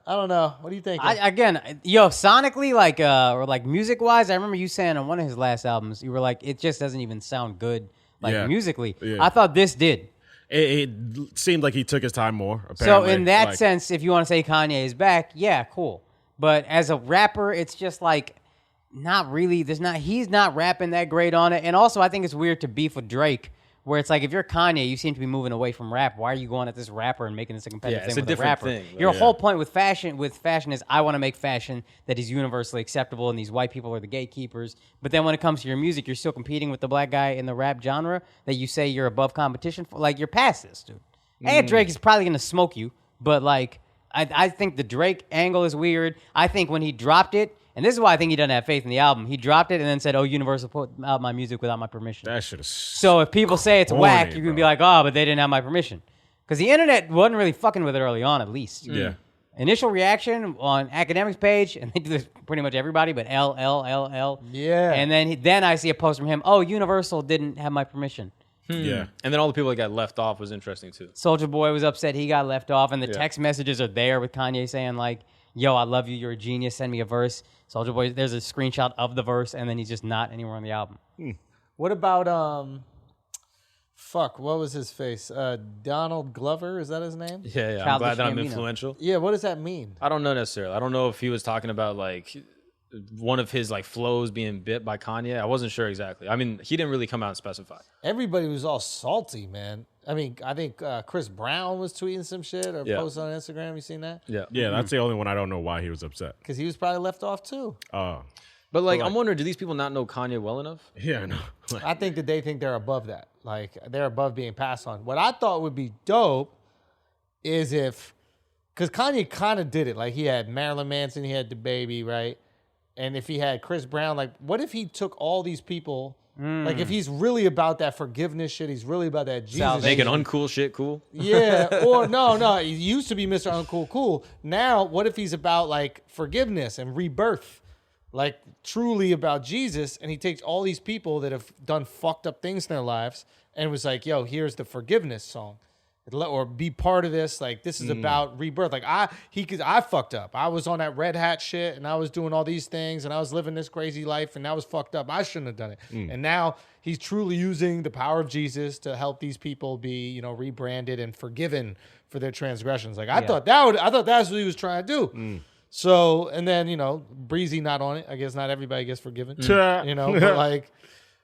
I don't know. What do you think? Sonically, like, or like music wise, I remember you saying on one of his last albums, you were like, it just doesn't even sound good, like Yeah. musically. Yeah. I thought this did. It seemed like he took his time more. So Apparently. in that Like, sense, if you want to say Kanye is back, yeah, cool. But as a rapper, it's just like not really. He's not rapping that great on it. And also, I think it's weird to beef with Drake, where it's like if you're Kanye, you seem to be moving away from rap. Why are you going at this rapper and making this a competitive Yeah, thing it's a with different rapper? thing. Your Yeah. whole point with fashion is I want to make fashion that is universally acceptable, and these white people are the gatekeepers. But then when it comes to your music, you're still competing with the black guy in the rap genre that you say you're above competition for. Like, you're past this, dude. And Drake is probably going to smoke you, but like, I think the Drake angle is weird. I think when he dropped it, and this is why I think he doesn't have faith in the album, he dropped it and then said, oh, Universal put out my music without my permission. that shit is So if people say it's corny, whack, you can bro. be like, oh, but they didn't have my permission. Because the internet wasn't really fucking with it early on, at least. Yeah. Initial reaction on Academics page, and they do this pretty much everybody, but L. Yeah. And then I see a post from him, oh, Universal didn't have my permission. Yeah. and then all the people that got left off was interesting too. Soulja Boy was upset he got left off, and the Yeah. text messages are there with Kanye saying like, yo, I love you, you're a genius, send me a verse. Soulja Boy, there's a screenshot of the verse, and then he's just not anywhere on the album. What about what was his face? Donald Glover, is that his name? Yeah, I'm Childish glad that I'm Gambino. influential. Yeah, what does that mean? I don't know necessarily. I don't know if he was talking about like one of his like flows being bit by Kanye. I wasn't sure exactly. I mean, he didn't really come out and specify. Everybody was all salty, man. I mean, I think Chris Brown was tweeting some shit or Yeah. posting on Instagram. You seen that? Yeah. Yeah, that's the only one I don't know why he was upset. Because he was probably left off too. But like, I'm wondering, do these people not know Kanye well enough? Yeah, I know. I think that they think they're above that. Like, they're above being passed on. What I thought would be dope is if, because Kanye kind of did it. Like, he had Marilyn Manson, he had the baby, right? And if he had Chris Brown, like, what if he took all these people, like, if he's really about that forgiveness shit, he's really about that Jesus shit. Making uncool shit cool. Yeah, or no, he used to be Mr. Uncool Cool. Now, what if he's about like forgiveness and rebirth, like truly about Jesus, and he takes all these people that have done fucked up things in their lives and was like, yo, here's the forgiveness song. Or be part of this, like this is about rebirth. Like I fucked up. I was on that red hat shit, and I was doing all these things, and I was living this crazy life, and that was fucked up. I shouldn't have done it. And now he's truly using the power of Jesus to help these people be, you know, rebranded and forgiven for their transgressions. Like I thought that's what he was trying to do. So, and then, you know, Breezy not on it. I guess not everybody gets forgiven. You know, but like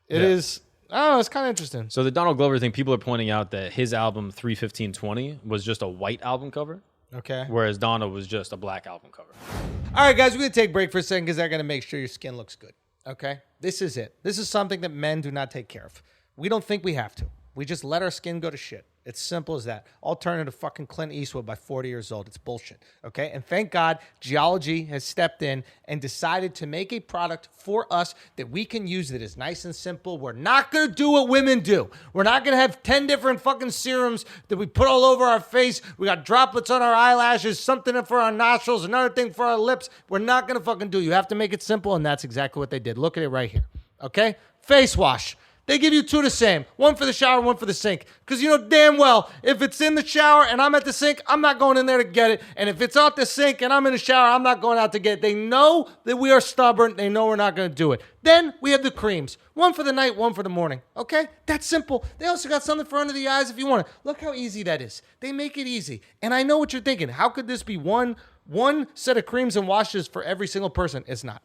it is. I don't know. It's kind of interesting. So the Donald Glover thing, people are pointing out that his album 31520 was just a white album cover, Okay. whereas Donald was just a black album cover. All right, guys, we're going to take a break for a second because I got to make sure your skin looks good. Okay? This is it. This is something that men do not take care of. We don't think we have to. We just let our skin go to shit. It's simple as that. Alternative to fucking Clint Eastwood by 40 years old. It's bullshit. Okay? And thank God Geology has stepped in and decided to make a product for us that we can use that is nice and simple. We're not going to do what women do. We're not going to have 10 different fucking serums that we put all over our face. We got droplets on our eyelashes, something for our nostrils, another thing for our lips. We're not going to fucking do it. You have to make it simple, and that's exactly what they did. Look at it right here. Okay? Face wash. They give you two the same. One for the shower, one for the sink. Because you know damn well, if it's in the shower and I'm at the sink, I'm not going in there to get it. And if it's out the sink and I'm in the shower, I'm not going out to get it. They know that we are stubborn. They know we're not going to do it. Then we have the creams. One for the night, one for the morning. Okay? That's simple. They also got something for under the eyes if you want it. Look how easy that is. They make it easy. And I know what you're thinking. How could this be one set of creams and washes for every single person? It's not.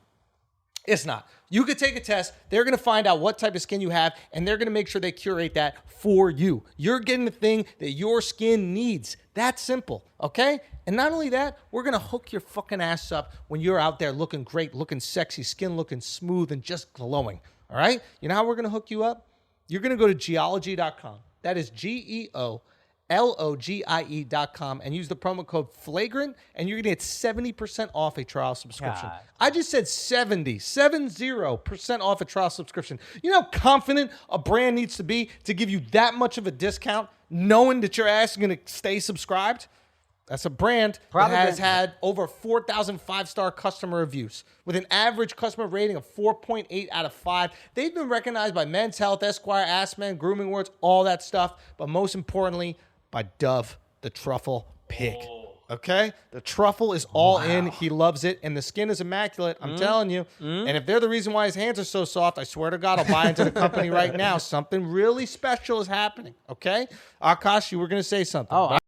It's not. You could take a test. They're going to find out what type of skin you have, and they're going to make sure they curate that for you. You're getting the thing that your skin needs. That's simple, okay? And not only that, we're going to hook your fucking ass up when you're out there looking great, looking sexy, skin looking smooth, and just glowing, all right? You know how we're going to hook you up? You're going to go to geology.com. That is GEOLOGIE.com and use the promo code FLAGRANT, and you're going to get 70% off a trial subscription. God. I just said 70% off a trial subscription. You know how confident a brand needs to be to give you that much of a discount, knowing that your ass is going to stay subscribed? That's a brand Probably that has been- had over 4,000 five-star customer reviews with an average customer rating of 4.8 out of 5. They've been recognized by Men's Health, Esquire, Ask Men, Grooming Awards, all that stuff. But most importantly, by Dove, the truffle pig. Okay? The truffle is all in. He loves it. And the skin is immaculate. I'm telling you. And if they're the reason why his hands are so soft, I swear to God, I'll buy into the company right now. Something really special is happening. Okay? Akash, you were going to say something. Oh, but